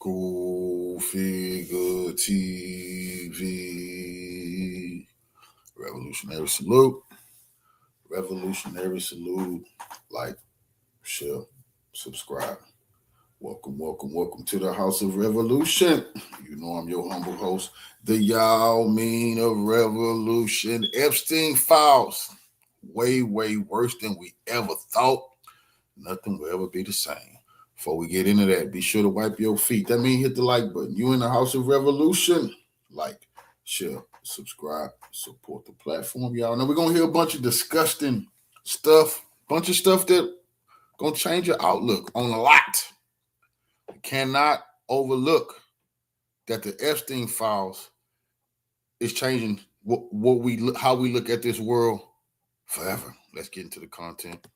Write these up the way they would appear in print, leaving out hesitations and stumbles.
Go Figure TV. Revolutionary salute. Revolutionary salute. Like, share, subscribe. Welcome to the House of Revolution. You know I'm your humble host, the Yao Mean of Revolution. Epstein files. Way worse than we ever thought. Nothing will ever be the same. Before we get into that, be sure to wipe your feet. That means hit the like button. You in the House of Revolution. Like, share, subscribe, support the platform. Y'all know we're going to hear a bunch of disgusting stuff. Bunch of stuff that going to change your outlook on a lot. You cannot overlook that the Epstein files is changing how we look at this world forever. Let's get into the content.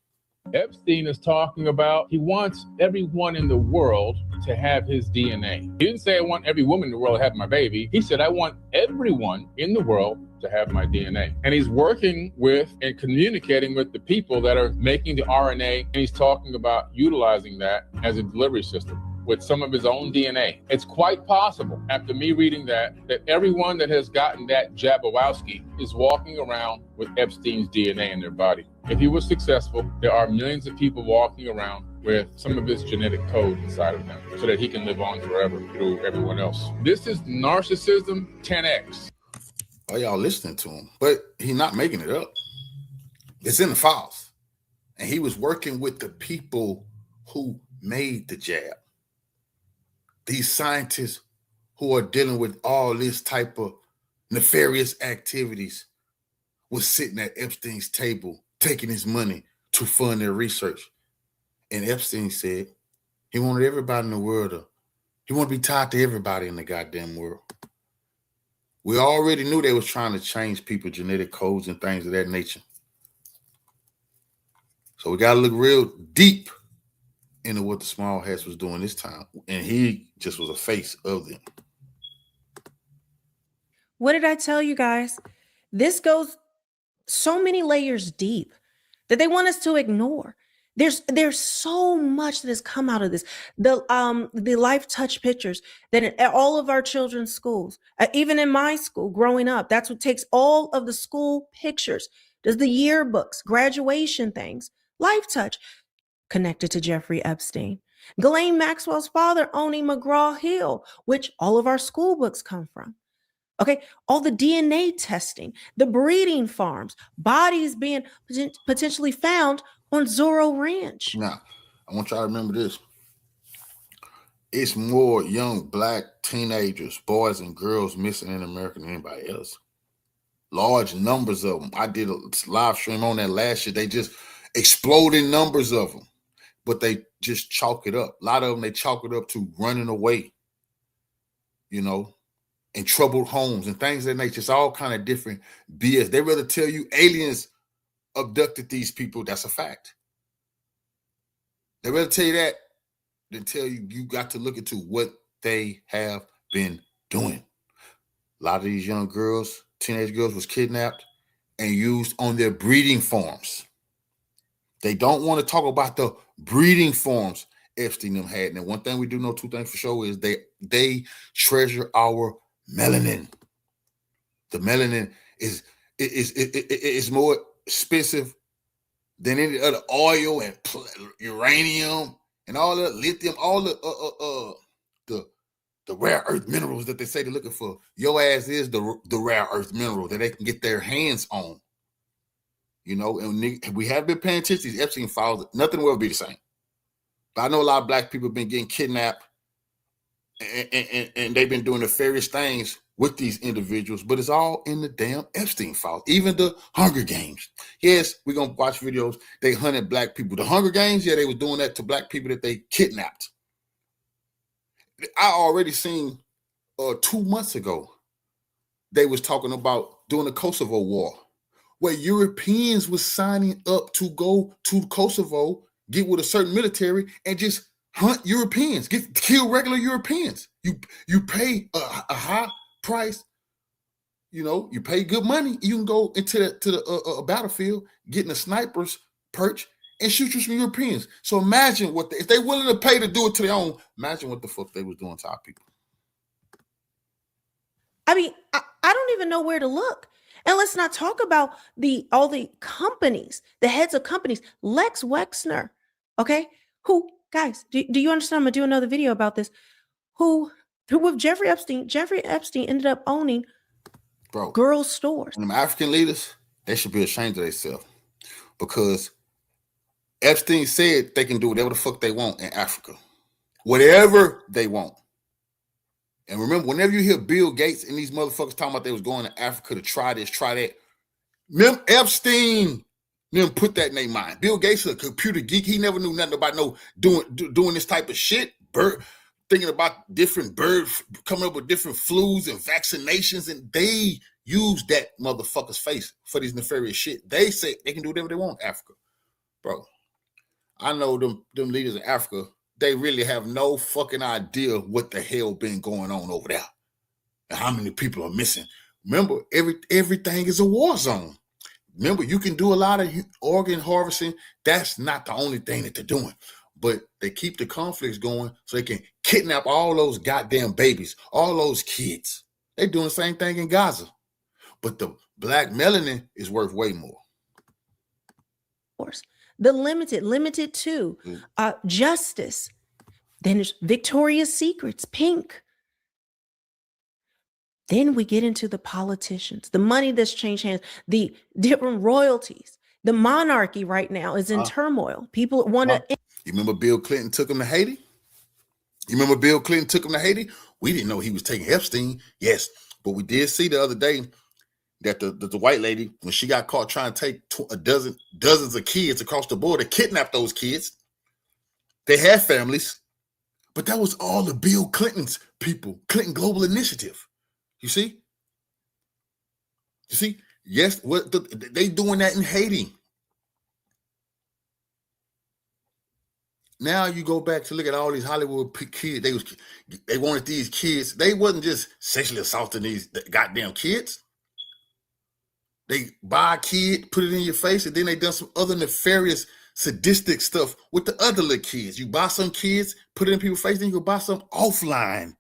Epstein is talking about he wants everyone in the world to have his DNA. He didn't say I want every woman in the world to have my baby. He said I want everyone in the world to have my DNA. And he's working with and communicating with the people that are making the RNA. And he's talking about utilizing that as a delivery system with some of his own DNA. It's quite possible, after me reading that everyone that has gotten that Jabberwowski is walking around with Epstein's DNA in their body. If he was successful, there are millions of people walking around with some of his genetic code inside of them so that he can live on forever through everyone else. This is narcissism 10x. Oh, y'all listening to him, but he's not making it up. It's in the files. And he was working with the people who made the jab. These scientists who are dealing with all this type of nefarious activities was sitting at Epstein's table, taking his money to fund their research. And Epstein said he wanted everybody in the world he wanted to be tied to everybody in the goddamn world. We already knew they was trying to change people's genetic codes and things of that nature. So we got to look real deep into what the small hats was doing this time. And he just was a face of them. What did I tell you guys? This goes so many layers deep that they want us to ignore. There's so much that has come out of this. The Life Touch pictures that in all of our children's schools, even in my school growing up, that's what takes all of the school pictures, does the yearbooks, graduation things, Life Touch, connected to Jeffrey Epstein. Ghislaine Maxwell's father owning McGraw-Hill, which all of our school books come from. Okay, all the DNA testing, the breeding farms, bodies being potentially found on Zorro Ranch. Now, I want y'all to remember this. It's more young black teenagers, boys and girls missing in America than anybody else. Large numbers of them. I did a live stream on that last year. They just exploding numbers of them. But they just chalk it up. A lot of them, they chalk it up to running away, in troubled homes and things of that nature. It's all kind of different BS. They rather tell you aliens abducted these people. That's a fact. They rather tell you that than tell you got to look into what they have been doing. A lot of these young girls, teenage girls, was kidnapped and used on their breeding farms. They don't want to talk about the breeding farms Epstein them had. And one thing we do know, two things for sure, is they treasure our melanin. The melanin is more expensive than any other oil and uranium and all the lithium, all the rare earth minerals that they say they're looking for. Your ass is the rare earth mineral that they can get their hands on. And we have been paying attention to these Epstein files. Nothing will be the same. But I know a lot of black people have been getting kidnapped and they've been doing nefarious things with these individuals, but it's all in the damn Epstein files. Even the Hunger Games. Yes, we're going to watch videos. They hunted black people. The Hunger Games, yeah, they were doing that to black people that they kidnapped. I already seen 2 months ago, they was talking about doing the Kosovo War, where Europeans was signing up to go to Kosovo, get with a certain military, and just hunt Europeans, kill regular Europeans. You pay a high price, you pay good money. You can go into the battlefield, getting a sniper's perch, and shoot you some Europeans. So imagine what if they willing to pay to do it to their own. Imagine what the fuck they was doing to our people. I mean, I don't even know where to look. And let's not talk about all the companies, the heads of companies, Lex Wexner, okay? Who, guys, do you understand? I'm gonna do another video about this. Who with Jeffrey Epstein ended up owning girls' stores. And them African leaders, they should be ashamed of themselves, because Epstein said they can do whatever the fuck they want in Africa. Whatever they want. And remember, whenever you hear Bill Gates and these motherfuckers talking about they was going to Africa to try this, try that, Epstein them put that in their mind. Bill Gates is a computer geek. He never knew nothing about doing this type of shit. Thinking about different birds, coming up with different flus and vaccinations, and they use that motherfucker's face for these nefarious shit. They say they can do whatever they want in Africa. Bro, I know them leaders in Africa, they really have no fucking idea what the hell been going on over there and how many people are missing. Remember, everything is a war zone. Remember, you can do a lot of organ harvesting. That's not the only thing that they're doing. But they keep the conflicts going so they can kidnap all those goddamn babies, all those kids. They're doing the same thing in Gaza. But the black melanin is worth way more. Of course. The limited to Justice. Then there's Victoria's Secrets, Pink. Then we get into the politicians, the money that's changed hands, the different royalties. The monarchy right now is in turmoil. People want to. You remember Bill Clinton took him to Haiti? We didn't know he was taking Epstein. Yes, but we did see the other day that the white lady, when she got caught trying to take dozens of kids across the border, kidnapped those kids. They had families, but that was all the Bill Clinton's people, Clinton Global Initiative. You see? Yes, they doing that in Haiti. Now you go back to look at all these Hollywood kids. They wanted these kids. They wasn't just sexually assaulting these goddamn kids. They buy a kid, put it in your face, and then they done some other nefarious, sadistic stuff with the other little kids. You buy some kids, put it in people's face, then you go buy some offline.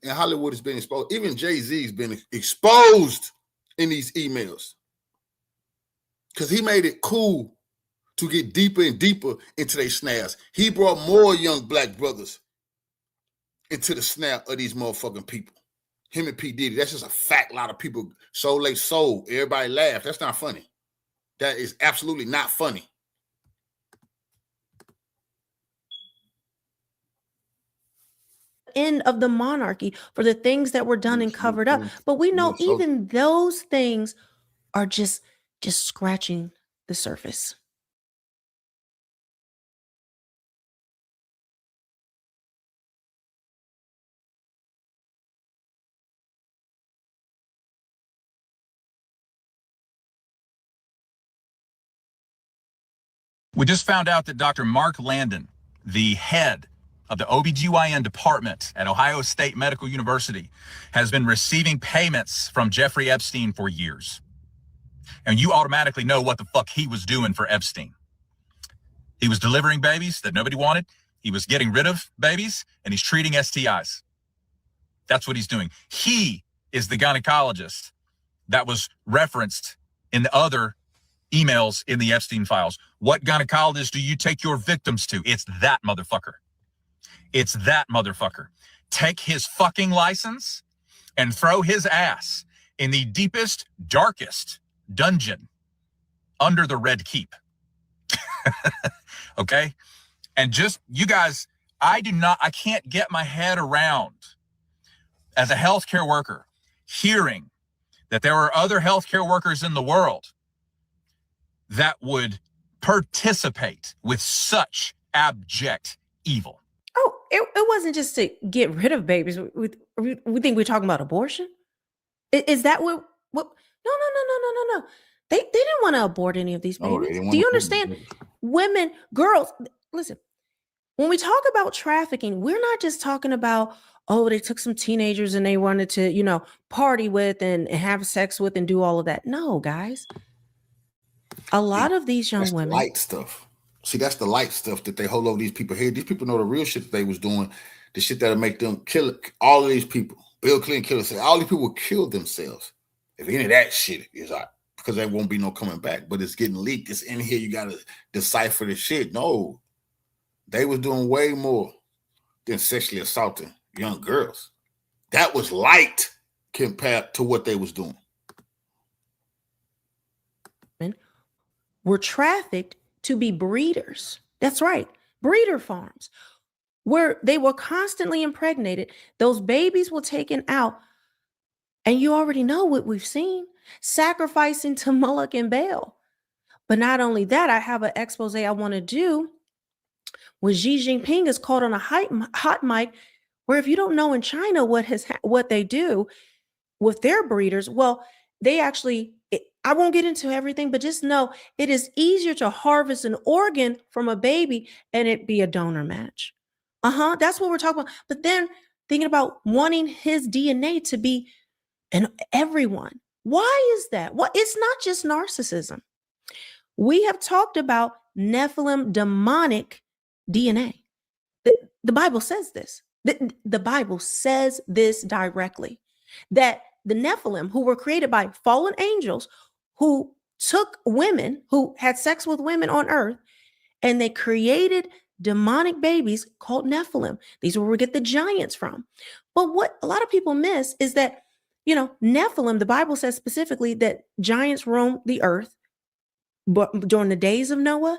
And Hollywood has been exposed. Even Jay-Z's been exposed in these emails. Because he made it cool to get deeper and deeper into their snares. He brought more young black brothers into the snare of these motherfucking people. Him and P. Diddy, that's just a fact. A lot of people sold their soul. Everybody laughed. That's not funny. That is absolutely not funny. End of the monarchy for the things that were done and covered up. But we know even those things are just scratching the surface. We just found out that Dr. Mark Landon, the head of the OBGYN department at Ohio State Medical University, has been receiving payments from Jeffrey Epstein for years. And you automatically know what the fuck he was doing for Epstein. He was delivering babies that nobody wanted. He was getting rid of babies, and he's treating STIs. That's what he's doing. He is the gynecologist that was referenced in the other emails in the Epstein files. What gynecologist do you take your victims to? It's that motherfucker. It's that motherfucker. Take his fucking license and throw his ass in the deepest, darkest dungeon under the Red Keep. Okay? And just, you guys, I can't get my head around, as a healthcare worker, hearing that there are other healthcare workers in the world that would participate with such abject evil. Oh, it wasn't just to get rid of babies. We think we're talking about abortion. Is that what? No. They didn't want to abort any of these babies. Do you understand? Women, girls, listen. When we talk about trafficking, we're not just talking about, oh, they took some teenagers and they wanted to, party with and have sex with and do all of that. No, guys. A lot of these young That's the women, light stuff. See, that's the light stuff that they hold over these people here. These people know the real shit that they was doing, the shit that'll make them kill all of these people. Bill Clinton killed himself. All these people killed themselves. If any of that shit is out, because there won't be no coming back. But it's getting leaked. It's in here. You gotta decipher the shit. No, they was doing way more than sexually assaulting young girls. That was light compared to what they was doing. were trafficked to be breeders. That's right, breeder farms, where they were constantly impregnated. Those babies were taken out. And you already know what we've seen, sacrificing to Moloch and Baal. But not only that, I have an expose I want to do when Xi Jinping is caught on a hot mic, where if you don't know in China what they do with their breeders, well, they actually, I won't get into everything, but just know it is easier to harvest an organ from a baby and it be a donor match. That's what we're talking about. But then thinking about wanting his DNA to be in everyone. Why is that? Well, it's not just narcissism. We have talked about Nephilim demonic DNA. The Bible says this. The Bible says this directly, that the Nephilim, who were created by fallen angels, who took women, who had sex with women on earth, and they created demonic babies called Nephilim. These are where we get the giants from. But what a lot of people miss is that, Nephilim, the Bible says specifically that giants roamed the earth but during the days of Noah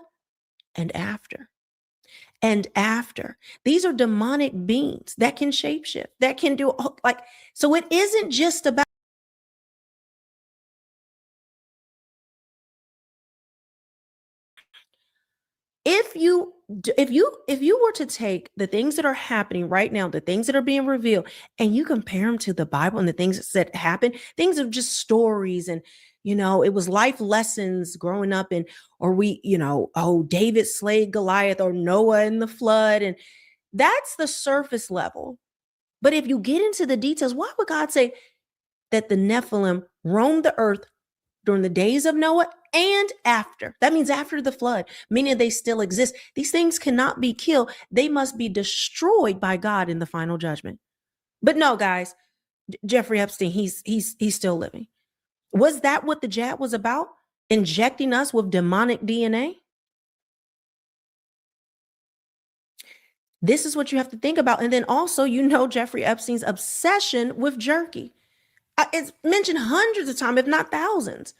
and after. And after. These are demonic beings that can shapeshift, that can do so it isn't just about if you were to take the things that are happening right now, the things that are being revealed, and you compare them to the Bible and the things that happen, things are just stories, and it was life lessons growing up, and David slayed Goliath, or Noah in the flood, and that's the surface level. But if you get into the details, why would God say that the Nephilim roamed the earth during the days of Noah and after? That means after the flood, meaning they still exist. These things cannot be killed. They must be destroyed by God in the final judgment. But no, guys, Jeffrey Epstein, he's still living. Was that what the jab was about? Injecting us with demonic DNA? This is what you have to think about. And then also, Jeffrey Epstein's obsession with jerky. It's mentioned hundreds of times, if not thousands,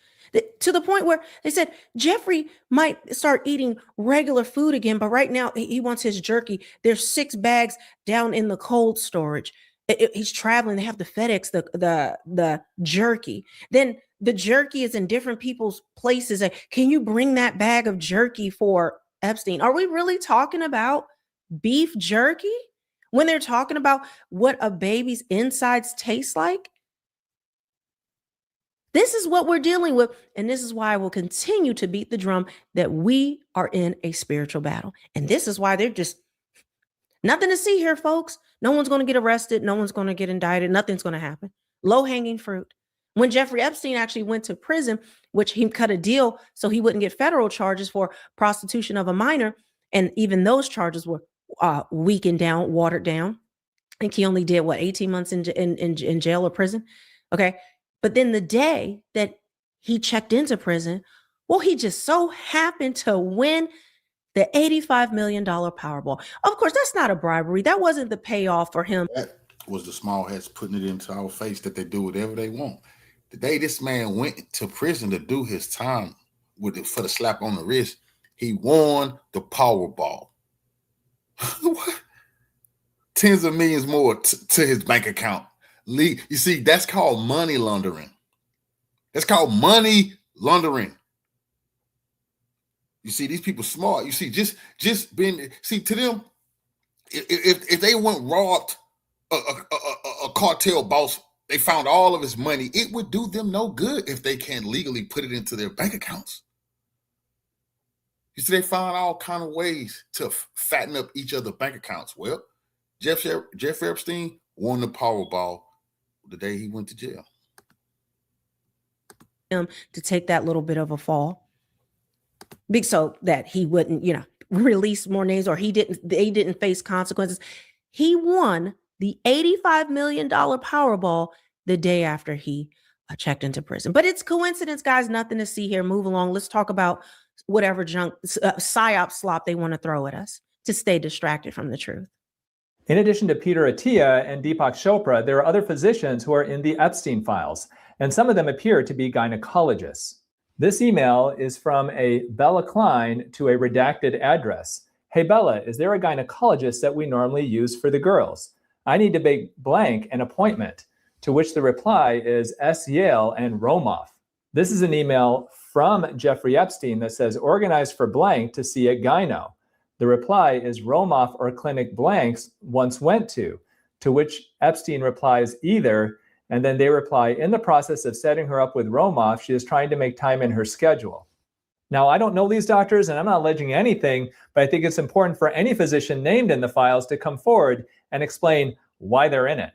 to the point where they said Jeffrey might start eating regular food again, but right now he wants his jerky. There's 6 bags down in the cold storage. He's traveling. They have to FedEx the jerky. Then the jerky is in different people's places. Can you bring that bag of jerky for Epstein? Are we really talking about beef jerky when they're talking about what a baby's insides taste like? This is what we're dealing with. And this is why I will continue to beat the drum that we are in a spiritual battle. And this is why they're just nothing to see here, folks. No one's going to get arrested. No one's going to get indicted. Nothing's going to happen. Low-hanging fruit. When Jeffrey Epstein actually went to prison, which he cut a deal so he wouldn't get federal charges for prostitution of a minor, and even those charges were weakened down, watered down. I think he only did 18 months in jail or prison. Okay. But then the day that he checked into prison, well, he just so happened to win the $85 million Powerball. Of course, that's not a bribery. That wasn't the payoff for him. That was the small hats putting it into our face that they do whatever they want. The day this man went to prison to do his time for the slap on the wrist, he won the Powerball. What? Tens of millions more to his bank account. You see, that's called money laundering. That's called money laundering. You see, these people smart. You see, just being, see, to them, if they went robbed a cartel boss, they found all of his money, it would do them no good if they can't legally put it into their bank accounts. You see, they found all kind of ways to fatten up each other's bank accounts. Well, Jeffrey Epstein won the Powerball the day he went to jail. To take that little bit of a fall. big so that he wouldn't, release more names, or they didn't face consequences. He won the $85 million Powerball the day after he checked into prison. But it's coincidence, guys. Nothing to see here. Move along. Let's talk about whatever junk psyop slop they want to throw at us to stay distracted from the truth. In addition to Peter Attia and Deepak Chopra, there are other physicians who are in the Epstein files, and some of them appear to be gynecologists. This email is from a Bella Klein to a redacted address. Hey Bella, is there a gynecologist that we normally use for the girls? I need to make blank an appointment, to which the reply is S. Yale and Romoff. This is an email from Jeffrey Epstein that says organize for blank to see a gyno. The reply is Romoff or clinic blanks once went to which Epstein replies either, and then they reply, in the process of setting her up with Romoff, she is trying to make time in her schedule. Now, I don't know these doctors and I'm not alleging anything, but I think it's important for any physician named in the files to come forward and explain why they're in it.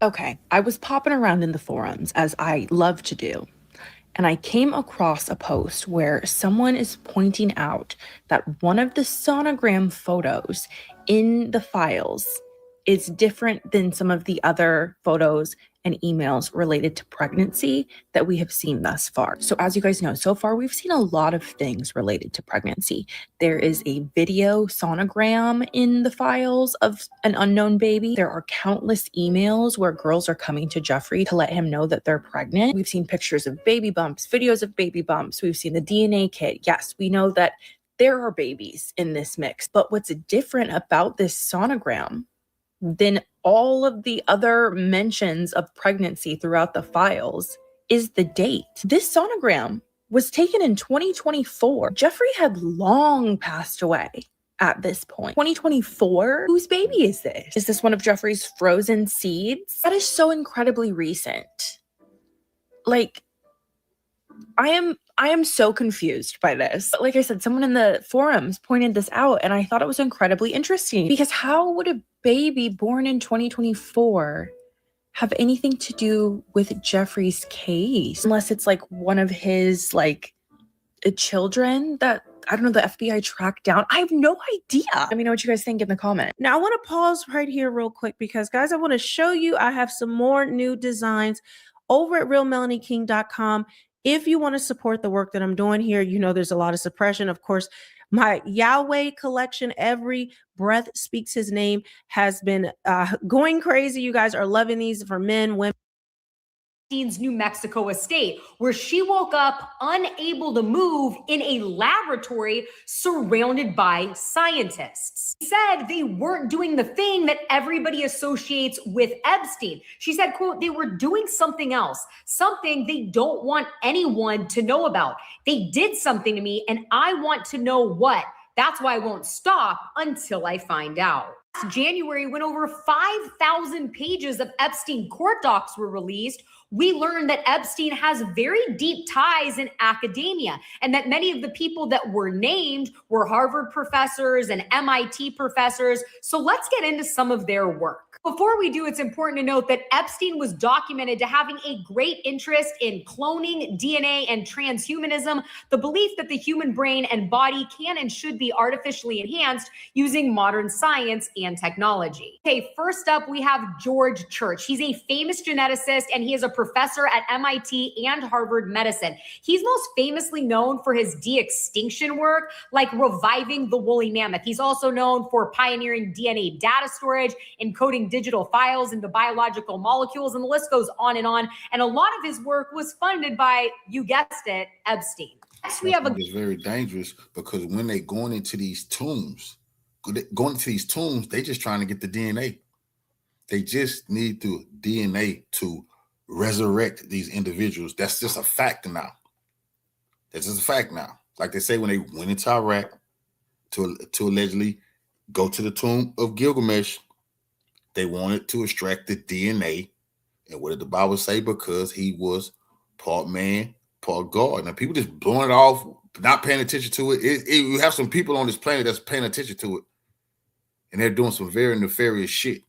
Okay, I was popping around in the forums, as I love to do, and I came across a post where someone is pointing out that one of the sonogram photos in the files is different than some of the other photos and emails related to pregnancy that we have seen thus far. So as you guys know, so far we've seen a lot of things related to pregnancy. There is a video sonogram in the files of an unknown baby. There are countless emails where girls are coming to Jeffrey to let him know that they're pregnant. We've seen pictures of baby bumps, videos of baby bumps. We've seen the DNA kit. Yes, we know that there are babies in this mix, but what's different about this sonogram than all of the other mentions of pregnancy throughout the files is the date. This sonogram was taken in 2024. Jeffrey had long passed away at this point. 2024? Whose baby is this? Is this one of Jeffrey's frozen seeds? That is so incredibly recent. Like, I am so confused by this. But like I said, someone in the forums pointed this out, and I thought it was incredibly interesting, because how would a baby born in 2024 have anything to do with Jeffrey's case? Unless it's like one of his children that, I don't know, the FBI tracked down. I have no idea. Let me know what you guys think in the comment. Now, I want to pause right here real quick because, guys, I want to show you I have some more new designs over at realmelanieking.com. If you want to support the work that I'm doing here, there's a lot of suppression. Of course, my Yahweh collection, Every Breath Speaks His Name, has been going crazy. You guys are loving these for men, women. Epstein's New Mexico estate, where she woke up unable to move in a laboratory surrounded by scientists. She said they weren't doing the thing that everybody associates with Epstein. She said, quote, they were doing something else, something they don't want anyone to know about. They did something to me and I want to know what. That's why I won't stop until I find out. January, when over 5,000 pages of Epstein court docs were released, we learned that Epstein has very deep ties in academia, and that many of the people that were named were Harvard professors and MIT professors. So let's get into some of their work. Before we do, it's important to note that Epstein was documented to having a great interest in cloning, DNA, and transhumanism, the belief that the human brain and body can and should be artificially enhanced using modern science and technology. Okay, first up, we have George Church. He's a famous geneticist, and he is a professor at MIT and Harvard Medicine. He's most famously known for his de-extinction work, like reviving the woolly mammoth. He's also known for pioneering DNA data storage, encoding digital files into biological molecules, and the list goes on. And a lot of his work was funded by, you guessed it, Epstein. Next, we have It's very dangerous because when they're going into these tombs, they're just trying to get the DNA. They just need the DNA to resurrect these individuals. That's just a fact now. That's just a fact now. Like they say, when they went into Iraq to allegedly go to the tomb of Gilgamesh, they wanted to extract the DNA. And what did the Bible say? Because he was part man, part God. Now people just blowing it off not paying attention to it. You have some people on this planet that's paying attention to it, and they're doing some very nefarious shit.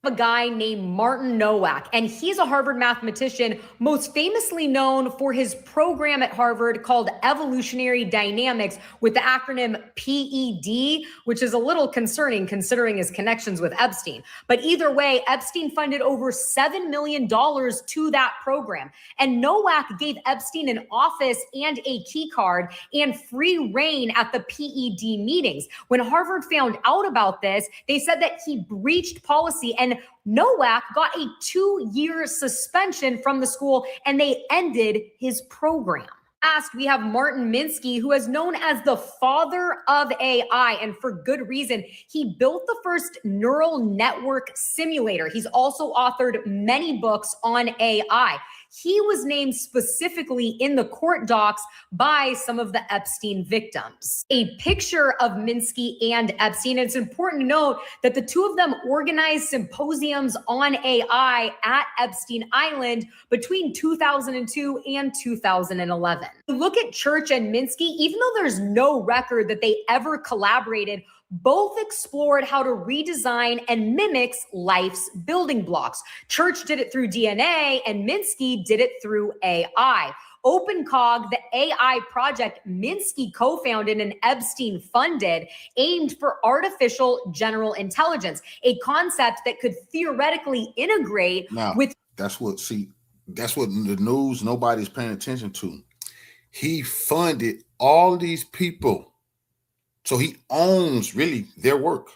A guy named Martin Nowak, and he's a Harvard mathematician, most famously known for his program at Harvard called Evolutionary Dynamics with the acronym PED, which is a little concerning considering his connections with Epstein. But either way, Epstein funded over $7 million to that program. And Nowak gave Epstein an office and a key card and free reign at the PED meetings. When Harvard found out about this, they said that he breached policy, and Nowak got a 2-year suspension from the school, and they ended his program. Last, we have Martin Minsky, who is known as the father of AI, and for good reason. He built the first neural network simulator. He's also authored many books on AI. He was named specifically in the court docs by some of the Epstein victims. A picture of Minsky and Epstein. It's important to note that the two of them organized symposiums on AI at Epstein Island between 2002 and 2011. Look at Church and Minsky, even though there's no record that they ever collaborated, both explored how to redesign and mimic life's building blocks. Church did it through DNA, and Minsky did it through AI. OpenCog, the AI project Minsky co-founded and Epstein funded, aimed for artificial general intelligence, a concept that could theoretically integrate with. That's what the news, nobody's paying attention to. He funded all these people. So he owns really their work.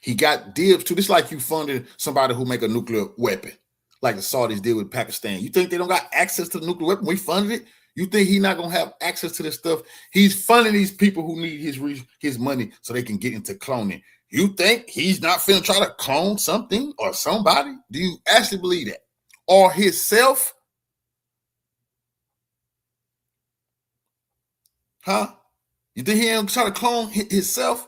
He got dibs too. This is like you funded somebody who make a nuclear weapon, like the Saudis did with Pakistan. You think they don't got access to the nuclear weapon? We funded it. You think he's not gonna have access to this stuff? He's funding these people who need his money so they can get into cloning. You think he's not finna try to clone something or somebody? Do you actually believe that? Or himself? Huh? You think he ain't trying to clone himself?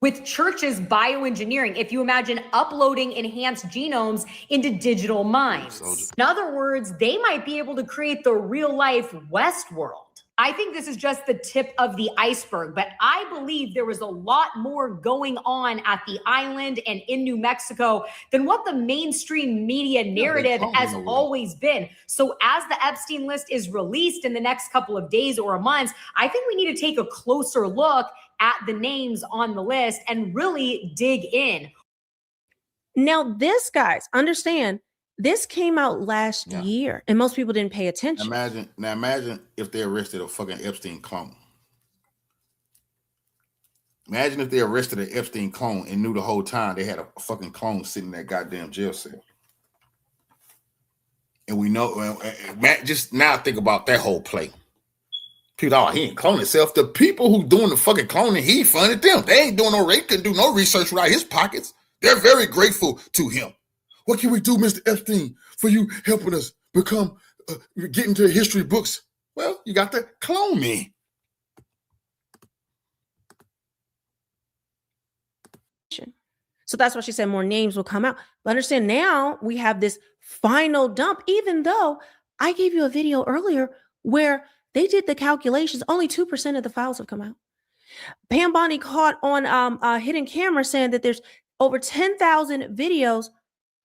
With Church's bioengineering, if you imagine uploading enhanced genomes into digital minds. In other words, they might be able to create the real life Westworld. I think this is just the tip of the iceberg, but I believe there was a lot more going on at the island and in New Mexico than what the mainstream media narrative has always been. So as the Epstein list is released in the next couple of days or months, I think we need to take a closer look at the names on the list and really dig in. Now, this, guys, understand, this came out last year, and most people didn't pay attention. Imagine if they arrested a fucking Epstein clone. Imagine if they arrested an Epstein clone and knew the whole time they had a fucking clone sitting in that goddamn jail cell. And we know, just now think about that whole play. People, he ain't cloning himself. The people who doing the fucking cloning, he funded them. They ain't doing they couldn't do no research without his pockets. They're very grateful to him. What can we do, Mr. Epstein, for you helping us become, get into the history books? Well, you got to clone me. So that's why she said more names will come out. But understand, now we have this final dump, even though I gave you a video earlier where they did the calculations. Only 2% of the files have come out. Pam Bondi caught on a hidden camera saying that there's over 10,000 videos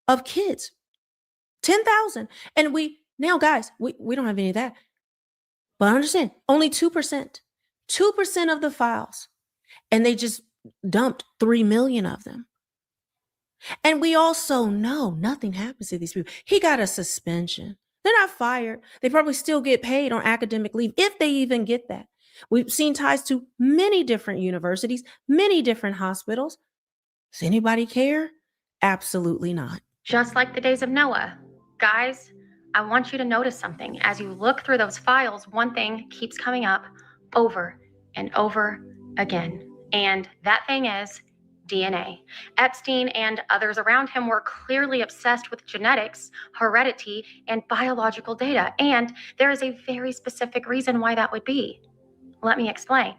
of kids. 10,000. And now, guys, we don't have any of that. But understand, only 2%. 2% of the files. And they just dumped 3 million of them. And we also know nothing happens to these people. He got a suspension. They're not fired. They probably still get paid on academic leave, if they even get that. We've seen ties to many different universities, many different hospitals. Does anybody care? Absolutely not. Just like the days of Noah. Guys, I want you to notice something. As you look through those files, one thing keeps coming up over and over again. And that thing is DNA. Epstein and others around him were clearly obsessed with genetics, heredity, and biological data. And there is a very specific reason why that would be. Let me explain.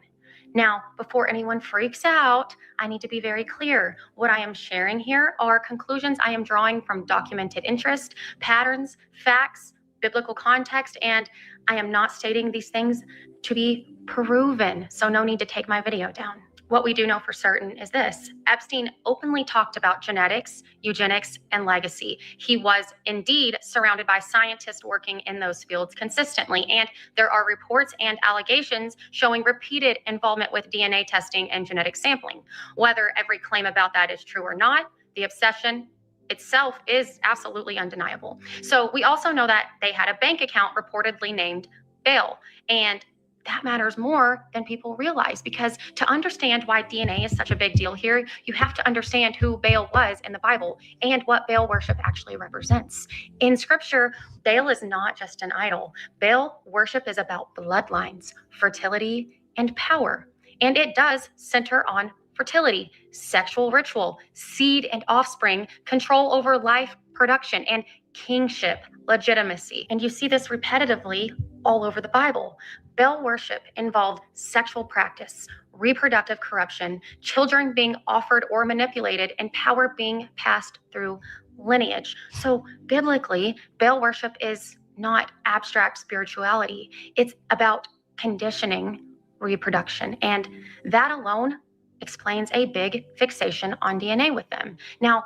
Now, before anyone freaks out, I need to be very clear. What I am sharing here are conclusions I am drawing from documented interest, patterns, facts, biblical context, and I am not stating these things to be proven, so no need to take my video down. What we do know for certain is this: Epstein openly talked about genetics, eugenics, and legacy. He was indeed surrounded by scientists working in those fields consistently, and there are reports and allegations showing repeated involvement with DNA testing and genetic sampling. Whether every claim about that is true or not, the obsession itself is absolutely undeniable. So we also know that they had a bank account reportedly named Bill, and that matters more than people realize, because to understand why DNA is such a big deal here, you have to understand who Baal was in the Bible and what Baal worship actually represents. In scripture, Baal is not just an idol. Baal worship is about bloodlines, fertility, and power. And it does center on fertility, sexual ritual, seed and offspring, control over life production, and kingship legitimacy. And you see this repetitively all over the Bible. Baal worship involved sexual practice, reproductive corruption, children being offered or manipulated, and power being passed through lineage. So biblically, Baal worship is not abstract spirituality. It's about conditioning reproduction. And that alone explains a big fixation on DNA with them. Now,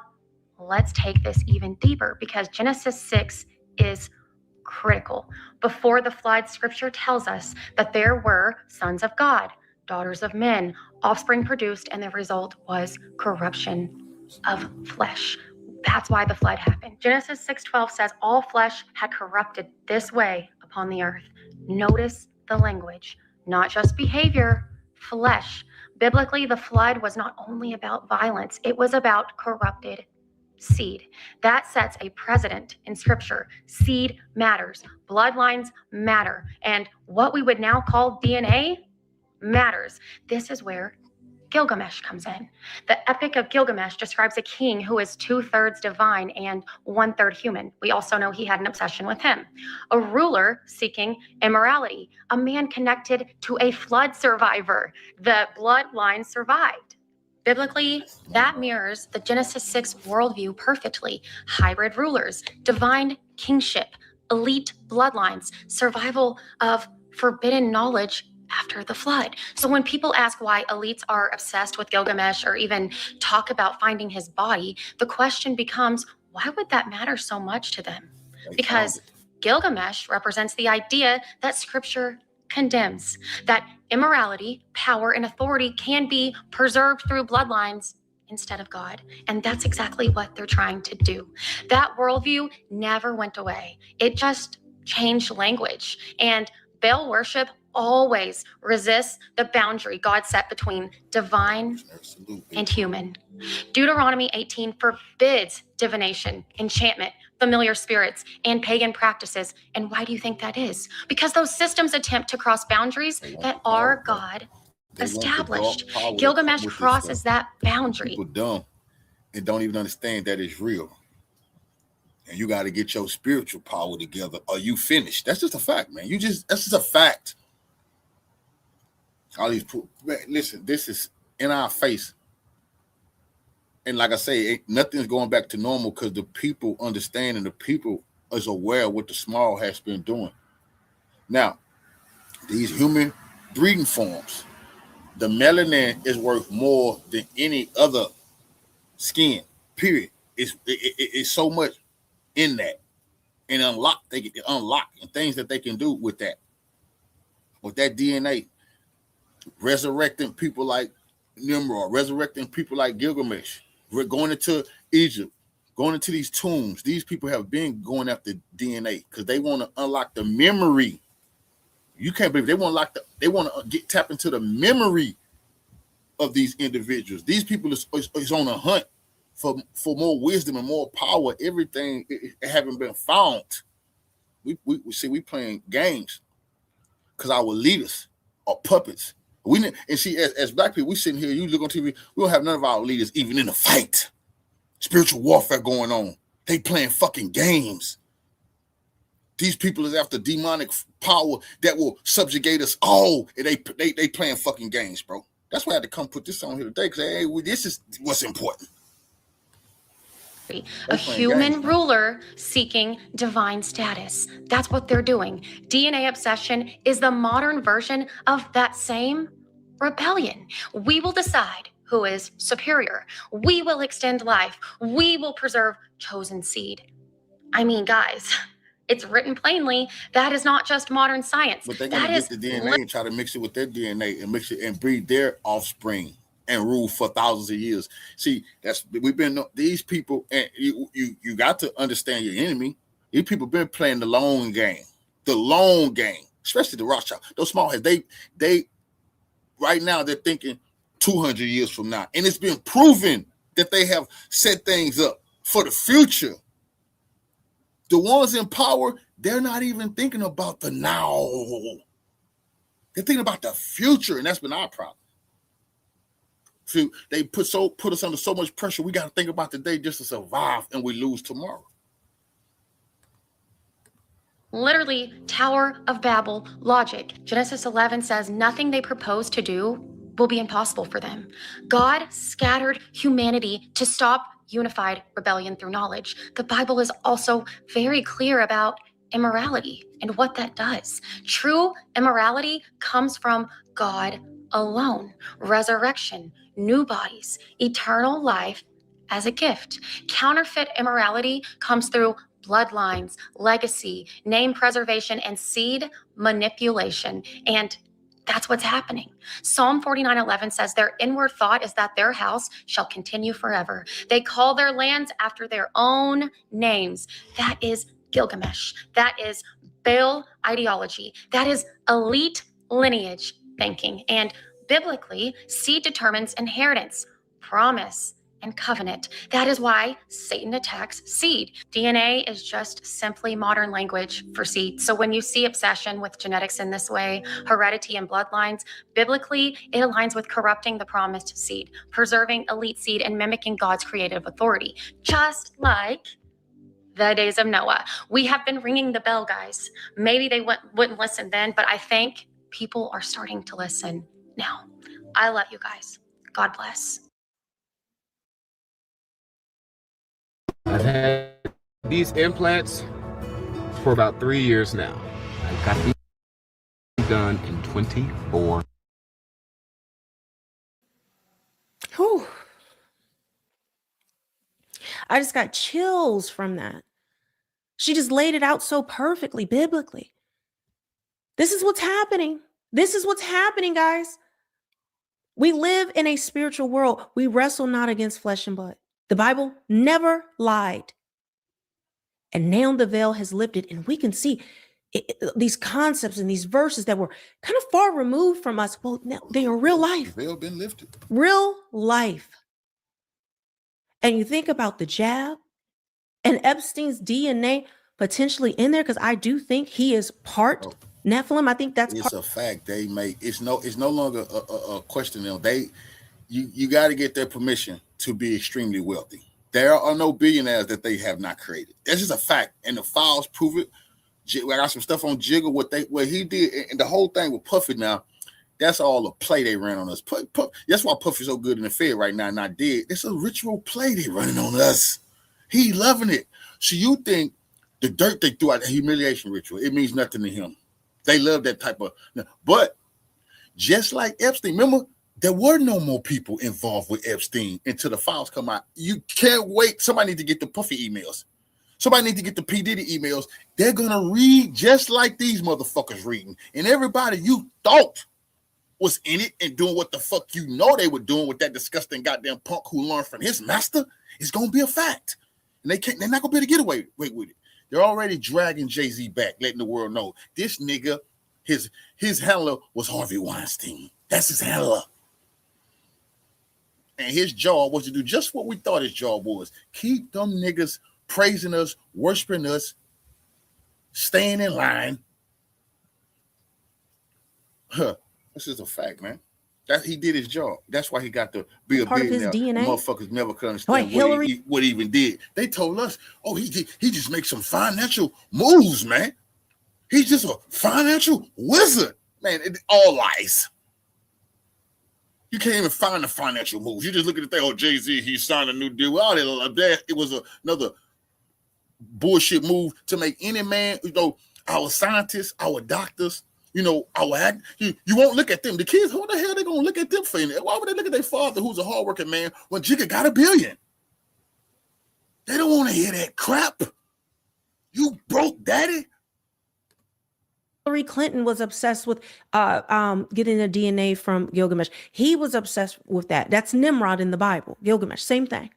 let's take this even deeper, because Genesis 6 is critical. Before the flood, scripture tells us that there were sons of God, daughters of men, offspring produced, and the result was corruption of flesh. That's why the flood happened. Genesis 6:12 says all flesh had corrupted this way upon the earth. Notice the language, not just behavior, flesh. Biblically, the flood was not only about violence, it was about corrupted seed. That sets a precedent in scripture. Seed matters. Bloodlines matter. And what we would now call DNA matters. This is where Gilgamesh comes in. The Epic of Gilgamesh describes a king who is 2/3 divine and 1/3 human. We also know he had an obsession with him. A ruler seeking immorality. A man connected to a flood survivor. The bloodline survived. Biblically, that mirrors the Genesis 6 worldview perfectly. Hybrid rulers, divine kingship, elite bloodlines, survival of forbidden knowledge after the flood. So when people ask why elites are obsessed with Gilgamesh or even talk about finding his body, the question becomes, why would that matter so much to them? Because Gilgamesh represents the idea that scripture condemns, that immorality, power, and authority can be preserved through bloodlines instead of God. And that's exactly what they're trying to do. That worldview never went away. It just changed language. And Baal worship always resists the boundary God set between divine and human. Deuteronomy 18 forbids divination, enchantment, familiar spirits, and pagan practices. And why do you think that is? Because those systems attempt to cross boundaries that our God established. Gilgamesh crosses that boundary. People dumb and don't even understand that it's real. And you got to get your spiritual power together or you finished. That's just a fact, man. That's just a fact. All these, man, listen, this is in our face. And like I say, nothing's going back to normal because the people understand and the people is aware of what the small has been doing. Now, these human breeding forms, the melanin is worth more than any other skin, period. It's so much in that. And they get unlock and things that they can do with that. With that DNA, resurrecting people like Nimrod, resurrecting people like Gilgamesh. We're going into Egypt, going into these tombs. These people have been going after DNA because they want to unlock the memory. You can't believe they want to tap into the memory of these individuals. These people is on a hunt for more wisdom and more power. Everything it haven't been found. We playing games because our leaders are puppets. As black people, we sitting here, you look on TV, we don't have none of our leaders even in a fight. Spiritual warfare going on. They playing fucking games. These people is after demonic power that will subjugate us all. And they playing fucking games, bro. That's why I had to come put this on here today, because this is what's important. A human ruler seeking divine status. That's what they're doing. DNA obsession is the modern version of that same rebellion. We will decide who is superior. We will extend life. We will preserve chosen seed. I mean, guys, it's written plainly. That is not just modern science. But they're going to get the DNA and try to mix it with their DNA and mix it and breed their offspring and rule for thousands of years. See, we've been these people, and you got to understand your enemy. These people been playing the long game, especially the Rothschild. Those small heads, they right now they're thinking 200 years from now, and it's been proven that they have set things up for the future. The ones in power, they're not even thinking about the now. They're thinking about the future, and that's been our problem. See, they put us under so much pressure. We got to think about today just to survive, and we lose tomorrow. Literally, Tower of Babel logic. Genesis 11 says nothing they propose to do will be impossible for them. God scattered humanity to stop unified rebellion through knowledge. The Bible is also very clear about immorality and what that does. True immorality comes from God alone. Resurrection, new bodies, eternal life as a gift. Counterfeit immorality comes through bloodlines, legacy, name preservation, and seed manipulation. And that's what's happening. Psalm 49:11 says their inward thought is that their house shall continue forever. They call their lands after their own names. That is Gilgamesh. That is Baal ideology. That is elite lineage thinking. And biblically, seed determines inheritance, promise, and covenant. That is why Satan attacks seed. DNA is just simply modern language for seed. So when you see obsession with genetics in this way, heredity and bloodlines, biblically, it aligns with corrupting the promised seed, preserving elite seed, and mimicking God's creative authority. Just like the days of Noah. We have been ringing the bell, guys. Maybe they wouldn't listen then, but I think people are starting to listen now. I love you guys. God bless. I've had these implants for about 3 years now. I got these done in 24. Whew. I just got chills from that. She just laid it out so perfectly, biblically. This is what's happening. This is what's happening, guys. We live in a spiritual world. We wrestle not against flesh and blood. The Bible never lied. And now the veil has lifted, and we can see these concepts and these verses that were kind of far removed from us. Well, now they are real life. The veil been lifted. Real life. And you think about the jab and Epstein's DNA potentially in there, because I do think he is part Nephilim. I think that's a fact. They make it's no longer a question. You got to get their permission to be extremely wealthy. There are no billionaires that they have not created. That's just a fact, and the files prove it. I got some stuff on Jiggle what he did, and the whole thing with Puffy now. That's all a play they ran on us. That's why Puffy's so good in the Fed right now, not dead. It's a ritual play they running on us. He loving it. So you think the dirt they threw out, the humiliation ritual, it means nothing to him. They love that type of. But just like Epstein, remember, there were no more people involved with Epstein until the files come out. You can't wait. Somebody need to get the Puffy emails. Somebody need to get the P. Diddy emails. They're going to read just like these motherfuckers reading. And everybody you thought was in it and doing what the fuck you know they were doing with that disgusting goddamn punk who learned from his master is going to be a fact. And they're not going to be able to get away with it. They're already dragging Jay-Z back, letting the world know this nigga, his handler was Harvey Weinstein. That's his handler. And his job was to do just what we thought his job was. Keep them niggas praising us, worshiping us, staying in line. This is a fact, man. That he did his job. That's why he got to be a billionaire. Motherfuckers never could understand what he even did. They told us, oh, he just makes some financial moves, man. He's just a financial wizard. Man, all lies. You can't even find the financial moves. You just look at the thing, oh, Jay-Z, he signed a new deal. Well, that it was another bullshit move to make any man, our scientists, our doctors, our act. You won't look at them. The kids, who the hell they gonna look at them for? Why would they look at their father, who's a hardworking man, when Jigga got $1 billion? They don't want to hear that crap. You broke, daddy. Hillary Clinton was obsessed with getting the DNA from Gilgamesh. He was obsessed with that. That's Nimrod in the Bible. Gilgamesh, same thing.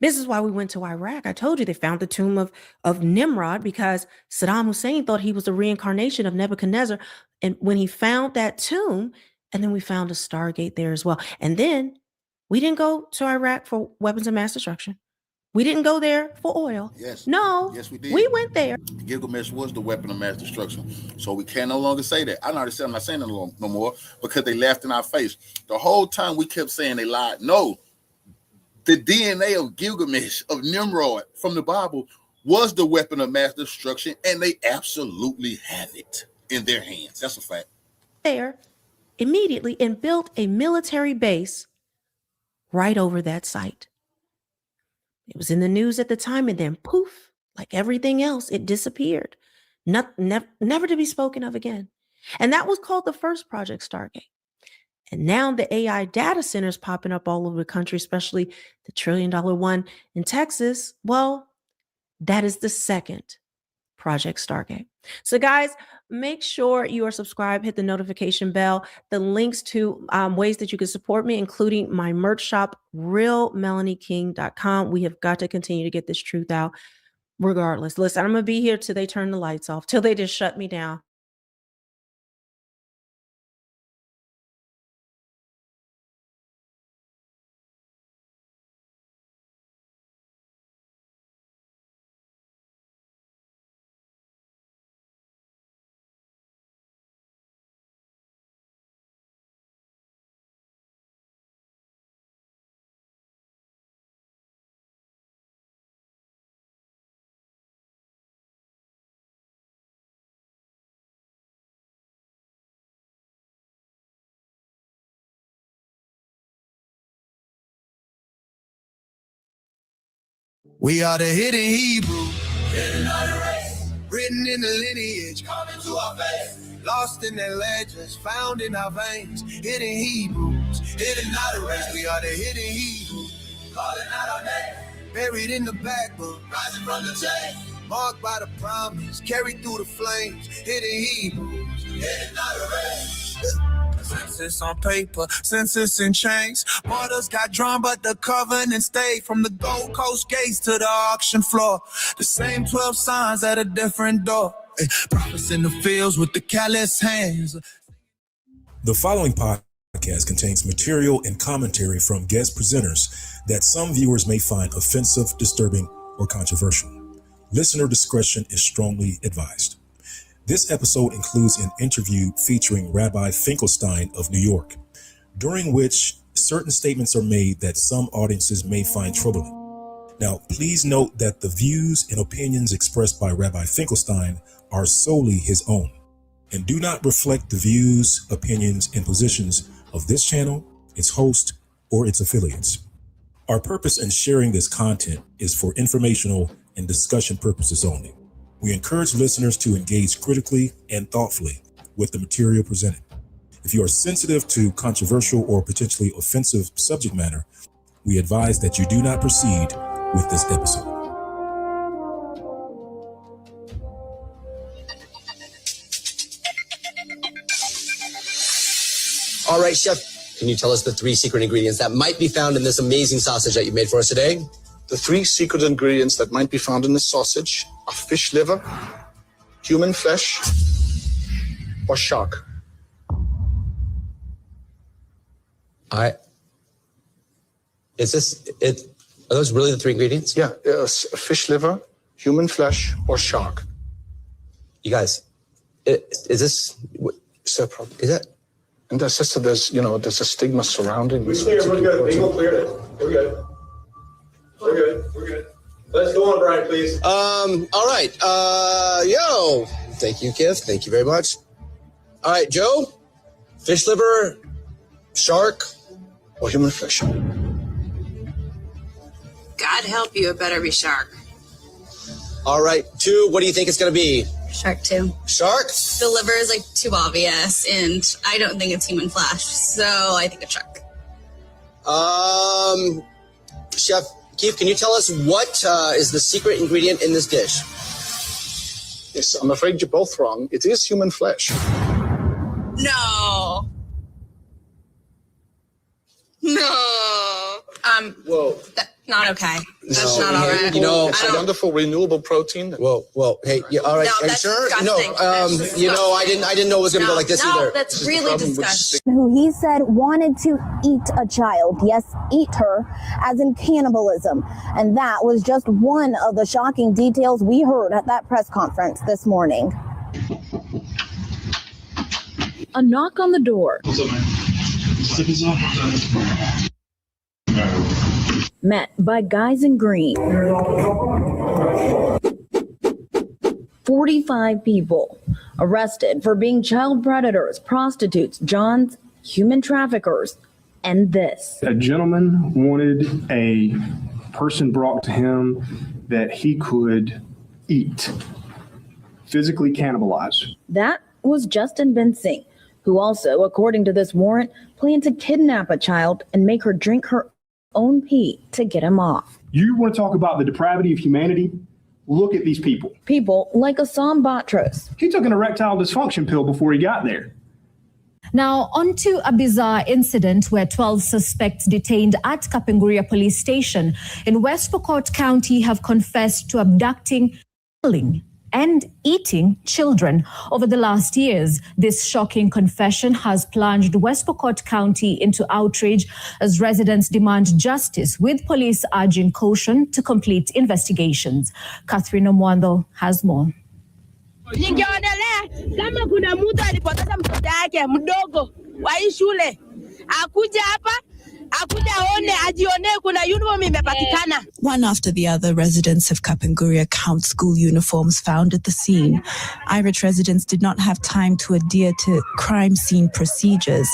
This is why we went to Iraq. I told you they found the tomb of Nimrod because Saddam Hussein thought he was the reincarnation of Nebuchadnezzar. And when he found that tomb, and then we found a Stargate there as well. And then we didn't go to Iraq for weapons of mass destruction. We didn't go there for oil. Yes. No. Yes, we did. We went there. Gilgamesh was the weapon of mass destruction. So we can no longer say that. I'm not saying it no more because they laughed in our face. The whole time we kept saying they lied. No. The DNA of Gilgamesh, of Nimrod from the Bible was the weapon of mass destruction, and they absolutely have it in their hands. That's a fact. There immediately and built a military base right over that site. It was in the news at the time, and then poof, like everything else, it disappeared. Never to be spoken of again. And that was called the first Project Stargate. And now the AI data centers popping up all over the country, especially the $1 trillion one in Texas. Well, that is the second Project Stargate. So guys, make sure you are subscribed, hit the notification bell, the links to ways that you can support me, including my merch shop, realmelanieking.com. We have got to continue to get this truth out regardless. Listen, I'm going to be here till they turn the lights off, till they just shut me down. We are the hidden Hebrew, hidden on the race, written in the lineage, coming to our face, lost in their legends, found in our veins, hidden Hebrews, hidden out the race. We are the hidden Hebrew, calling out our name, buried in the backbone, rising from the chain, marked by the promise, carried through the flames, hidden Hebrews, hidden out the race. Census on paper, census in chains. Borders got drawn, but the covenant stayed. From the Gold Coast gates to the auction floor, the same 12 signs at a different door. Prophets in the fields with the callous hands. The following podcast contains material and commentary from guest presenters that some viewers may find offensive, disturbing, or controversial. Listener discretion is strongly advised. This episode includes an interview featuring Rabbi Finkelstein of New York, during which certain statements are made that some audiences may find troubling. Now, please note that the views and opinions expressed by Rabbi Finkelstein are solely his own and do not reflect the views, opinions, and positions of this channel, its host, or its affiliates. Our purpose in sharing this content is for informational and discussion purposes only. We encourage listeners to engage critically and thoughtfully with the material presented. If you are sensitive to controversial or potentially offensive subject matter, we advise that you do not proceed with this episode. All right, Chef, can you tell us the 3 secret ingredients that might be found in this amazing sausage that you made for us today? The 3 secret ingredients that might be found in this sausage are fish liver, human flesh, or shark. Are those really the 3 ingredients? Yeah, fish liver, human flesh, or shark. You guys, is this? Is that problem? Is that? And that's just there's a stigma surrounding this. We're good. Bingo cleared it. We're good. We're good. We're good. Let's go on, Brian, please. All right. Thank you, Kev. Thank you very much. All right, Joe. Fish liver, shark, or human flesh? God help you, it better be shark. All right, 2, what do you think it's going to be? Shark too. Shark? The liver is like too obvious, and I don't think it's human flesh, so I think it's shark. Chef Keith, can you tell us what is the secret ingredient in this dish? Yes, I'm afraid you're both wrong. It is human flesh. No. Whoa. Not okay. That's No, not all right. you know, It's a wonderful renewable protein. Well, hey, yeah, all right, No, are you that's sure? disgusting. No, That's you know, I didn't know it was going to go No, like this no, either. that's really disgusting. Who he said wanted to eat a child. Yes, eat her, as in cannibalism. And that was just one of the shocking details we heard at that press conference this morning. A knock on the door. Met by guys in green. 45 people arrested for being child predators, prostitutes, johns, human traffickers, and this. A gentleman wanted a person brought to him that he could eat, physically cannibalize. That was Justin Bensing, who also, according to this warrant, planned to kidnap a child and make her drink her own pee to get him off. You want to talk about the depravity of humanity? Look at these people. People like Assam Batros. He took an erectile dysfunction pill before he got there. Now, on to a bizarre incident where 12 suspects detained at Kapenguria police station in West Pokot County have confessed to abducting, killing, and eating children over the last years. This shocking confession has plunged West Pokot County into outrage as residents demand justice, with police urging caution to complete investigations. Catherine Omwando has more. Ningeonelea kama kuna mtu alipoteza mtoto yake mdogo wa hii shule akuja hapa akuja aone ajionee kuna uniform imepatikana. One after the other, residents of Kapenguria count school uniforms found at the scene. Irish residents did not have time to adhere to crime scene procedures.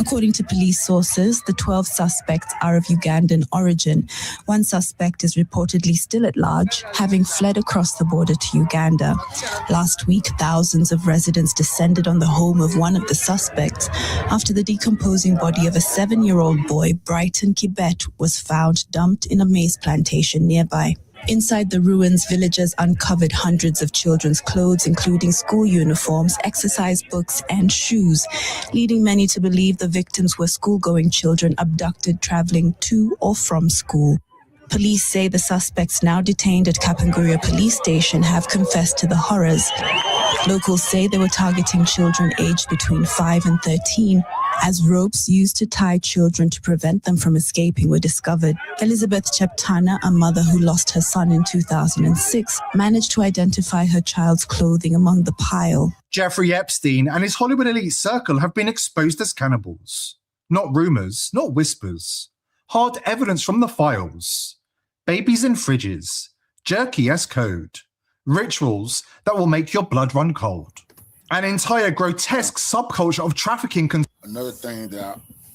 According to police sources, the 12 suspects are of Ugandan origin. One suspect is reportedly still at large, having fled across the border to Uganda. Last week, thousands of residents descended on the home of one of the suspects after the decomposing body of a 7-year-old boy, Brighton Kibet, was found dumped in a maize plantation nearby. Inside the ruins, villagers uncovered hundreds of children's clothes, including school uniforms, exercise books, and shoes, leading many to believe the victims were school-going children abducted traveling to or from school. Police say the suspects now detained at Kapenguria police station have confessed to the horrors. Locals say they were targeting children aged between 5 and 13, as ropes used to tie children to prevent them from escaping were discovered. Elizabeth Cheptana, a mother who lost her son in 2006, managed to identify her child's clothing among the pile. Jeffrey Epstein and his Hollywood elite circle have been exposed as cannibals. Not rumors, not whispers. Hard evidence from the files. Babies in fridges. Jerky as code. Rituals that will make your blood run cold. An entire grotesque subculture of trafficking. Another thing that I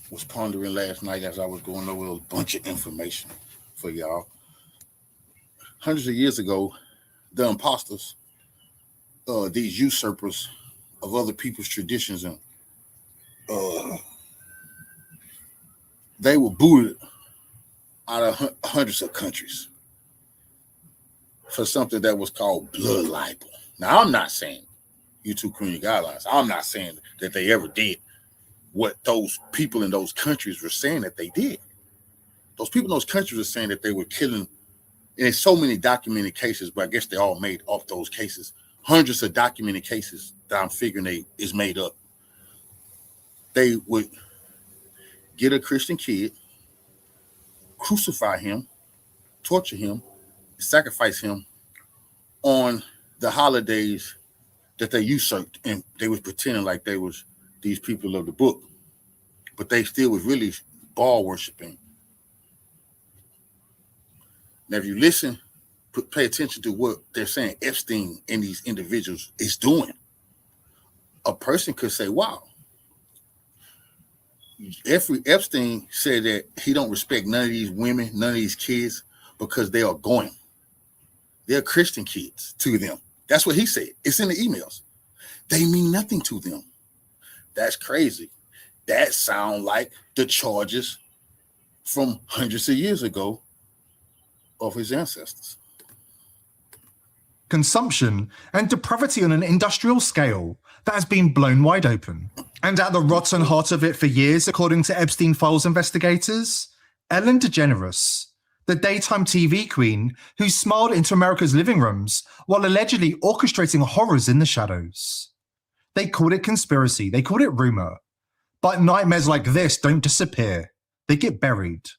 was pondering last night as I was going over a bunch of information for y'all. Hundreds of years ago, the imposters, these usurpers of other people's traditions, and they were booted out of hundreds of countries for something that was called blood libel. Now, I'm not saying YouTube community guidelines. I'm not saying that they ever did what those people in those countries were saying that they did. Those people in those countries were saying that they were killing, and there's so many documented cases, but I guess they all made off those cases. Hundreds of documented cases that I'm figuring is made up. They would get a Christian kid, crucify him, torture him, sacrifice him on the holidays that they usurped, and they was pretending like they was these people of the book, but they still was really Baal worshiping. Now, if you listen, pay attention to what they're saying Epstein and these individuals is doing. A person could say, wow, Epstein said that he don't respect none of these women, none of these kids, because they are going. They're Christian kids to them. That's what he said. It's in the emails. They mean nothing to them. That's crazy. That sound like the charges from hundreds of years ago of his ancestors. Consumption and depravity on an industrial scale that has been blown wide open. And at the rotten heart of it for years, according to Epstein Files investigators, Ellen DeGeneres, the daytime TV queen who smiled into America's living rooms while allegedly orchestrating horrors in the shadows. They called it conspiracy, they called it rumor. But nightmares like this don't disappear, they get buried.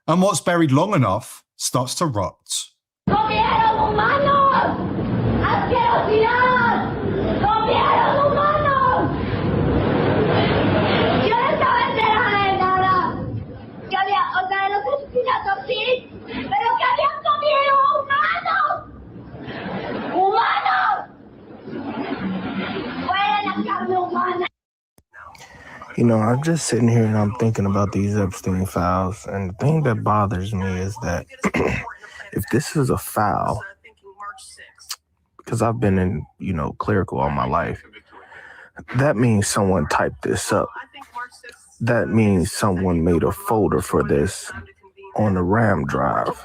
And what's buried long enough starts to rot. You know, I'm just sitting here and I'm thinking about these Epstein files, and the thing that bothers me is that if this is a file, because I've been in, clerical all my life, that means someone typed this up. That means someone made a folder for this on the RAM drive.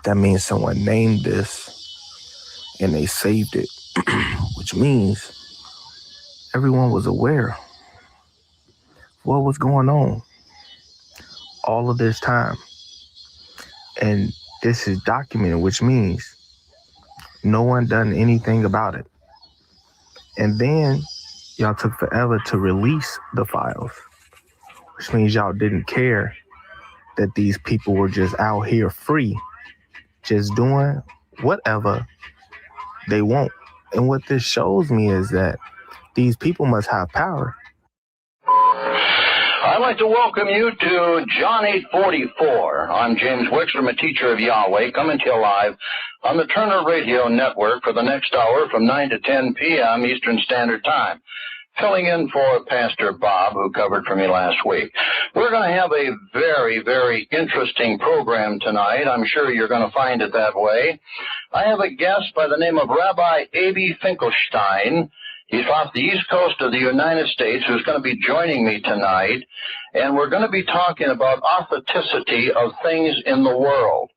That means someone named this and they saved it, which means everyone was aware what was going on all of this time. And this is documented, which means no one done anything about it. And then y'all took forever to release the files, which means y'all didn't care that these people were just out here free, just doing whatever they want. And what this shows me is that these people must have power. I'd like to welcome you to John 844. I'm James Wickstrom, a teacher of Yahweh, coming to you live on the Turner Radio Network for the next hour from 9 to 10 p.m. Eastern Standard Time, filling in for Pastor Bob, who covered for me last week. We're going to have a very, very interesting program tonight. I'm sure you're going to find it that way. I have a guest by the name of Rabbi Aby Finkelstein. He's off the East Coast of the United States, who's going to be joining me tonight, and we're going to be talking about authenticity of things in the world.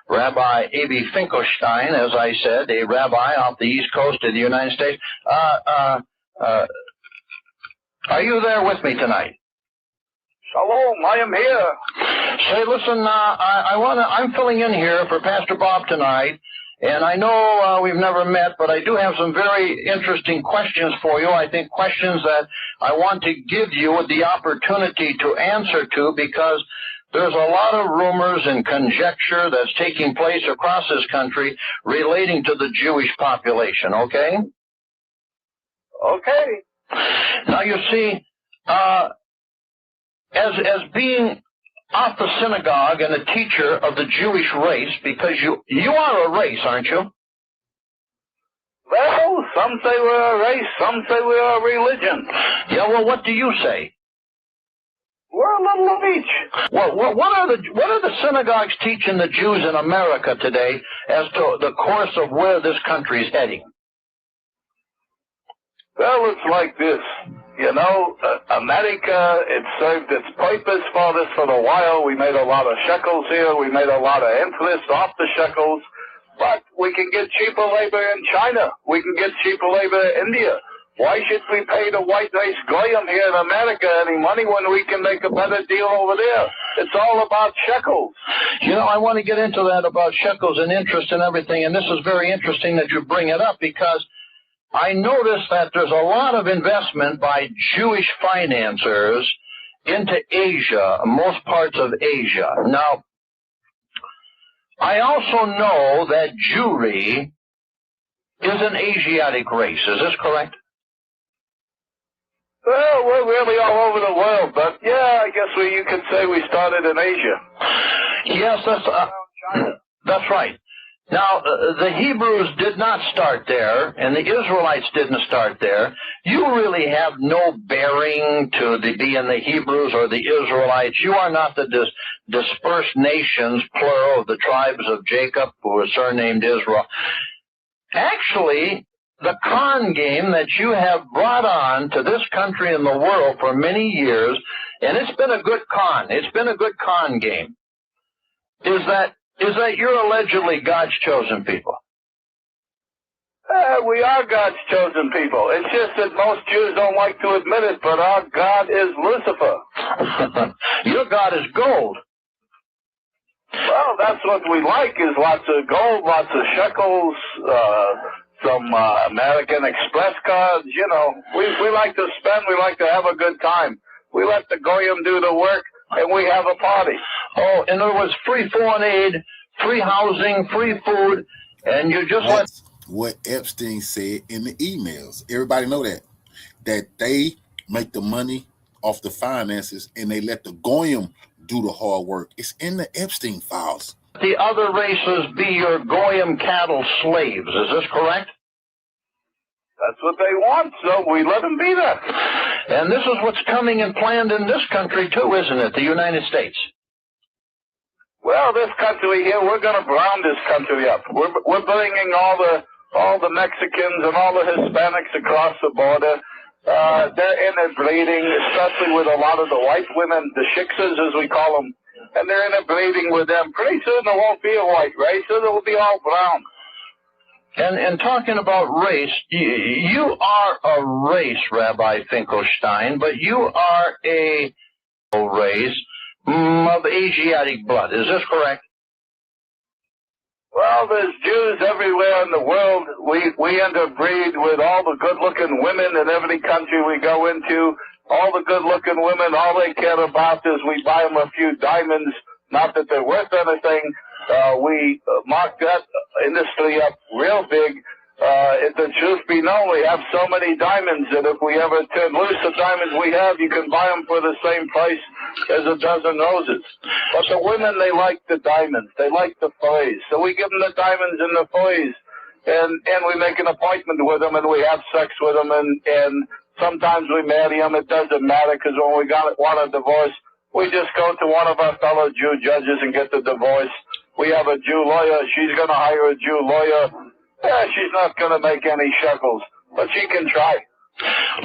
Rabbi Aby Finkelstein, as I said, a rabbi off the East Coast of the United States. Are you there with me tonight? Shalom, I am here. Say, listen, I'm filling in here for Pastor Bob tonight. And I know we've never met, but I do have some very interesting questions for you. I think questions that I want to give you the opportunity to answer to, because there's a lot of rumors and conjecture that's taking place across this country relating to the Jewish population, okay? Okay. Now, you see, as being off the synagogue and a teacher of the Jewish race, because you are a race, aren't you? Well, some say we're a race, some say we're a religion. Yeah, well, what do you say? We're a little of each. Well, what are the synagogues teaching the Jews in America today as to the course of where this country is heading? Well, it's like this. You know, America, it served its purpose for us for a while. We made a lot of shekels here. We made a lot of interest off the shekels. But we can get cheaper labor in China. We can get cheaper labor in India. Why should we pay the white race goyim here in America any money when we can make a better deal over there? It's all about shekels. You know, I want to get into that about shekels and interest and everything, and this is very interesting that you bring it up, because I noticed that there's a lot of investment by Jewish financiers into Asia, most parts of Asia. Now, I also know that Jewry is an Asiatic race. Is this correct? Well, we're really all over the world, but yeah, I guess you could say we started in Asia. Yes, that's right. Now, the Hebrews did not start there, and the Israelites didn't start there. You really have no bearing to being the Hebrews or the Israelites. You are not the dispersed nations, plural, of the tribes of Jacob, who are surnamed Israel. Actually, the con game that you have brought on to this country and the world for many years, and it's been a good con, it's been a good con game, is that you're allegedly God's chosen people. We are God's chosen people. It's just that most Jews don't like to admit it, but our God is Lucifer. Your God is gold. Well, that's what we like, is lots of gold, lots of shekels, some American Express cards. You know, we like to spend, we like to have a good time. We let the Goyim do the work, and we have a party. Oh, in other words, free foreign aid, free housing, free food, and you just let... What Epstein said in the emails. Everybody know that they make the money off the finances and they let the Goyim do the hard work. It's in the Epstein files. The other races be your Goyim cattle slaves. Is this correct? That's what they want, so we let them be that. And this is what's coming and planned in this country too, isn't it? The United States. Well, this country here, we're going to brown this country up. We're bringing all the Mexicans and all the Hispanics across the border. They're interbreeding, especially with a lot of the white women, the shiksas as we call them, and they're interbreeding with them. Pretty soon there won't be a white race, it will be all brown. And talking about race, you are a race, Rabbi Finkelstein, but you are a race of Asiatic blood. Is this correct? Well, there's Jews everywhere in the world. We interbreed with all the good-looking women in every country we go into. All the good-looking women, all they care about is we buy them a few diamonds, not that they're worth anything. We mark that industry up real big. If the truth be known, we have so many diamonds that if we ever turn loose the diamonds we have, you can buy them for the same price as a dozen roses. But the women, they like the diamonds. They like the furs. So we give them the diamonds and the furs, and we make an appointment with them, and we have sex with them, and sometimes we marry them. It doesn't matter, because when we want a divorce, we just go to one of our fellow Jew judges and get the divorce. We have a Jew lawyer. She's going to hire a Jew lawyer. Yeah, she's not going to make any shekels, but she can try.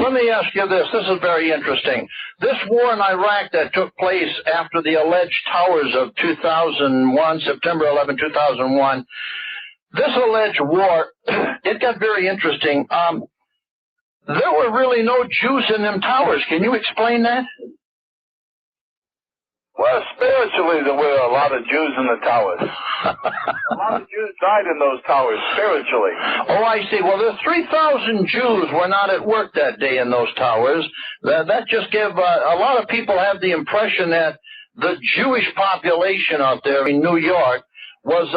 Let me ask you this. This is very interesting. This war in Iraq that took place after the alleged towers of 2001, September 11, 2001, this alleged war, it got very interesting. There were really no Jews in them towers. Can you explain that? Well, spiritually, there were a lot of Jews in the towers. A lot of Jews died in those towers, spiritually. Oh, I see. Well, the 3,000 Jews were not at work that day in those towers. That just gave a lot of people have the impression that the Jewish population out there in New York was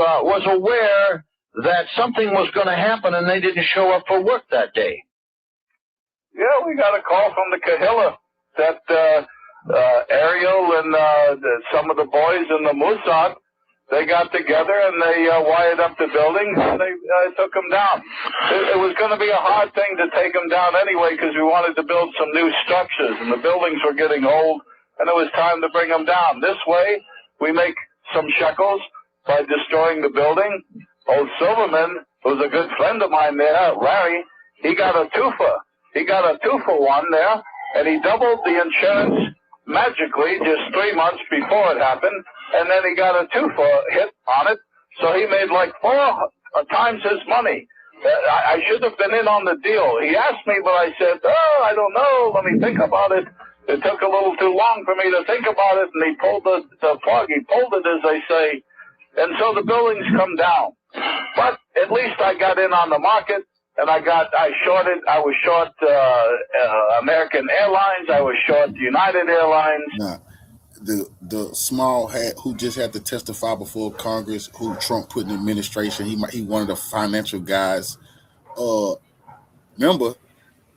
aware that something was going to happen, and they didn't show up for work that day. Yeah, we got a call from the Kahilla that Ariel and some of the boys in the Mossad, they got together and they wired up the buildings and they took them down. It was going to be a hard thing to take them down anyway, because we wanted to build some new structures and the buildings were getting old and it was time to bring them down. This way, we make some shekels by destroying the building. Old Silverman, who's a good friend of mine there, Larry, he got a twofer. He got a 2-for-1 there, and he doubled the insurance magically just 3 months before it happened, and then he got a 2-for hit on it, so he made like 4 times his money. I should have been in on the deal. He asked me, but I said, I don't know, let me think about it. It took a little too long for me to think about it, and he pulled the plug. He pulled it, as they say, and so the buildings come down. But at least I got in on the market, and I was short American Airlines, I was short United Airlines. Nah, the small hat who just had to testify before Congress, who Trump put in administration, he one of the financial guys. Remember,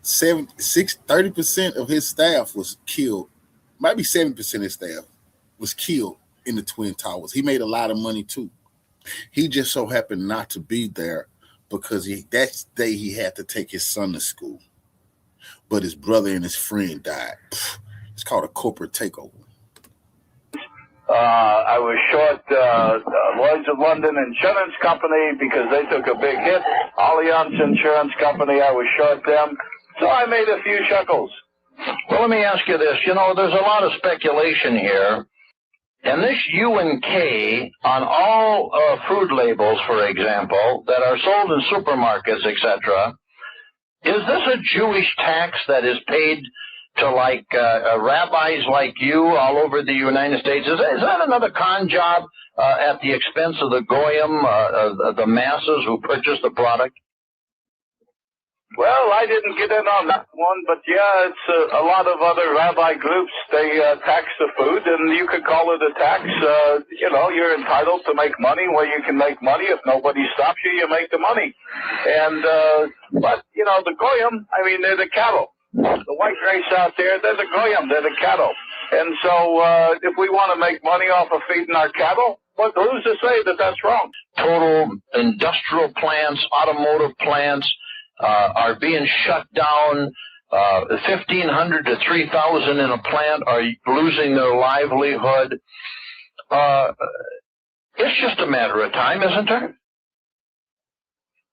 30% of his staff was killed. Might be 7% of his staff was killed in the Twin Towers. He made a lot of money too. He just so happened not to be there because that day he had to take his son to school. But his brother and his friend died. It's called a corporate takeover. I was short Lloyd's of London Insurance Company because they took a big hit. Allianz Insurance Company, I was short them. So I made a few shekels. Well, let me ask you this. You know, there's a lot of speculation here. And this U and K on all food labels, for example, that are sold in supermarkets, etc., is this a Jewish tax that is paid to, like, rabbis like you all over the United States? Is that another con job at the expense of the goyim, the masses who purchase the product? Well, I didn't get in on that one, but yeah, it's a lot of other rabbi groups. They tax the food, and you could call it a tax. You know, you're entitled to make money where you can make money. If nobody stops you, you make the money. And but you know, the goyim, I mean, they're the cattle. The white race out there, they're the goyim, they're the cattle. And so if we want to make money off of feeding our cattle, who's to say that that's wrong? Total industrial plants, automotive plants, are being shut down. 1,500 to 3,000 in a plant are losing their livelihood. It's just a matter of time, isn't there?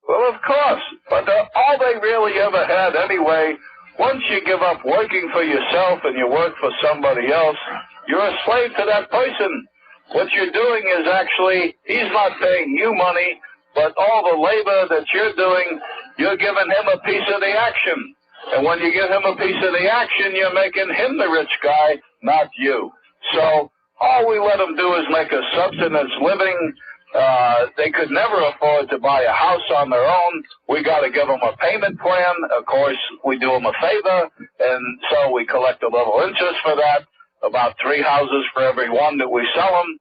Well, of course. But all they really ever had anyway, once you give up working for yourself and you work for somebody else, you're a slave to that person. What you're doing is actually, he's not paying you money, but all the labor that you're doing, you're giving him a piece of the action. And when you give him a piece of the action, you're making him the rich guy, not you. So all we let them do is make a subsistence living. They could never afford to buy a house on their own. We got to give them a payment plan. Of course, we do them a favor, and so we collect a little interest for that, about 3 houses for every one that we sell them.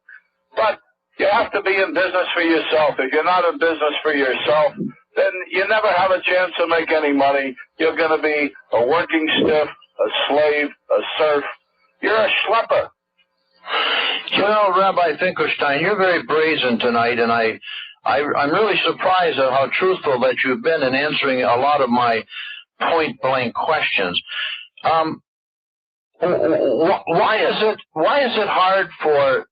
But you have to be in business for yourself. If you're not in business for yourself, then you never have a chance to make any money. You're going to be a working stiff, a slave, a serf. You're a schlepper. You know, Rabbi Finkelstein, you're very brazen tonight, and I'm really surprised at how truthful that you've been in answering a lot of my point-blank questions. Why is it hard for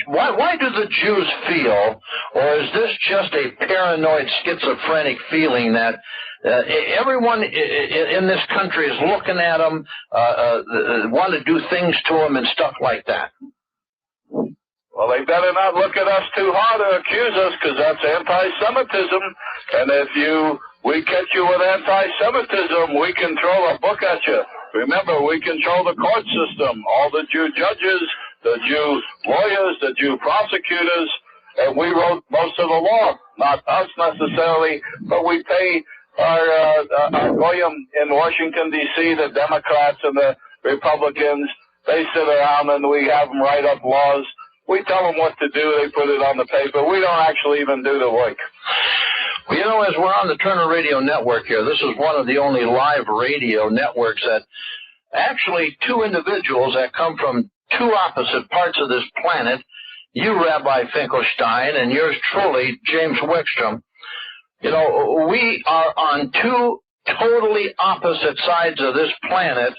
why do the Jews feel, or is this just a paranoid, schizophrenic feeling that everyone in this country is looking at them, want to do things to them and stuff like that? Well, they better not look at us too hard or accuse us, because that's anti-Semitism. And if we catch you with anti-Semitism, we can throw a book at you. Remember, we control the court system, all the Jew judges, the Jew lawyers, the Jew prosecutors, and we wrote most of the law. Not us necessarily, but we pay our goyim in Washington, D.C., the Democrats and the Republicans. They sit around and we have them write up laws. We tell them what to do. They put it on the paper. We don't actually even do the work. Well, you know, as we're on the Turner Radio Network here, this is one of the only live radio networks that actually two individuals that come from two opposite parts of this planet, you, Rabbi Finkelstein, and yours truly, James Wickstrom. You know, we are on two totally opposite sides of this planet,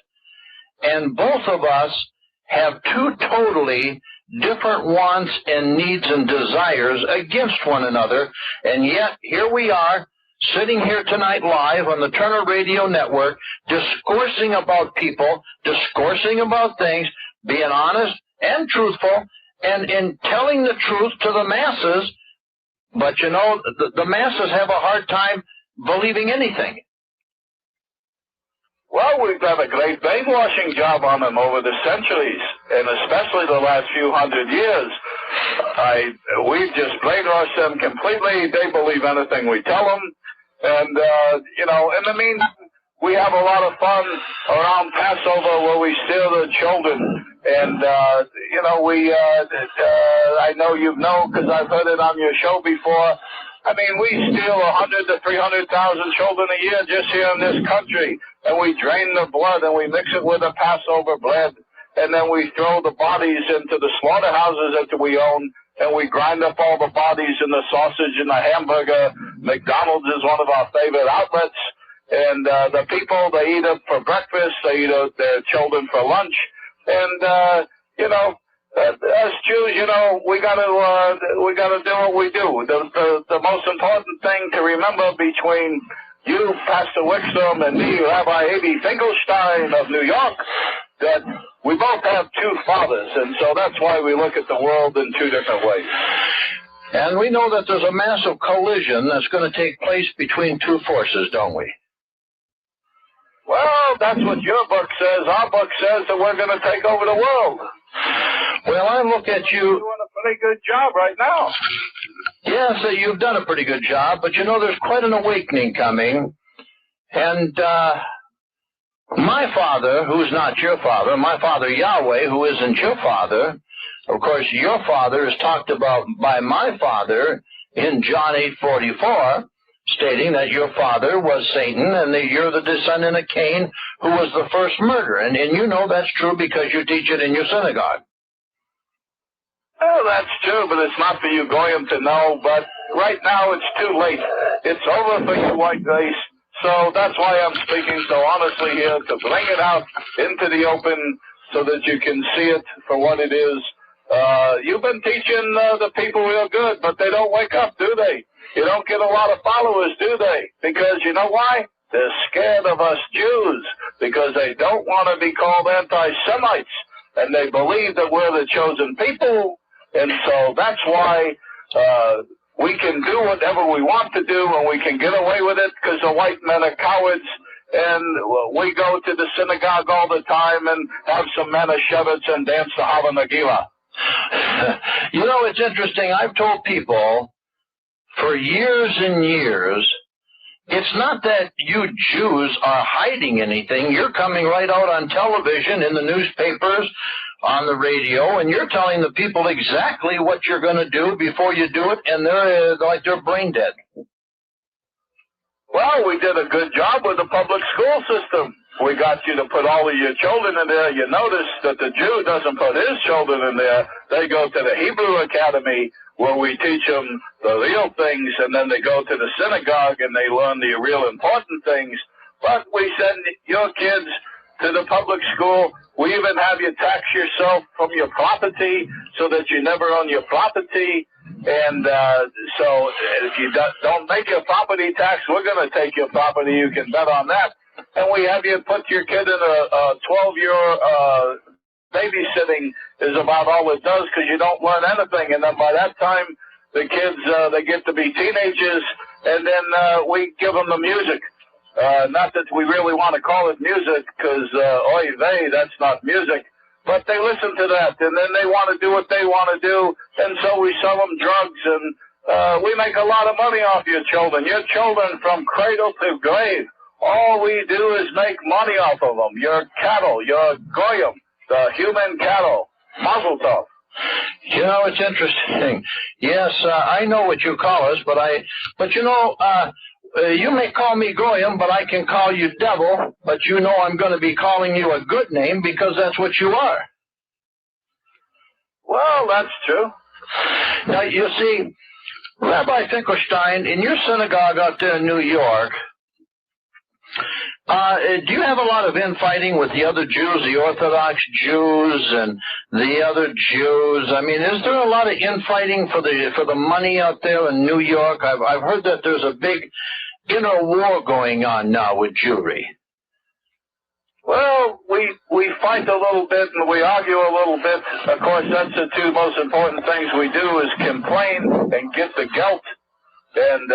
and both of us have two totally different wants and needs and desires against one another, and yet here we are, sitting here tonight live on the Turner Radio Network, discoursing about people, discoursing about things, being honest and truthful, and in telling the truth to the masses. But, you know, the masses have a hard time believing anything. Well, we've done a great brainwashing job on them over the centuries, and especially the last few hundred years. We've just brainwashed them completely. They believe anything we tell them. And, you know, in the meantime, we have a lot of fun around Passover where we steal the children. And, you know, I know you know because I've heard it on your show before. I mean, we steal 100 to 300,000 children a year just here in this country. And we drain the blood and we mix it with the Passover bread. And then we throw the bodies into the slaughterhouses that we own. and we grind up all the bodies and the sausage and the hamburger. McDonald's is one of our favorite outlets. And the people, they eat it for breakfast, they eat it their children for lunch. And, you know, as Jews, you know, we gotta do what we do. The most important thing to remember between you, Pastor Wickstrom, and me, Rabbi A.B. Finkelstein of New York, that we both have two fathers, and so that's why we look at the world in two different ways. And we know that there's a massive collision that's going to take place between two forces, don't we? Well, that's what your book says. Our book says that we're going to take over the world. Well, I look at you. You're doing a pretty good job right now. Yes, you've done a pretty good job, but you know there's quite an awakening coming. And my father, who's not your father, my father Yahweh, who isn't your father, of course your father is talked about by my father in John 8:44, stating that your father was Satan and that you're the descendant of Cain, who was the first murderer. And you know that's true because you teach it in your synagogue. Oh, that's true, but it's not for you Goyim to know. But right now it's too late. It's over for you white race. So that's why I'm speaking so honestly here, to bring it out into the open so that you can see it for what it is. You've been teaching the people real good, but they don't wake up, do they? You don't get a lot of followers, do they? Because you know why? They're scared of us Jews, because they don't want to be called anti-Semites, and they believe that we're the chosen people. And so that's why we can do whatever we want to do, and we can get away with it because the white men are cowards. And we go to the synagogue all the time and have some Manischewitz and dance the Hava Nagila. You know, it's interesting. I've told people for years and years, it's not that you Jews are hiding anything. You're coming right out on television, in the newspapers, on the radio, and you're telling the people exactly what you're going to do before you do it, and they're like they're brain dead. Well, we did a good job with the public school system. We got you to put all of your children in there. You notice that the Jew doesn't put his children in there. They go to the Hebrew Academy, where we teach them the real things, and then they go to the synagogue and they learn the real important things. But we send your kids to the public school. We even have you tax yourself from your property so that you never own your property. And so if you don't make your property tax, we're going to take your property. You can bet on that. And we have you put your kid in a 12-year babysitting is about all it does, because you don't learn anything. And then by that time, the kids, they get to be teenagers, and then we give them the music. Not that we really want to call it music, because, oy vey, that's not music. But they listen to that, and then they want to do what they want to do, and so we sell them drugs, and we make a lot of money off your children. Your children from cradle to grave. All we do is make money off of them. Your cattle, your goyim, the human cattle. Mazel tov. You know, it's interesting. Yes, I know what you call us, but you know, you may call me Goyim, but I can call you devil, but you know I'm going to be calling you a good name because that's what you are. Well, that's true. Now, you see, Rabbi Finkelstein, in your synagogue out there in New York, do you have a lot of infighting with the other Jews, the Orthodox Jews and the other Jews? I mean, is there a lot of infighting for the money out there in New York? I've heard that there's a big inner war going on now with Jewry. Well, we fight a little bit and we argue a little bit. Of course, that's the two most important things we do is complain and get the guilt. And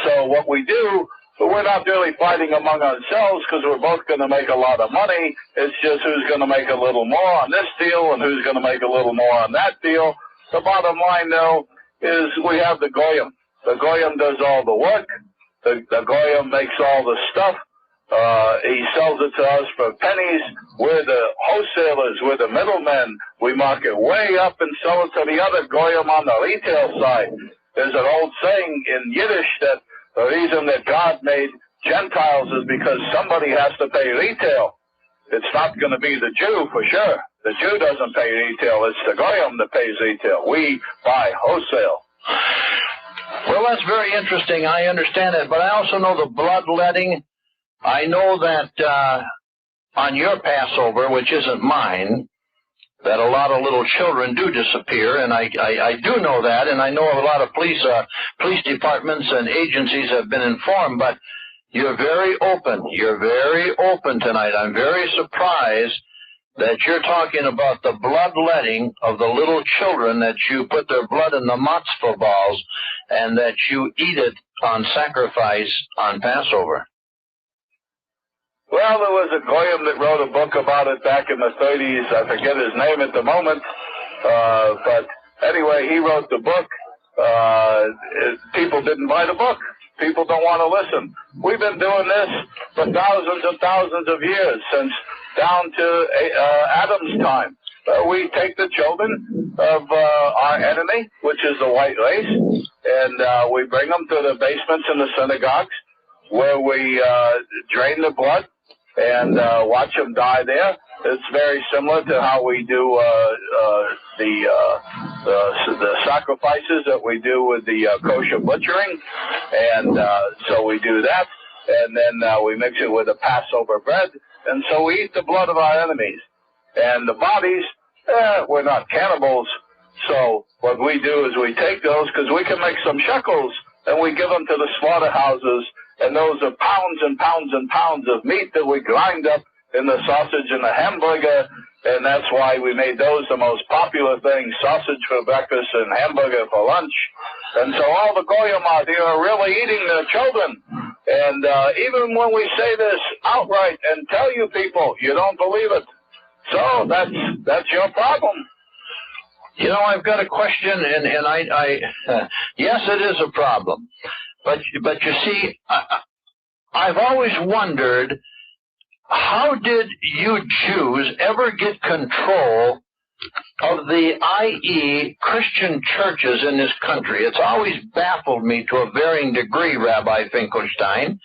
so what we do, we're not really fighting among ourselves because we're both going to make a lot of money. It's just who's going to make a little more on this deal and who's going to make a little more on that deal. The bottom line, though, is we have the Goyim. The Goyim does all the work. The Goyim makes all the stuff. He sells it to us for pennies. We're the wholesalers. We're the middlemen. We mark it way up and sell it to the other Goyim on the retail side. There's an old saying in Yiddish that the reason that God made Gentiles is because somebody has to pay retail. It's not going to be the Jew for sure. The Jew doesn't pay retail. It's the Goyim that pays retail. We buy wholesale. Well, that's very interesting. I understand that, but I also know the bloodletting. I know that on your Passover, which isn't mine, that a lot of little children do disappear, and I do know that, and I know a lot of police departments and agencies have been informed, but you're very open. You're very open tonight. I'm very surprised that you're talking about the bloodletting of the little children, that you put their blood in the matzah balls and that you eat it on sacrifice on Passover. Well, there was a Goyim that wrote a book about it back in the 30s. I forget his name at the moment. But anyway, he wrote the book. People didn't buy the book. People don't want to listen. We've been doing this for thousands and thousands of years, since down to Adam's time. We take the children of our enemy, which is the white race, and we bring them to the basements in the synagogues, where we drain the blood and watch them die there. It's very similar to how we do the sacrifices that we do with the kosher butchering, and so we do that, and then we mix it with the Passover bread, and so we eat the blood of our enemies. And the bodies, we're not cannibals, so what we do is we take those, because we can make some shekels, and we give them to the slaughterhouses, and those are pounds and pounds and pounds of meat that we grind up in the sausage and the hamburger, and that's why we made those the most popular things, sausage for breakfast and hamburger for lunch. And so all the Goyim out here are really eating their children. And even when we say this outright and tell you people, you don't believe it. So that's your problem. You know, I've got a question, and I yes, it is a problem. But you see, I've always wondered, how did you Jews ever get control of the, i.e., Christian churches in this country? It's always baffled me to a varying degree, Rabbi Finkelstein.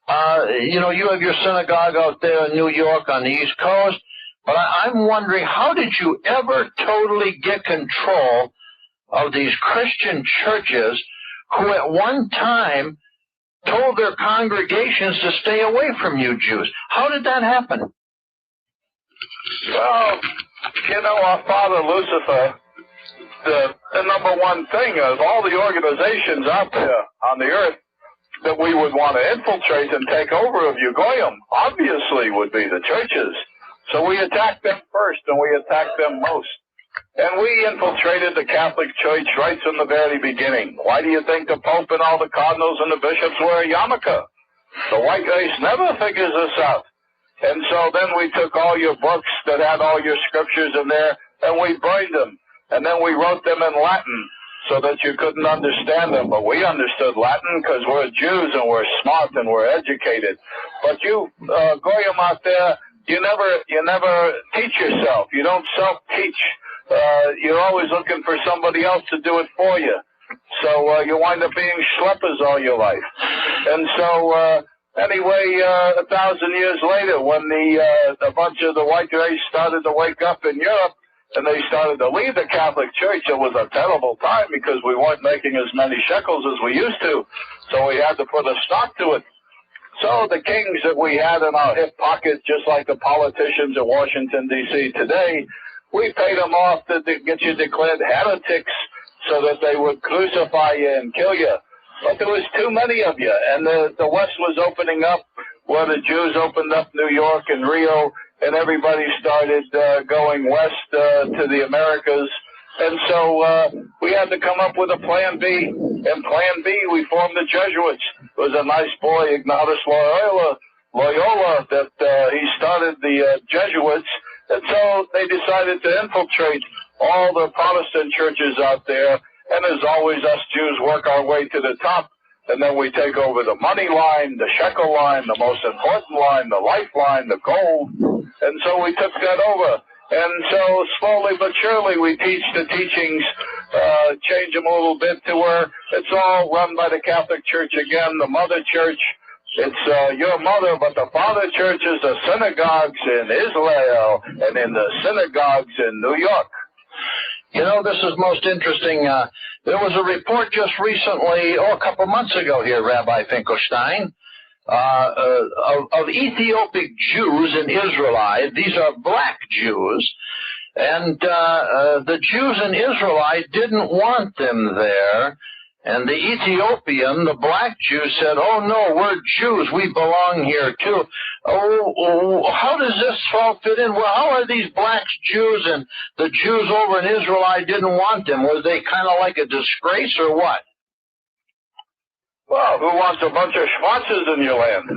You know, you have your synagogue out there in New York on the East Coast, but I'm wondering, how did you ever totally get control of these Christian churches who at one time told their congregations to stay away from you Jews? How did that happen? Well, you know, our father Lucifer, the number one thing of all the organizations out there on the earth that we would want to infiltrate and take over of you Goyim, obviously would be the churches. So we attacked them first, and we attacked them most. And we infiltrated the Catholic Church right from the very beginning. Why do you think the Pope and all the cardinals and the bishops wear a yarmulke? The white race never figures this out. And so then we took all your books that had all your scriptures in there, and we burned them. And then we wrote them in Latin so that you couldn't understand them. But we understood Latin because we're Jews and we're smart and we're educated. But you, Goyim out there, you never teach yourself. You don't self-teach. You're always looking for somebody else to do it for you. So you wind up being schleppers all your life. And so anyway, 1,000 years later, when a bunch of the white race started to wake up in Europe, and they started to leave the Catholic Church, it was a terrible time because we weren't making as many shekels as we used to. So we had to put a stop to it. So the kings that we had in our hip pocket, just like the politicians in Washington, D.C. today, we paid them off to get you declared heretics so that they would crucify you and kill you. But there was too many of you, and the West was opening up, where the Jews opened up New York and Rio, and everybody started going west to the Americas. And so we had to come up with a plan B. And plan B, we formed the Jesuits. It was a nice boy, Ignatius Loyola, that he started the Jesuits. And so they decided to infiltrate all the Protestant churches out there. And as always, us Jews work our way to the top. And then we take over the money line, the shekel line, the most important line, the lifeline, the gold. And so we took that over. And so slowly but surely we teach the teachings, change them a little bit to where it's all run by the Catholic Church again, the mother church. It's your mother, but the father churches are synagogues in Israel and in the synagogues in New York. You know, this is most interesting. There was a report just recently, a couple months ago here, Rabbi Finkelstein, of Ethiopic Jews in Israelite. These are black Jews. And the Jews in Israelite didn't want them there. And the Ethiopian, the black Jew, said, oh, no, we're Jews. We belong here, too. Oh, how does this all fit in? Well, how are these blacks Jews and the Jews over in Israelite didn't want them? Was they kind of like a disgrace or what? Well, who wants a bunch of Schwarzes in your land?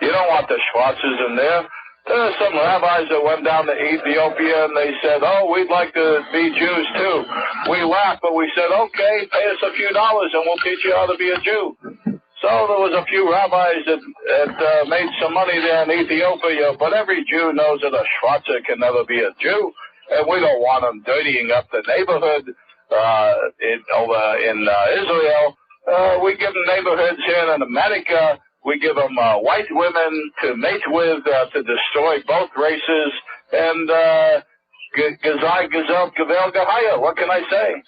You don't want the Schwarzes in there. There are some rabbis that went down to Ethiopia and they said, oh, we'd like to be Jews too. We laughed, but we said, okay, pay us a few dollars and we'll teach you how to be a Jew. So there was a few rabbis that made some money there in Ethiopia, but every Jew knows that a Schwarzer can never be a Jew, and we don't want them dirtying up the neighborhood over in Israel. We give them neighborhoods here in America. We give them white women to mate with, to destroy both races, and what can I say?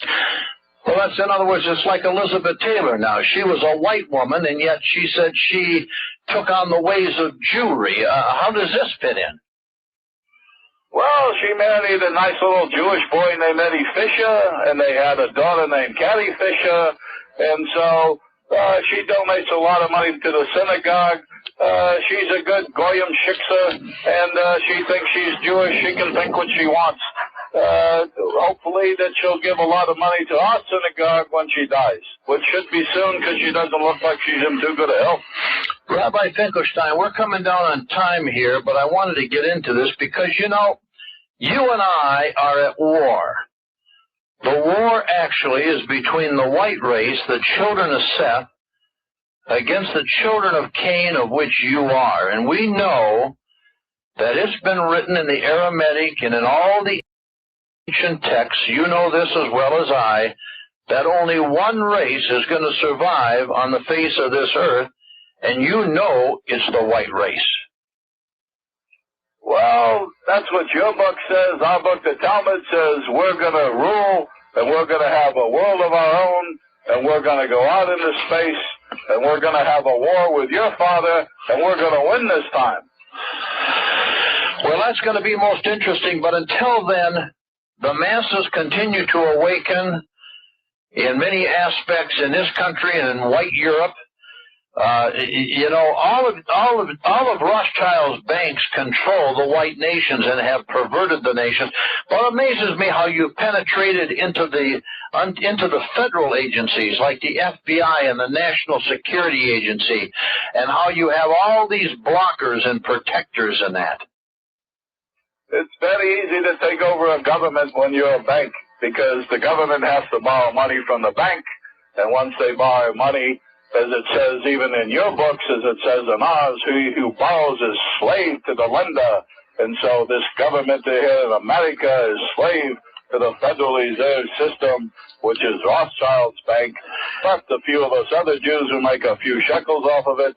Well, that's, in other words, it's like Elizabeth Taylor now. She was a white woman, and yet she said she took on the ways of Jewry. How does this fit in? Well, she married a nice little Jewish boy named Eddie Fisher, and they had a daughter named Carrie Fisher, and so she donates a lot of money to the synagogue. She's a good goyim shiksa, and she thinks she's Jewish. She can think what she wants. Hopefully that she'll give a lot of money to our synagogue when she dies, which should be soon because she doesn't look like she's in too good a health. Rabbi Finkelstein, we're coming down on time here, but I wanted to get into this because, you know, you and I are at war. The war actually is between the white race, the children of Seth, against the children of Cain, of which you are. And we know that it's been written in the Aramaic and in all the ancient texts, you know this as well as I, that only one race is going to survive on the face of this earth, and you know it's the white race. Well, that's what your book says. Our book, the Talmud, says we're going to rule, and we're going to have a world of our own, and we're going to go out into space, and we're going to have a war with your father, and we're going to win this time. Well, that's going to be most interesting, but until then, the masses continue to awaken in many aspects in this country and in white Europe. You know, all of Rothschild's banks control the white nations and have perverted the nations. Well, it amazes me how you penetrated into the federal agencies like the FBI and the National Security Agency, and how you have all these blockers and protectors in that. It's very easy to take over a government when you're a bank, because the government has to borrow money from the bank, and once they borrow money, as it says even in your books, as it says in ours, who borrows is slave to the lender. And so this government here in America is slave to the Federal Reserve System, which is Rothschild's bank, plus a few of us other Jews who make a few shekels off of it.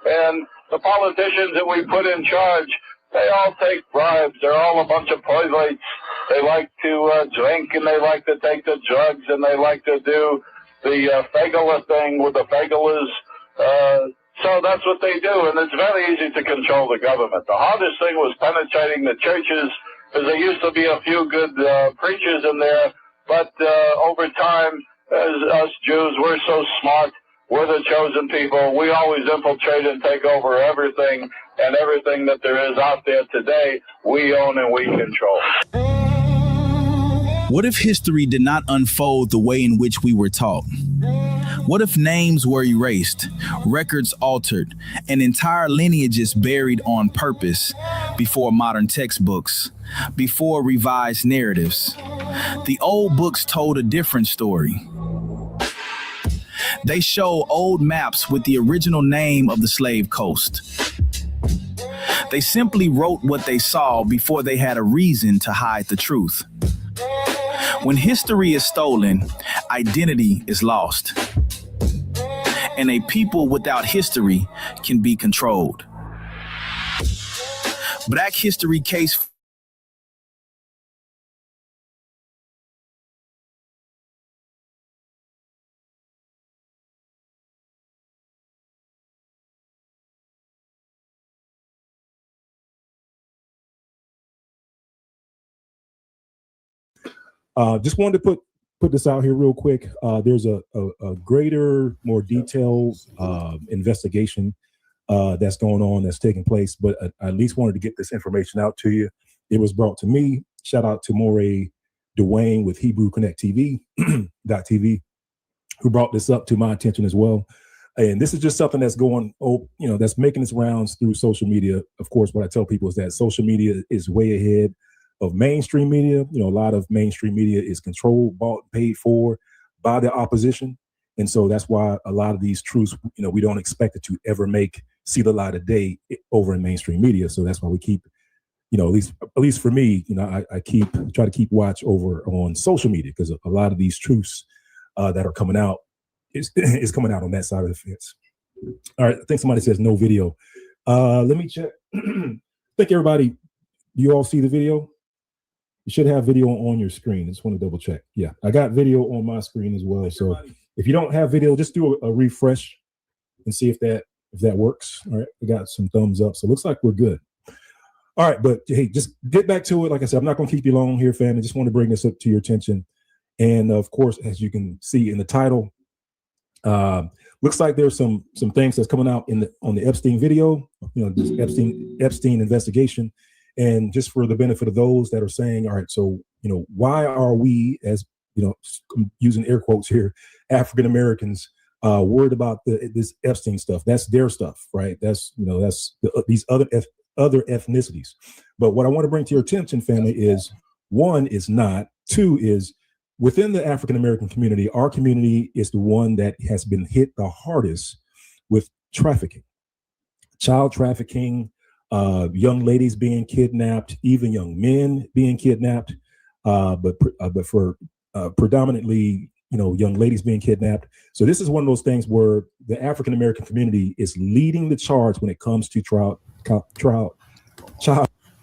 And the politicians that we put in charge, they all take bribes. They're all a bunch of toilets. They like to drink, and they like to take the drugs, and they like to do the Fagala thing with the Fagalas. So that's what they do, and it's very easy to control the government. The hardest thing was penetrating the churches, because there used to be a few good preachers in there, but over time, as us Jews, we're so smart. We're the chosen people. We always infiltrate and take over everything, and everything that there is out there today, we own and we control. What if history did not unfold the way in which we were taught? What if names were erased, records altered, and entire lineages buried on purpose before modern textbooks, before revised narratives? The old books told a different story. They show old maps with the original name of the slave coast. They simply wrote what they saw before they had a reason to hide the truth. When history is stolen, identity is lost. and a people without history can be controlled. Black History Case. Just wanted to put this out here real quick. There's a greater, more detailed investigation that's going on, that's taking place, but I at least wanted to get this information out to you. It was brought to me. Shout out to Moray Dwayne with Hebrew Connect TV, .tv, who brought this up to my attention as well. And this is just something that's going, that's making its rounds through social media. Of course, what I tell people is that social media is way ahead of mainstream media. A lot of mainstream media is controlled, bought, paid for by the opposition. And so that's why a lot of these truths, we don't expect it to ever see the light of day over in mainstream media. So that's why we keep, at least for me, I try to keep watch over on social media, because a lot of these truths that are coming out is coming out on that side of the fence. All right, I think somebody says no video. Let me check. I think everybody, you all see the video? You should have video on your screen. I just want to double check. Yeah, I got video on my screen as well. So if you don't have video, just do a refresh and see if that works. All right, I got some thumbs up. So it looks like we're good. All right, but hey, just get back to it. Like I said, I'm not going to keep you long here, fam. I just want to bring this up to your attention. And of course, as you can see in the title, looks like there's some things that's coming out on the Epstein video, this Epstein investigation. And just for the benefit of those that are saying, all right, so, why are we, as, using air quotes here, African Americans, worried about this Epstein stuff? That's their stuff, right? That's, these other ethnicities. But what I want to bring to your attention, family, is one is not, two is within the African American community, our community is the one that has been hit the hardest with trafficking, child trafficking, young ladies being kidnapped, even young men being kidnapped, but for predominantly, young ladies being kidnapped. So this is one of those things where the African American community is leading the charge when it comes to child.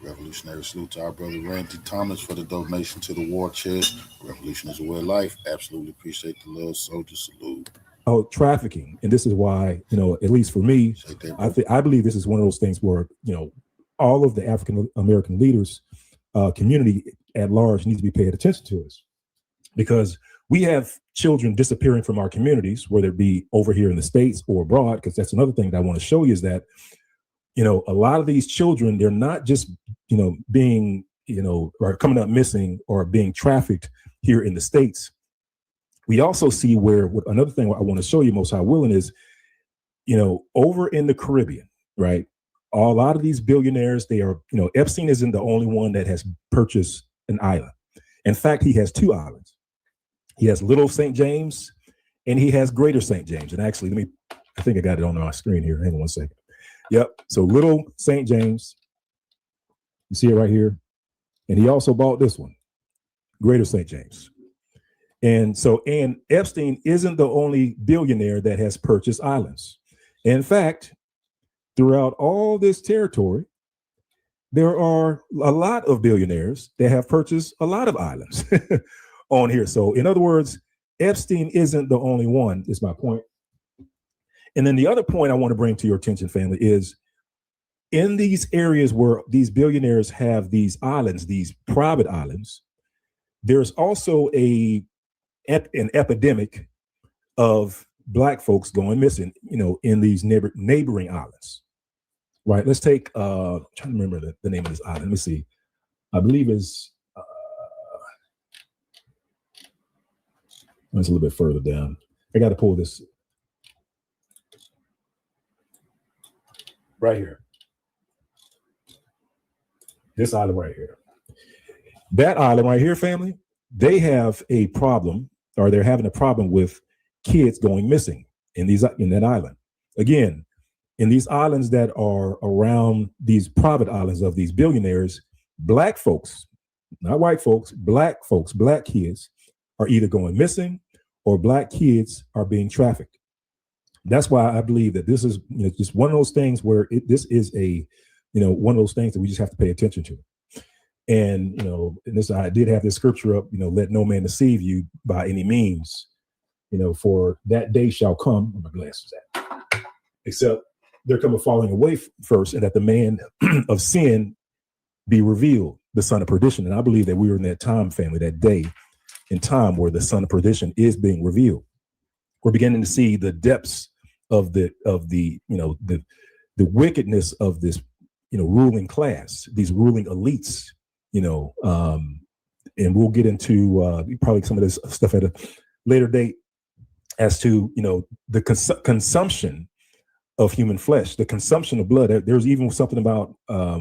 Revolutionary salute to our brother Randy Thomas for the donation to the war chest. Revolution is a way of life. Absolutely appreciate the love, soldier salute. Oh, trafficking. And this is why, at least for me, I believe this is one of those things where, all of the African American leaders, community at large needs to be paying attention to us, because we have children disappearing from our communities, whether it be over here in the States or abroad, because that's another thing that I want to show you is that, a lot of these children, they're not just, being, or coming up missing or being trafficked here in the States. We also see another thing I want to show you, Most High willing, is, over in the Caribbean, right? A lot of these billionaires, they are, Epstein isn't the only one that has purchased an island. In fact, he has two islands. He has Little St. James and he has Greater St. James. And actually, I think I got it on my screen here. Hang on one second. Yep. So Little St. James, you see it right here. And he also bought this one, Greater St. James. And Epstein isn't the only billionaire that has purchased islands. In fact, throughout all this territory, there are a lot of billionaires that have purchased a lot of islands on here. So in other words, Epstein isn't the only one, is my point. And then the other point I want to bring to your attention, family, is in these areas where these billionaires have these islands, these private islands, there's also an epidemic of Black folks going missing, in these neighboring islands. Right. Let's take, I'm trying to remember the name of this island. Let me see. I believe it's a little bit further down. I got to pull this right here. This island right here. That island right here, family, they have a problem, or they're having a problem with kids going missing in that island. Again, in these islands that are around these private islands of these billionaires, Black folks, not white folks, Black kids are either going missing or Black kids are being trafficked. That's why I believe that this is, just one of those things where this is a, one of those things that we just have to pay attention to. And, and this, I did have this scripture up, let no man deceive you by any means, for that day shall come, where my glasses at, except there come a falling away first, and that the man of sin be revealed, the son of perdition. And I believe that we are in that time, family, that day in time where the son of perdition is being revealed. We're beginning to see the depths of the wickedness of this, ruling class, these ruling elites, and we'll get into probably some of this stuff at a later date as to, the consumption of human flesh, the consumption of blood. There's even something about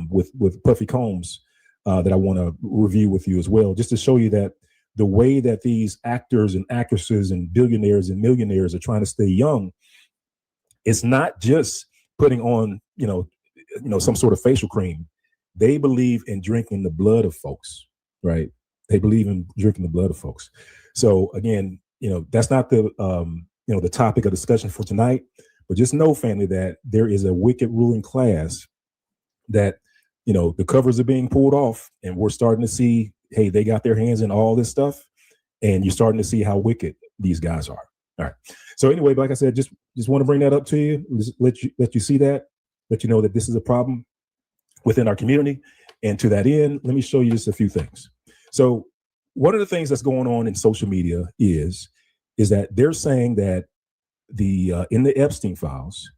with Puffy Combs that I want to review with you as well, just to show you that the way that these actors and actresses and billionaires and millionaires are trying to stay young, it's not just putting on, some sort of facial cream. They believe in drinking the blood of folks, right? They believe in drinking the blood of folks. So again, that's not the, the topic of discussion for tonight, but just know, family, that there is a wicked ruling class that, the covers are being pulled off, and we're starting to see, hey, they got their hands in all this stuff, and you're starting to see how wicked these guys are. All right. So anyway, like I said, just want to bring that up to you, just let you see that, let you know that this is a problem within our community. And to that end, let me show you just a few things. So one of the things that's going on in social media is that they're saying that in the Epstein files,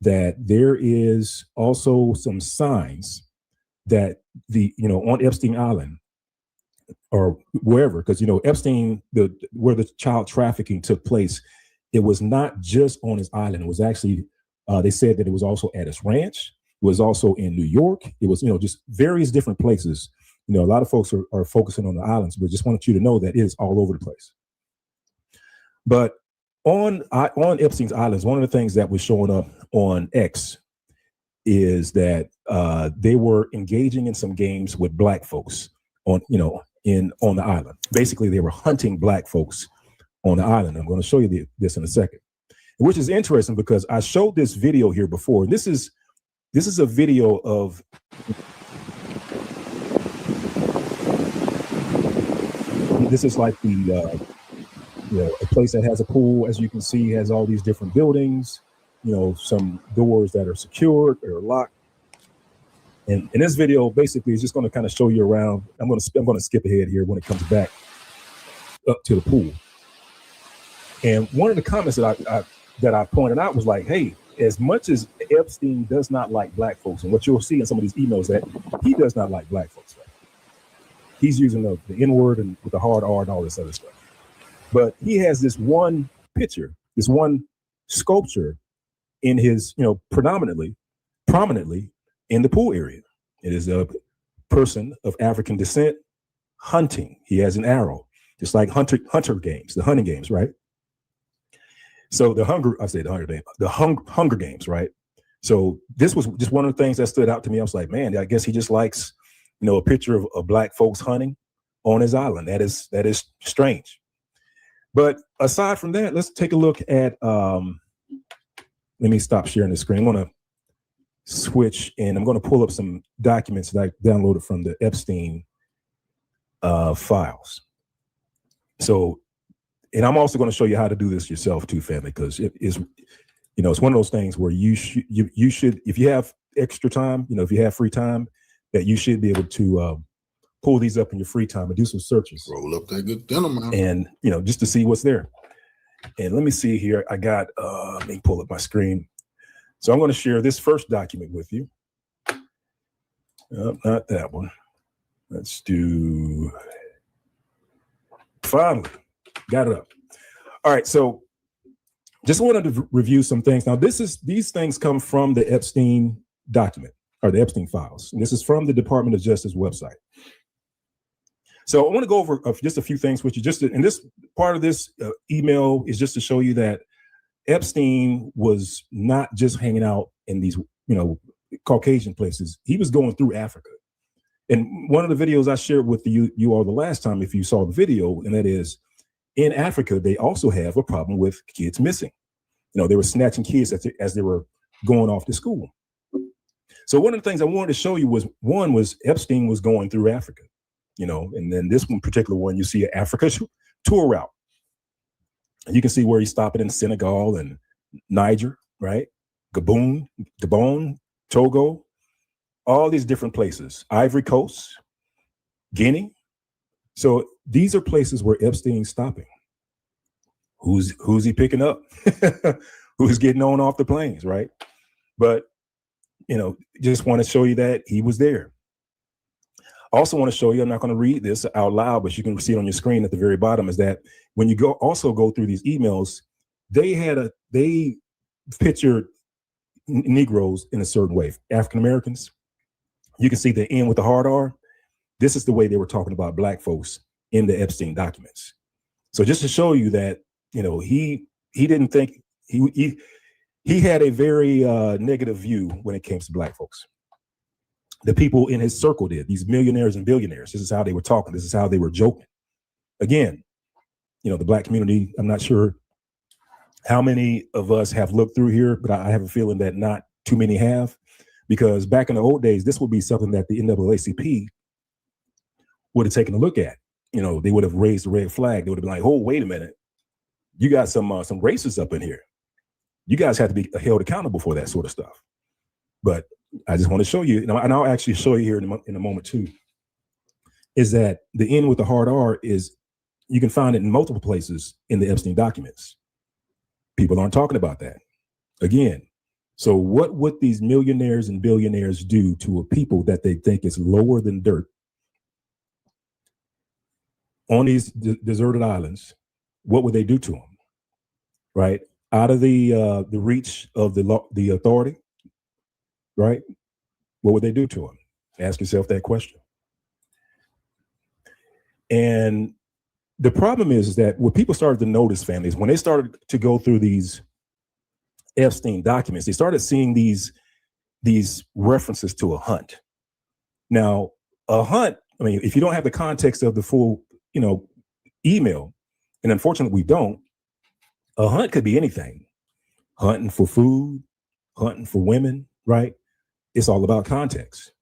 that there is also some signs that on Epstein Island or wherever, because Epstein, where the child trafficking took place, it was not just on his island. It was actually, they said that it was also at his ranch. It was also in New York. It was, just various different places. A lot of folks are focusing on the islands, but just wanted you to know that it is all over the place. But on Epstein's islands, one of the things that was showing up on X is that they were engaging in some games with black folks on the island. Basically, they were hunting black folks on the island. I'm going to show you this in a second, which is interesting because I showed this video here before. This is a video of this is like a place that has a pool, as you can see, has all these different buildings, some doors that are secured or locked. And this video basically is just going to kind of show you around. I'm going to skip ahead here when it comes back up to the pool. And one of the comments that I pointed out was like, hey, as much as Epstein does not like black folks, and what you'll see in some of these emails that he does not like black folks, right? He's using the N-word and with the hard R and all this other stuff. But he has this one picture, this one sculpture in his, prominently in the pool area. It is a person of African descent hunting. He has an arrow, just like hunter games, the hunting games, right? So the Hunger Games, right? So this was just one of the things that stood out to me. I was like, man, I guess he just likes, a picture of black folks hunting on his island. That is strange. But aside from that, let's take a look at, let me stop sharing the screen. I'm going to switch and I'm going to pull up some documents that I downloaded from the Epstein files. So, and I'm also going to show you how to do this yourself too, family, because it is, it's one of those things where you should, if you have extra time, if you have free time, that you should be able to pull these up in your free time and do some searches. Roll up that good denim, and just to see what's there. And let me see here. I got let me pull up my screen. So I'm going to share this first document with you. Not that one. Let's do. Finally, got it up. All right. So just wanted to review some things. Now, these things come from the Epstein document or the Epstein files. And this is from the Department of Justice website. So I want to go over just a few things with you. And this part of this email is just to show you that Epstein was not just hanging out in these, Caucasian places. He was going through Africa. And one of the videos I shared with you all the last time, if you saw the video, and that is in Africa, they also have a problem with kids missing. They were snatching kids as they were going off to school. So one of the things I wanted to show you was Epstein was going through Africa, and then this one particular one, you see an Africa tour route. You can see where he's stopping in Senegal and Niger, right? Gabon, Togo, all these different places, Ivory Coast, Guinea. So these are places where Epstein's stopping. Who's he picking up? Who's getting on off the planes, right? But, just want to show you that he was there. Also want to show you, I'm not going to read this out loud, but you can see it on your screen at the very bottom, is that when you go through these emails, they pictured Negroes in a certain way. African Americans, you can see the N with the hard R. This is the way they were talking about Black folks in the Epstein documents. So just to show you that, he didn't think he had a very negative view when it came to Black folks. The people in his circle did, these millionaires and billionaires. This is how they were talking. This is how they were joking. Again, the Black community, I'm not sure how many of us have looked through here, but I have a feeling that not too many have, because back in the old days, this would be something that the NAACP would have taken a look at. They would have raised the red flag. They would have been like, oh, wait a minute. You got some racists up in here. You guys have to be held accountable for that sort of stuff. But I just want to show you, and I'll actually show you here in a moment too, is that the N with the hard R is, you can find it in multiple places in the Epstein documents. People aren't talking about that. Again, so what would these millionaires and billionaires do to a people that they think is lower than dirt on these deserted islands? What would they do to them? Right? Out of the reach of the authority, right? What would they do to them? Ask yourself that question. And the problem is that what people started to notice, families, when they started to go through these Epstein documents, they started seeing these references to a hunt. Now, a hunt, if you don't have the context of the full, email, and unfortunately we don't, a hunt could be anything. Hunting for food, hunting for women, right? It's all about context.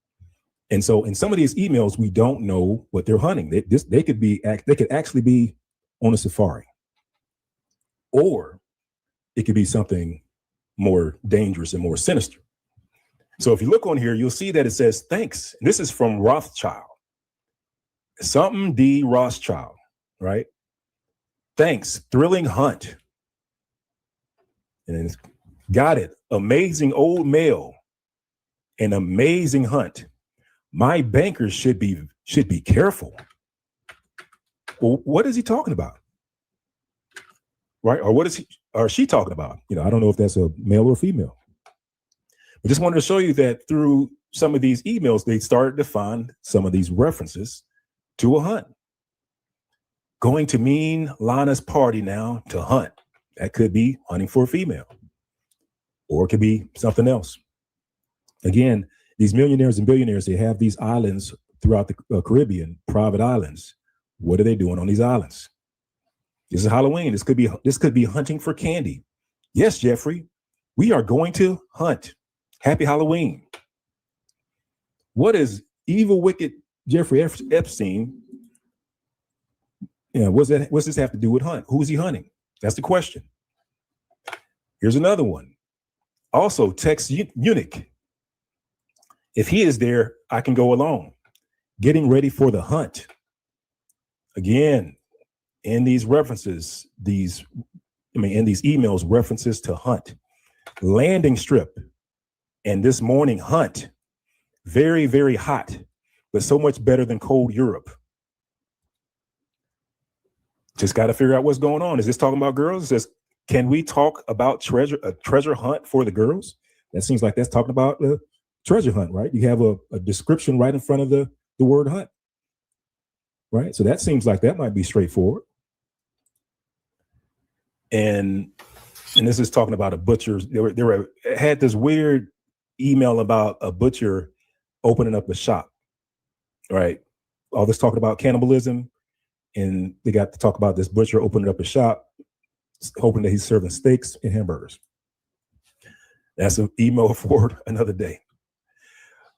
And so in some of these emails, we don't know what they're hunting. They could actually be on a safari, or it could be something more dangerous and more sinister. So if you look on here, you'll see that it says, thanks. And this is from Rothschild. Something D. Rothschild, right? Thanks, thrilling hunt. And it's got it. Amazing old male. An amazing hunt. My bankers should be careful. Well, what is he talking about? Right? Or what is he or she talking about? I don't know if that's a male or female. I just wanted to show you that through some of these emails, they started to find some of these references to a hunt. Going to mean Lana's party now to hunt. That could be hunting for a female, or it could be something else. Again, these millionaires and billionaires, they have these islands throughout the Caribbean, private islands. What are they doing on these islands? This is Halloween. This could be hunting for candy. Yes, Jeffrey, we are going to hunt. Happy Halloween. What is evil, wicked Jeffrey Epstein? What's this have to do with hunt? Who is he hunting? That's the question. Here's another one. Also, text eunuch. If he is there, I can go alone. Getting ready for the hunt. Again, in these references, in these emails, references to hunt. Landing strip. And this morning hunt. Very, very hot, but so much better than cold Europe. Just got to figure out what's going on. Is this talking about girls? It says, can we talk about a treasure hunt for the girls? That seems like that's talking about the treasure hunt, right? You have a description right in front of the word hunt, right? So that seems like that might be straightforward. And this is talking about a butcher. There had this weird email about a butcher opening up a shop, right? All this talking about cannibalism. And they got to talk about this butcher opening up a shop. hoping that he's serving steaks and hamburgers. That's an email for another day.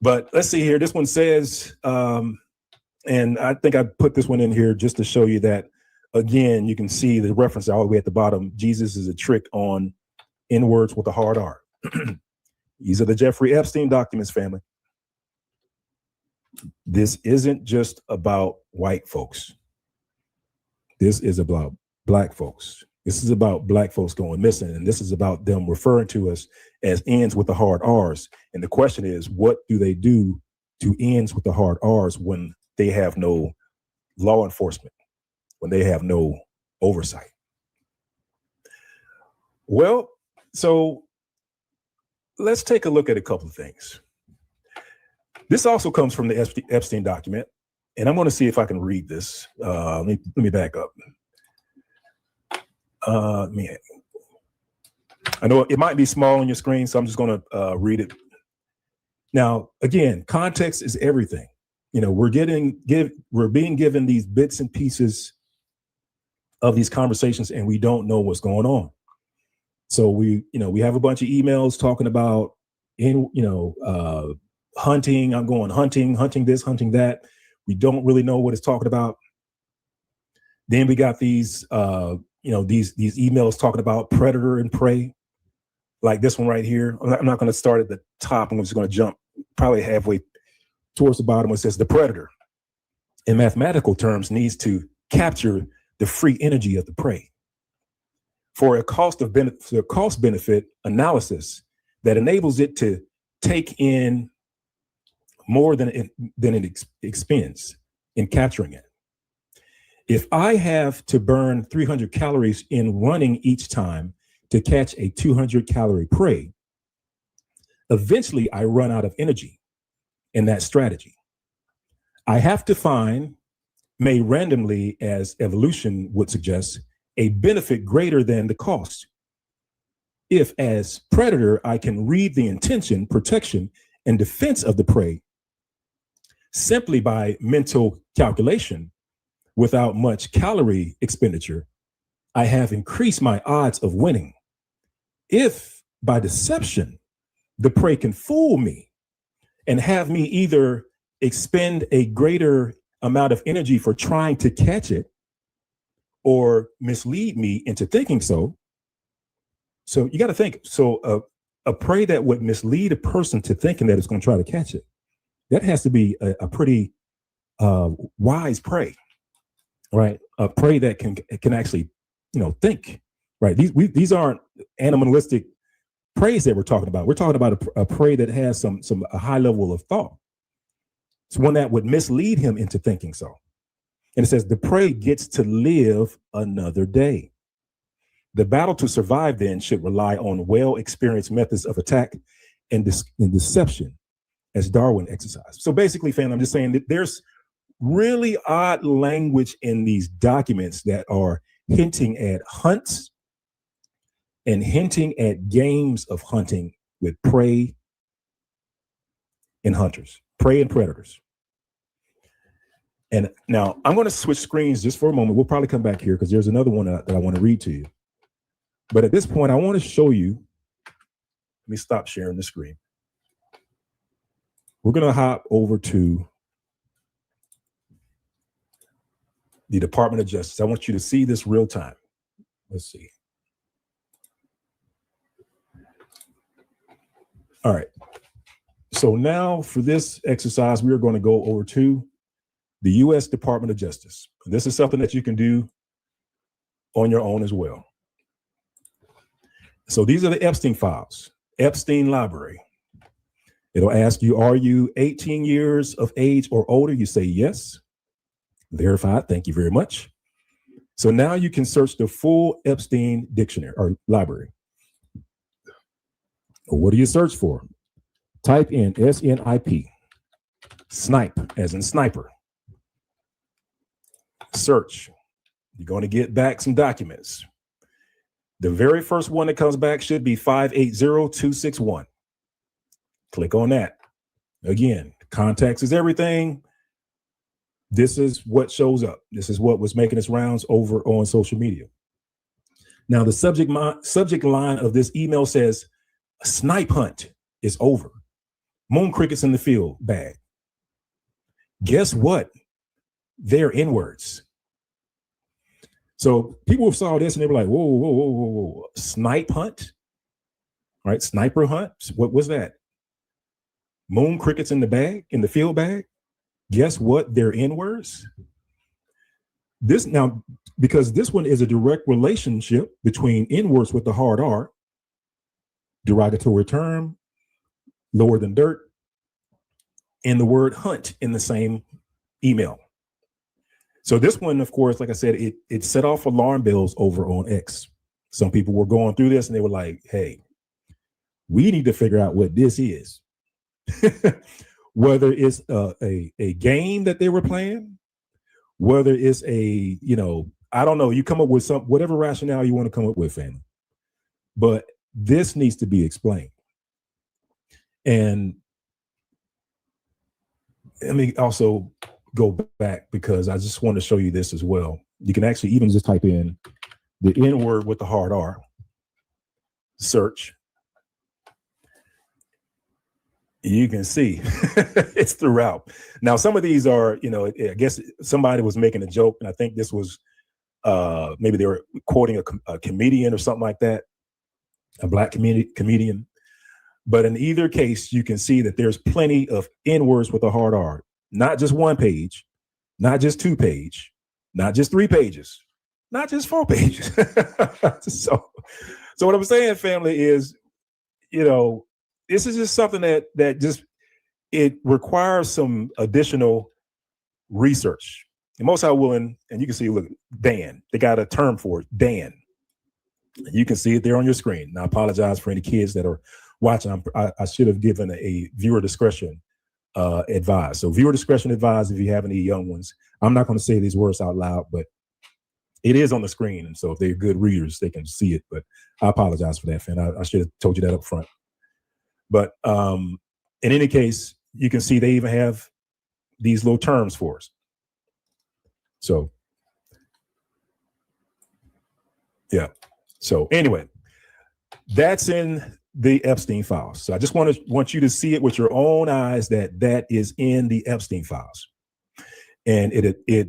But let's see here. This one says, and I think I put this one in here just to show you that, again, you can see the reference all the way at the bottom. Jesus is a trick on N-words with a hard R. These are the Jeffrey Epstein documents, family. This isn't just about white folks. This is about black folks. This is about black folks going missing, and this is about them referring to us as ends with the hard R's. And the question is, what do they do to ends with the hard R's when they have no law enforcement, when they have no oversight? Well, so let's take a look at a couple of things. This also comes from the Epstein document, and I'm going to see if I can read this. Let me back up. I know it might be small on your screen, so I'm just going to read it. Now, again, context is everything. You know, we're being given these bits and pieces of these conversations, and we don't know what's going on. So we have a bunch of emails talking about, hunting. I'm going hunting this, hunting that. We don't really know what it's talking about. Then we got these, these emails talking about predator and prey, like this one right here. I'm not going to start at the top. I'm just going to jump probably halfway towards the bottom. It says the predator, in mathematical terms, needs to capture the free energy of the prey for a cost benefit analysis that enables it to take in more than it expends in capturing it. If I have to burn 300 calories in running each time to catch a 200-calorie prey, eventually I run out of energy in that strategy. I have to find, may randomly, as evolution would suggest, a benefit greater than the cost. If, as predator, I can read the intention, protection, and defense of the prey simply by mental calculation without much calorie expenditure, I have increased my odds of winning. If, by deception, the prey can fool me and have me either expend a greater amount of energy for trying to catch it or mislead me into thinking so. So you got to think. So a prey that would mislead a person to thinking that it's going to try to catch it, that has to be a pretty wise prey, right? A prey that can actually, think, right? These aren't animalistic preys that we're talking about. We're talking about a prey that has a high level of thought. It's one that would mislead him into thinking so. And it says the prey gets to live another day. The battle to survive then should rely on well-experienced methods of attack and deception, as Darwin exercised. So basically, fam, I'm just saying that there's really odd language in these documents that are hinting at hunts and hinting at games of hunting with prey and hunters, prey and predators. And now I'm going to switch screens just for a moment. We'll probably come back here because there's another one that I want to read to you. But at this point, I want to show you. Let me stop sharing the screen. We're going to hop over to the Department of Justice. I want you to see this real time. Let's see. All right. So now for this exercise, we are going to go over to the U.S. Department of Justice. This is something that you can do on your own as well. So these are the Epstein files, Epstein Library. It'll ask you, are you 18 years of age or older? You say yes. Verified. Thank you very much. So now you can search the full Epstein dictionary or library. What do you search for? Type in SNIP, snipe as in sniper. Search. You're going to get back some documents. The very first one that comes back should be 580261. Click on that. Again, context is everything. This is what shows up. This is what was making its rounds over on social media. Now, the subject line of this email says, "A snipe hunt is over. Moon crickets in the field, bad. Guess what? They're N-words." So people saw this and they were like, whoa, whoa, whoa, whoa, whoa. Snipe hunt? Right? Sniper hunt? What was that? Moon crickets in the field bag? Guess what? They're N-words. This now, because this one is a direct relationship between N-words with the hard R, derogatory term, lower than dirt, and the word hunt in the same email. So this one, of course, like I said, it set off alarm bells over on X. Some people were going through this and they were like, hey, we need to figure out what this is. Whether it's a game that they were playing, whether it's a, I don't know, you come up with whatever rationale you want to come up with, family. But this needs to be explained. And let me also go back because I just want to show you this as well. You can actually even just type in the N word with the hard R, search. You can see it's throughout. Now, some of these are, I guess somebody was making a joke, and I think this was maybe they were quoting a comedian or something like that, a black comedian. But in either case, you can see that there's plenty of N-words with a hard R. Not just one page, not just 2 page, not just 3 pages, not just 4 pages. So what I'm saying, family, is, this is just something that just, it requires some additional research. And Most High willing, and you can see, look, Dan, they got a term for it, Dan. You can see it there on your screen. Now, I apologize for any kids that are watching. I should have given a viewer discretion advised. So viewer discretion advised if you have any young ones. I'm not going to say these words out loud, but it is on the screen. And so if they're good readers, they can see it. But I apologize for that, Finn. I should have told you that up front. But in any case, you can see they even have these little terms for us. So, yeah. So anyway, that's in the Epstein files. So I just want you to see it with your own eyes that is in the Epstein files. And it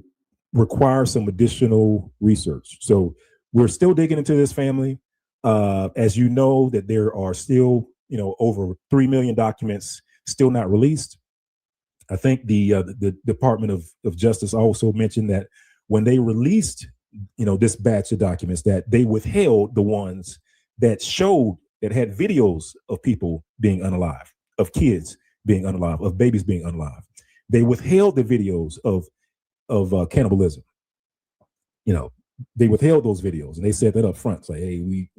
requires some additional research. So we're still digging into this, family. As you know, that there are still, over 3 million documents still not released. I think the Department of Justice also mentioned that when they released, this batch of documents, that they withheld the ones that had videos of people being unalive, of kids being unalive, of babies being unalive. They withheld the videos of cannibalism. They withheld those videos, and they said that up front. It's like, hey, we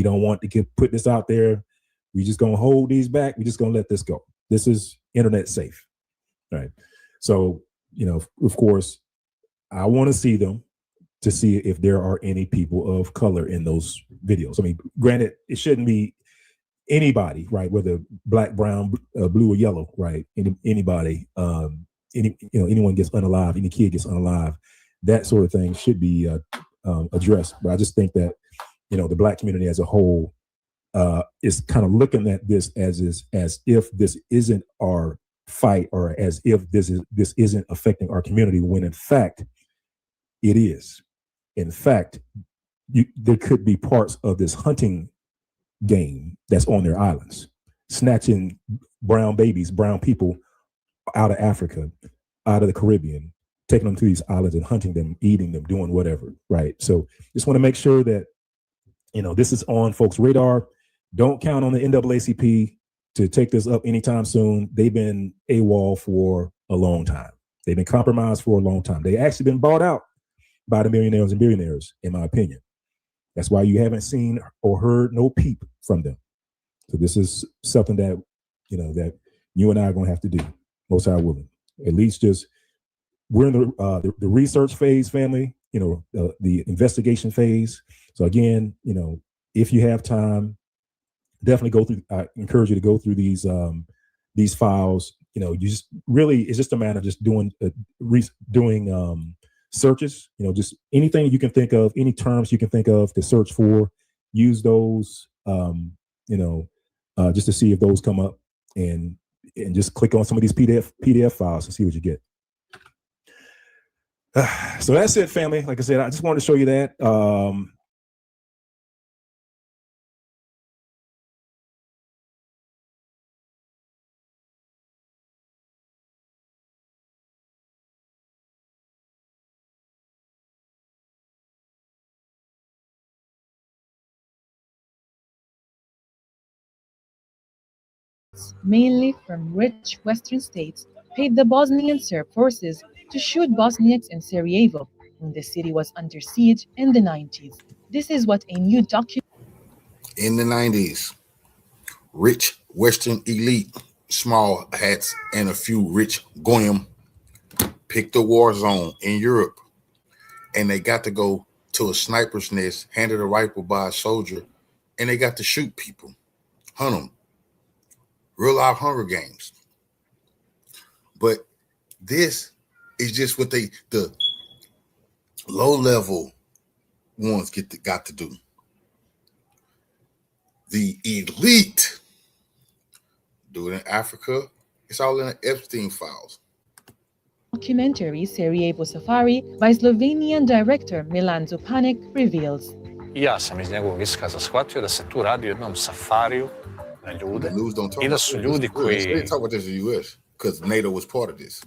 don't want to put this out there. We just gonna hold these back. We just gonna let this go. This is internet safe, right? So, of course, I want to see them to see if there are any people of color in those videos. I mean, granted, it shouldn't be anybody, right? Whether black, brown, blue, or yellow, right? Anybody, anyone gets unalive, any kid gets unalive, that sort of thing should be addressed. But I just think that, the black community as a whole is kind of looking at this as if this isn't our fight, or as if this isn't affecting our community, when in fact it is. In fact, there could be parts of this hunting game that's on their islands, snatching brown babies, brown people out of Africa, out of the Caribbean, taking them to these islands and hunting them, eating them, doing whatever, right? So just want to make sure that, this is on folks' radar. Don't count on the NAACP to take this up anytime soon. They've been AWOL for a long time. They've been compromised for a long time. They actually been bought out by the millionaires and billionaires, in my opinion. That's why you haven't seen or heard no peep from them. So this is something that, that you and I are going to have to do, Most High willing. At least just, we're in the research phase, family, the investigation phase. So again, if you have time, definitely go through, I encourage you to go through these files. You just really, it's just a matter of just doing searches, just anything you can think of, any terms you can think of to search for, use those, just to see if those come up, and just click on some of these PDF files and see what you get. So that's it, family. Like I said, I just wanted to show you that. mainly from rich Western states, paid the Bosnian Serb forces to shoot Bosniaks in Sarajevo when the city was under siege in the 90s. This is what a new document in the 90s, rich Western elite, small hats, and a few rich goyim picked a war zone in Europe, and they got to go to a sniper's nest, handed a rifle by a soldier, and they got to shoot people, hunt them. Real life Hunger Games. But this is just what the low level ones got to do. The elite do it in Africa. It's all in the Epstein files. Documentary Sarajevo Safari by Slovenian director Milan Zupanik reveals. Ja sam iz njegovog iskaza shvatio da se tu radi o jednom safariju na ljude i da su ljudi koji... They talk about this in the US because NATO was part of this.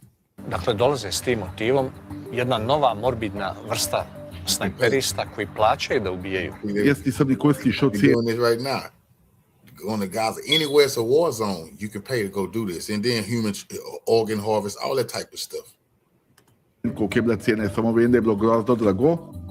Dakle, dolaze s tim motivom, jedna nova morbidna vrsta snajperista koji plaćaju da ubijaju. Jesti sad koji si išao cijeli. Doing this right now. On the Gaza, anywhere it's a war zone, you can pay to go do this. And then human organ harvest, all that type of stuff.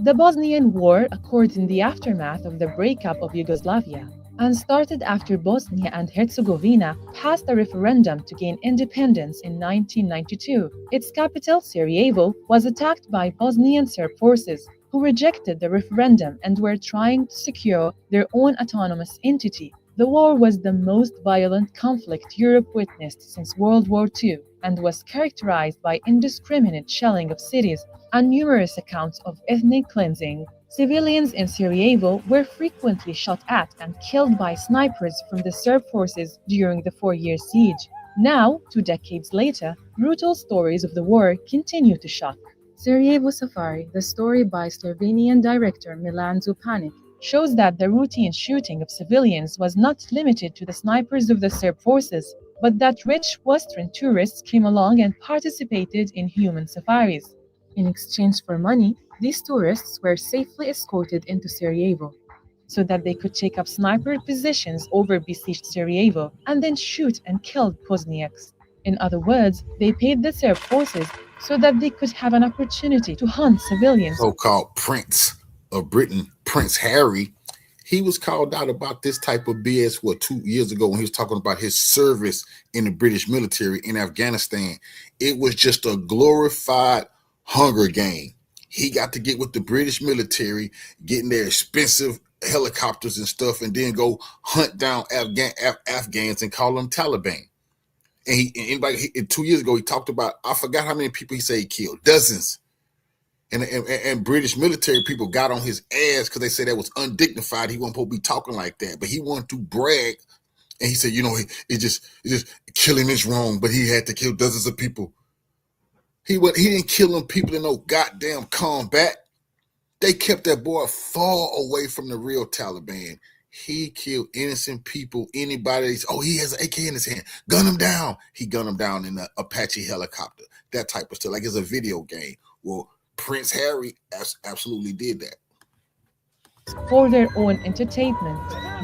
The Bosnian War occurred in the aftermath of the breakup of Yugoslavia and started after Bosnia and Herzegovina passed a referendum to gain independence in 1992. Its capital, Sarajevo, was attacked by Bosnian Serb forces, who rejected the referendum and were trying to secure their own autonomous entity. The war was the most violent conflict Europe witnessed since World War II and was characterized by indiscriminate shelling of cities and numerous accounts of ethnic cleansing. Civilians in Sarajevo were frequently shot at and killed by snipers from the Serb forces during the 4-year siege. Now, 2 decades later, brutal stories of the war continue to shock. Sarajevo Safari, the story by Slovenian director Milan Zupanik, shows that the routine shooting of civilians was not limited to the snipers of the Serb forces, but that rich Western tourists came along and participated in human safaris. In exchange for money, these tourists were safely escorted into Sarajevo, so that they could take up sniper positions over besieged Sarajevo and then shoot and kill Bosniaks. In other words, they paid the Serb forces so that they could have an opportunity to hunt civilians. So-called Prince of Britain, Prince Harry, he was called out about this type of BS 2 years ago when he was talking about his service in the British military in Afghanistan. It was just a glorified hunger game. He got to get with the British military, getting their expensive helicopters and stuff, and then go hunt down Afghans and call them Taliban. And 2 years ago, he talked about, I forgot how many people he said he killed, dozens. And British military people got on his ass because they said that was undignified. He wasn't supposed to be talking like that, but he wanted to brag. And he said, it just killing is wrong, but he had to kill dozens of people. He didn't kill them people in no goddamn combat. They kept that boy far away from the real Taliban. He killed innocent people. Anybody, he has an AK in his hand. Gun him down. He gunned him down in an Apache helicopter. That type of stuff. Like it's a video game. Well, Prince Harry absolutely did that. For their own entertainment,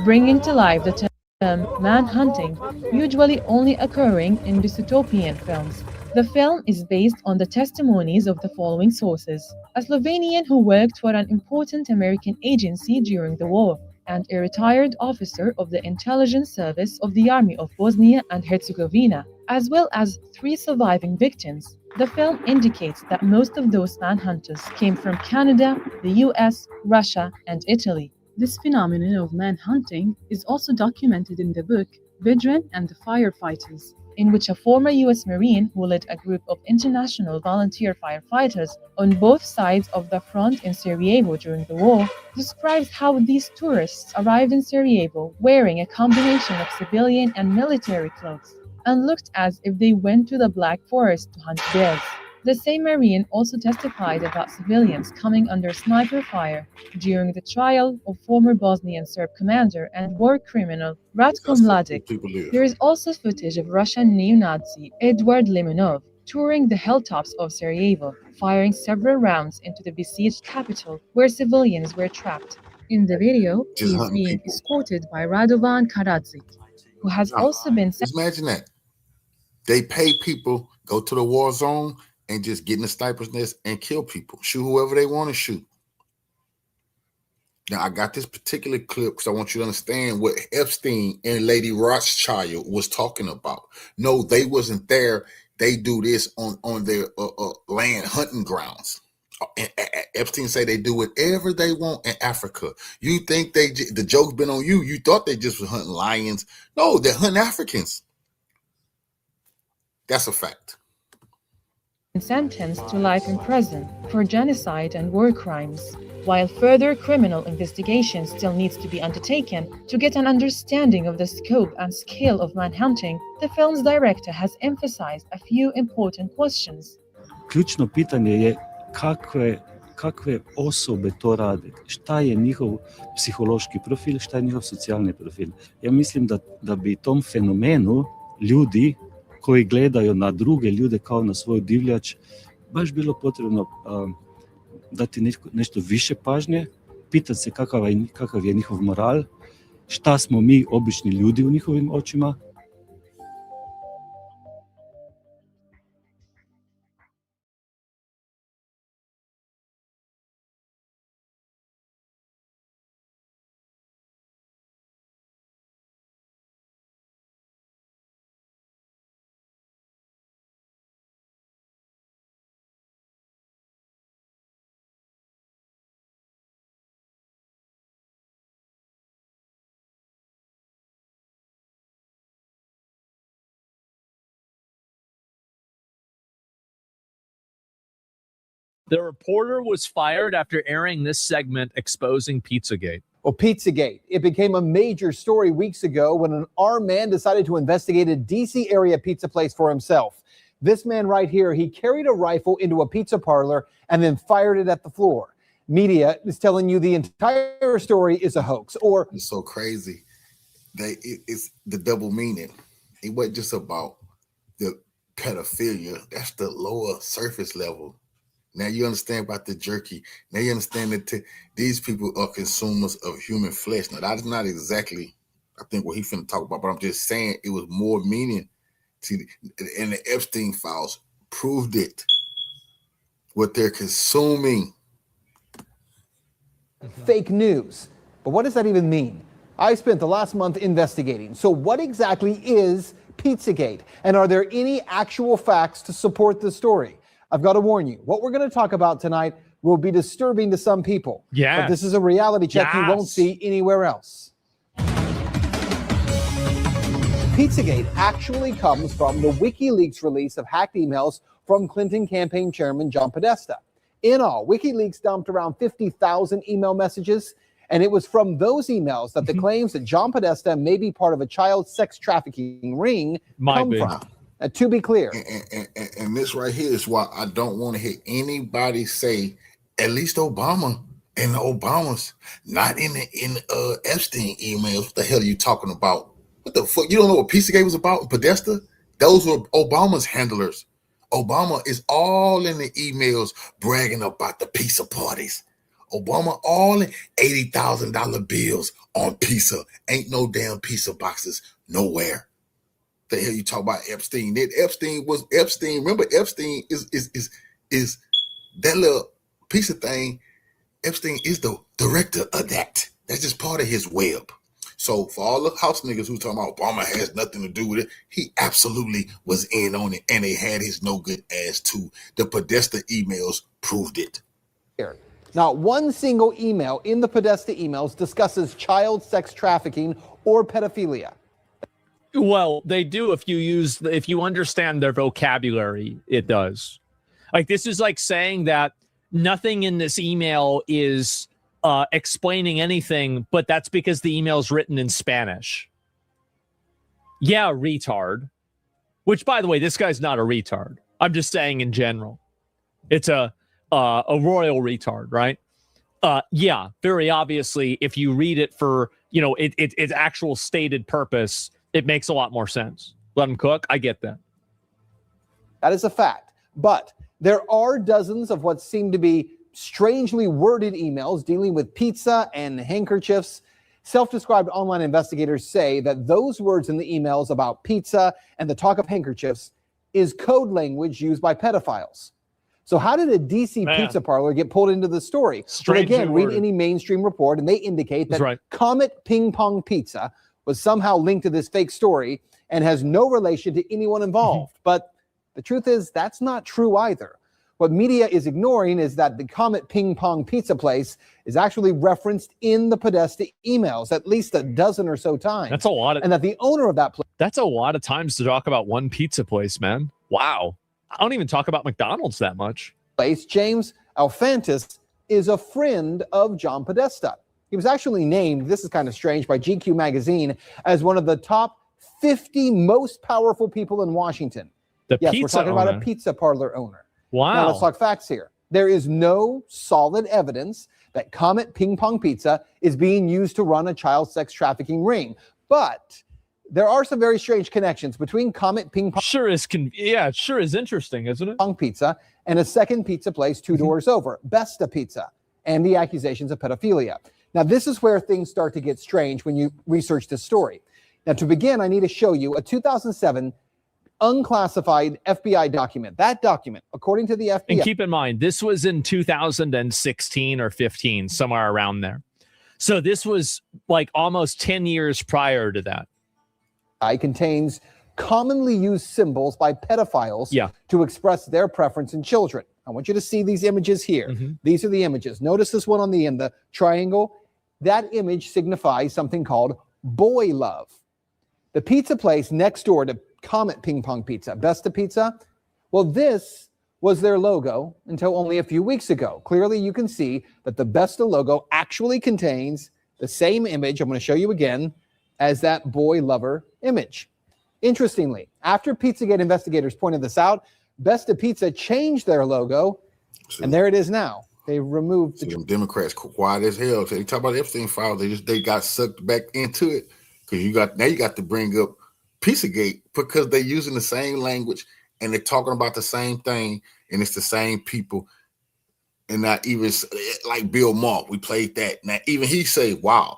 bringing to life the term manhunting, usually only occurring in dystopian films. The film is based on the testimonies of the following sources: a Slovenian who worked for an important American agency during the war, and a retired officer of the intelligence service of the Army of Bosnia and Herzegovina, as well as 3 surviving victims. The film indicates that most of those manhunters came from Canada, the US, Russia, and Italy. This phenomenon of manhunting is also documented in the book Vidran and the Firefighters. in which a former US Marine who led a group of international volunteer firefighters on both sides of the front in Sarajevo during the war, describes how these tourists arrived in Sarajevo wearing a combination of civilian and military clothes and looked as if they went to the Black Forest to hunt bears. The same Marine also testified about civilians coming under sniper fire during the trial of former Bosnian Serb commander and war criminal Ratko Mladic. There is also footage of Russian neo-Nazi Eduard Limonov touring the hilltops of Sarajevo, firing several rounds into the besieged capital where civilians were trapped. In the video, he is being escorted by Radovan Karadzic, who has also been... Just imagine that. They pay people, go to the war zone, and just get in the sniper's nest and kill people. Shoot whoever they want to shoot. Now, I got this particular clip because I want you to understand what Epstein and Lady Rothschild was talking about. No, they wasn't there. They do this on their land hunting grounds. And Epstein say they do whatever they want in Africa. You think the joke's been on you. You thought they just were hunting lions. No, they're hunting Africans. That's a fact. Sentenced to life in prison for genocide and war crimes, while further criminal investigation still needs to be undertaken to get an understanding of the scope and scale of manhunting. The film's director has emphasized a few important questions. Ključno pitanje je kakve osobe to rade, šta je njihov psihološki profil, šta je njihov socijalni profil. Ja mislim da bi tom fenomenu ljudi koji gledaju na druge ljude kao na svoju divljač, baš bilo potrebno dati nešto više pažnje, pitati se kakav je njihov moral, šta smo mi obični ljudi u njihovim očima. The reporter was fired after airing this segment exposing Pizzagate. Well, Pizzagate, it became a major story weeks ago when an armed man decided to investigate a D.C. area pizza place for himself. This man right here, he carried a rifle into a pizza parlor and then fired it at the floor. Media is telling you the entire story is a hoax. Or it's so crazy. It's the double meaning. It wasn't just about the pedophilia. That's the lower surface level. Now you understand about the jerky. Now you understand that these people are consumers of human flesh. Now that is not exactly, I think, what he finna talk about, but I'm just saying it was more meaning. See, and the Epstein files proved it. What they're consuming. Fake news. But what does that even mean? I spent the last month investigating. So what exactly is Pizzagate? And are there any actual facts to support the story? I've got to warn you, what we're going to talk about tonight will be disturbing to some people. Yeah. But this is a reality check you won't see anywhere else. Pizzagate actually comes from the WikiLeaks release of hacked emails from Clinton campaign chairman John Podesta. In all, WikiLeaks dumped around 50,000 email messages, and it was from those emails that the claims that John Podesta may be part of a child sex trafficking ring come from. To be clear. And this right here is why I don't want to hear anybody say, at least Obama and the Obamas, not in Epstein emails. What the hell are you talking about? What the fuck? You don't know what Pizzagate was about? Podesta? Those were Obama's handlers. Obama is all in the emails bragging about the pizza parties. Obama all in $80,000 bills on pizza. Ain't no damn pizza boxes nowhere. The hell you talk about Epstein? Epstein. Remember, Epstein is that little piece of thing. Epstein is the director of that. That's just part of his web. So for all the house niggas who talking about Obama has nothing to do with it, he absolutely was in on it, and they had his no good ass too. The Podesta emails proved it. Not one single email in the Podesta emails discusses child sex trafficking or pedophilia. Well, they do if you understand their vocabulary, it does. Like, this is like saying that nothing in this email is explaining anything, but that's because the email is written in Spanish. Yeah, retard. Which, by the way, this guy's not a retard. I'm just saying in general. It's a royal retard, right? Yeah, very obviously, if you read it for, its actual stated purpose, it makes a lot more sense. Let him cook. I get that. That is a fact. But there are dozens of what seem to be strangely worded emails dealing with pizza and handkerchiefs. Self-described online investigators say that those words in the emails about pizza and the talk of handkerchiefs is code language used by pedophiles. So how did a DC pizza parlor get pulled into the story? Well, again, read any mainstream report, and they indicate that Comet Ping Pong Pizza was somehow linked to this fake story and has no relation to anyone involved. But the truth is, that's not true either. What media is ignoring is that the Comet Ping Pong Pizza place is actually referenced in the Podesta emails at least a dozen or so times. That's a lot. And that the owner of that place... That's a lot of times to talk about one pizza place, man. Wow. I don't even talk about McDonald's that much. James Alfantis is a friend of John Podesta. He was actually named, this is kind of strange, by GQ magazine as one of the top 50 most powerful people in Washington. Yes, we're talking about a pizza parlor owner. Wow. Now let's talk facts here. There is no solid evidence that Comet Ping Pong Pizza is being used to run a child sex trafficking ring. But there are some very strange connections between Comet Ping Pong. It sure is interesting, isn't it? Pong Pizza and a second pizza place two doors over, Besta Pizza, and the accusations of pedophilia. Now, this is where things start to get strange when you research this story. Now, to begin, I need to show you a 2007 unclassified FBI document. That document, according to the FBI. And keep in mind, this was in 2016 or 15, somewhere around there. So this was like almost 10 years prior to that. Contains commonly used symbols by pedophiles to express their preference in children. I want you to see these images here. These are the images. Notice this one on the end, the triangle. That image signifies something called boy love. The pizza place next door to Comet Ping Pong Pizza, Besta Pizza, well, this was their logo until only a few weeks ago. Clearly, you can see that the Besta logo actually contains the same image, I'm going to show you again, as that boy lover image. Interestingly, after Pizzagate investigators pointed this out, Besta Pizza changed their logo, and there it is now. They removed the Democrats quiet as hell. They talk about the Epstein files. They got sucked back into it because you got to bring up Pizzagate because they're using the same language and they're talking about the same thing, and it's the same people. And not even like Bill Maher, we played that. Now even he say, "Wow,"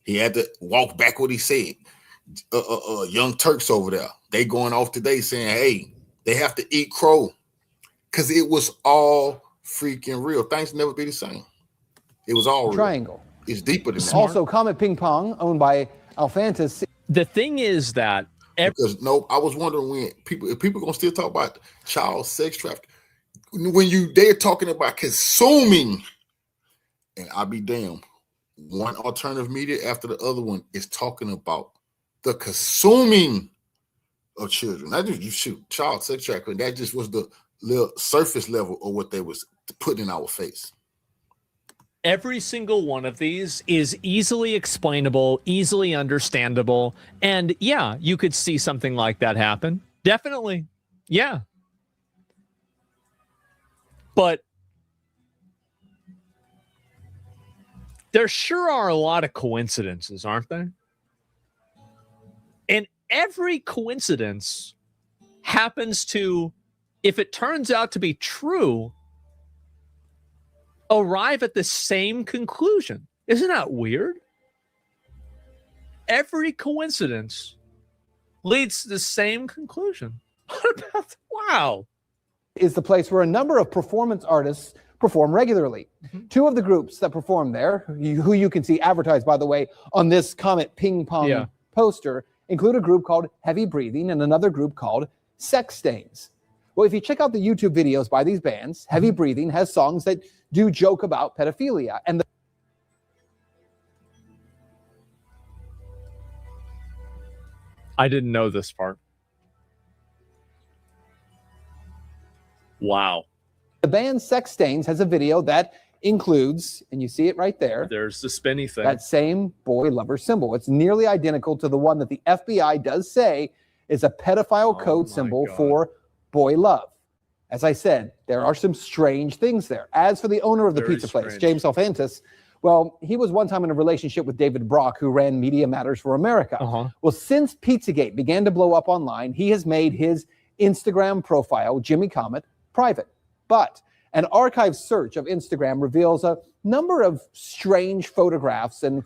he had to walk back what he said. Young Turks over there, they going off today saying, "Hey, they have to eat crow," because it was all freaking real. Things never be the same. It was all triangle. Real. It's deeper than that. Also, Comet Ping Pong, owned by Alfantis. The thing is that I was wondering when people gonna still talk about child sex trafficking when they're talking about consuming, and I'll be damned. One alternative media after the other one is talking about the consuming of children. Not just you shoot child sex trafficking. That just was the little surface level of what they was putting in our face. Every single one of these is easily explainable, easily understandable, and yeah, you could see something like that happen. Definitely. Yeah. But there sure are a lot of coincidences, aren't there? And every coincidence happens to, if it turns out to be true, arrive at the same conclusion. Isn't that weird? Every coincidence leads to the same conclusion. What about, wow. Is the place where a number of performance artists perform regularly. Two of the groups that perform there, who you can see advertised, by the way, on this Comet Ping Pong poster, include a group called Heavy Breathing and another group called Sex Stains. Well, if you check out the YouTube videos by these bands, Heavy Breathing has songs that do joke about pedophilia. And I didn't know this part. Wow. The band Sex Stains has a video that includes, and you see it right there, There's the spinny thing. that same boy lover symbol. It's nearly identical to the one that the FBI does say is a pedophile code symbol for boy love. As I said, there are some strange things there. As for the owner of the pizza place, James Alfantis, well, he was one time in a relationship with David Brock, who ran Media Matters for America. Well, since Pizzagate began to blow up online, he has made his Instagram profile, Jimmy Comet, private. But an archive search of Instagram reveals a number of strange photographs and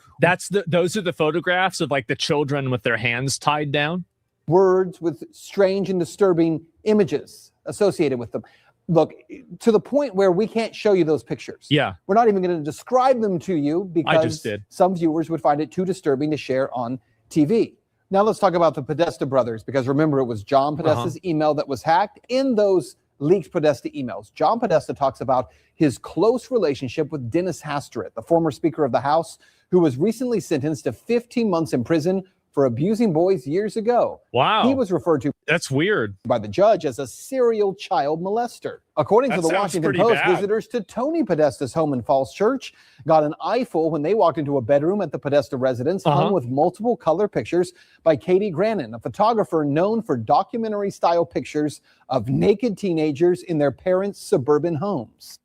those are the photographs of like the children with their hands tied down. Words with strange and disturbing images associated with them. Look, to the point where we can't show you those pictures. Yeah. We're not even going to describe them to you because I just did. Some viewers would find it too disturbing to share on TV. Now let's talk about the Podesta brothers, because remember, it was John Podesta's email that was hacked. In those leaked Podesta emails, John Podesta talks about his close relationship with Dennis Hastert, the former Speaker of the House, who was recently sentenced to 15 months in prison for abusing boys years ago. Wow. He was referred to That's weird. by the judge as a serial child molester. According to the Washington Post, visitors to Tony Podesta's home in Falls Church got an eyeful when they walked into a bedroom at the Podesta residence hung with multiple color pictures by Katie Grannon, a photographer known for documentary-style pictures of naked teenagers in their parents' suburban homes.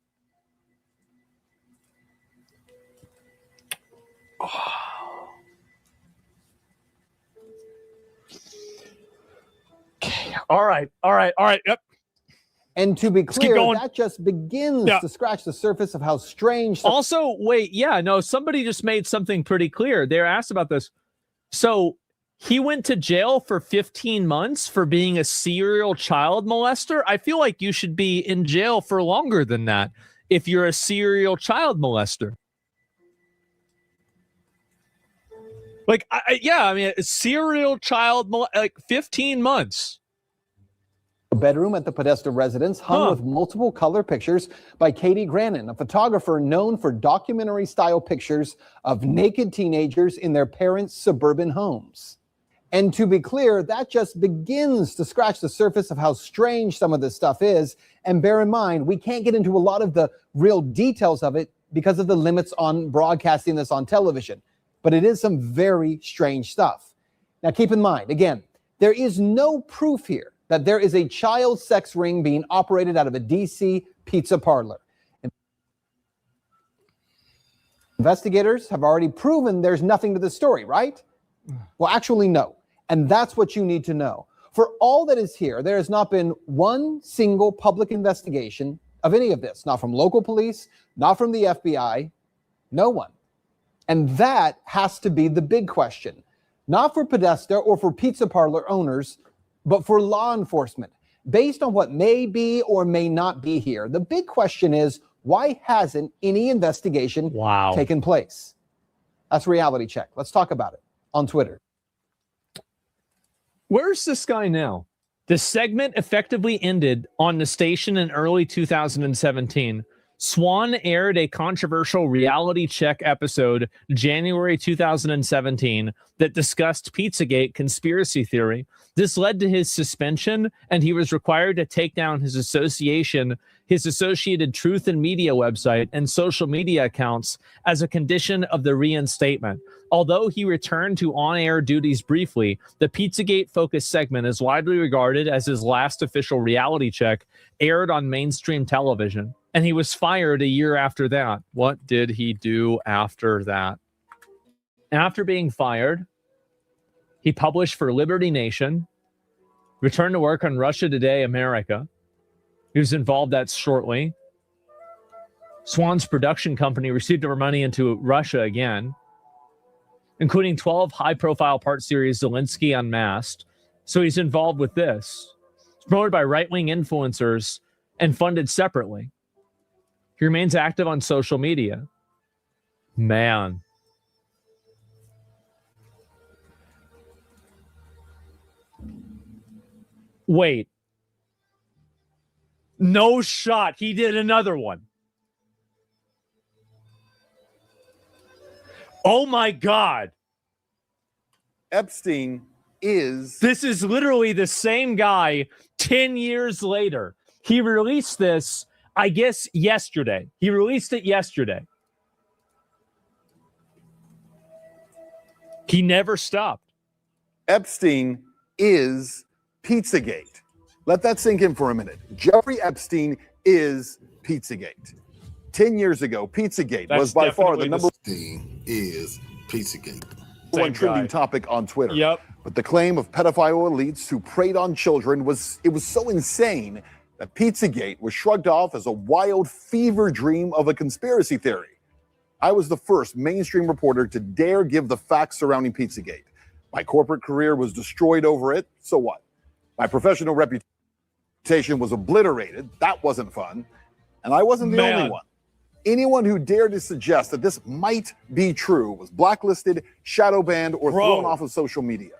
All right. Yep. And to be clear, that just begins to scratch the surface of how strange. Also, wait, somebody just made something pretty clear. They're asked about this. So he went to jail for 15 months for being a serial child molester. I feel like you should be in jail for longer than that if you're a serial child molester. Like, a serial child, like 15 months. A bedroom at the Podesta residence hung with multiple color pictures by Katie Grannon, a photographer known for documentary-style pictures of naked teenagers in their parents' suburban homes. And to be clear, that just begins to scratch the surface of how strange some of this stuff is. And bear in mind, we can't get into a lot of the real details of it because of the limits on broadcasting this on television. But it is some very strange stuff. Now, keep in mind, again, there is no proof here that there is a child sex ring being operated out of a DC pizza parlor. Investigators have already proven there's nothing to the story, right? Well, actually, no. And that's what you need to know. For all that is here, there has not been one single public investigation of any of this, not from local police, not from the FBI, no one. And that has to be the big question, not for Podesta or for pizza parlor owners, but for law enforcement. Based on what may be or may not be here, the big question is, why hasn't any investigation taken place? That's Reality Check. Let's talk about it on Twitter. Where's this guy now? The segment effectively ended on the station in early 2017. Swan aired a controversial Reality Check episode January 2017 that discussed Pizzagate conspiracy theory. This led to his suspension, and he was required to take down his Associated Truth and Media website and social media accounts as a condition of the reinstatement. Although he returned to on-air duties briefly, the Pizzagate-focused segment is widely regarded as his last official Reality Check aired on mainstream television. And he was fired a year after that. What did he do after that? After being fired, he published for Liberty Nation, returned to work on Russia Today America. He was involved that shortly. Swan's production company received more money into Russia again, including 12 high-profile part series Zelensky Unmasked. So he's involved with this. It's promoted by right-wing influencers and funded separately. He remains active on social media. Man. Wait. No shot. He did another one. Oh my God. Epstein is... This is literally the same guy 10 years later. He released this, I guess, yesterday. He released it yesterday. He never stopped. Epstein is Pizzagate. Let that sink in for a minute. Jeffrey Epstein is Pizzagate. 10 years ago, Pizzagate was by far the number Epstein is Pizzagate. one trending topic on Twitter. Yep. But the claim of pedophile elites who preyed on children was so insane that Pizzagate was shrugged off as a wild fever dream of a conspiracy theory. I was the first mainstream reporter to dare give the facts surrounding Pizzagate. My corporate career was destroyed over it, so what? My professional reputation was obliterated, that wasn't fun. And I wasn't the only one. Anyone who dared to suggest that this might be true was blacklisted, shadow banned, or thrown off of social media.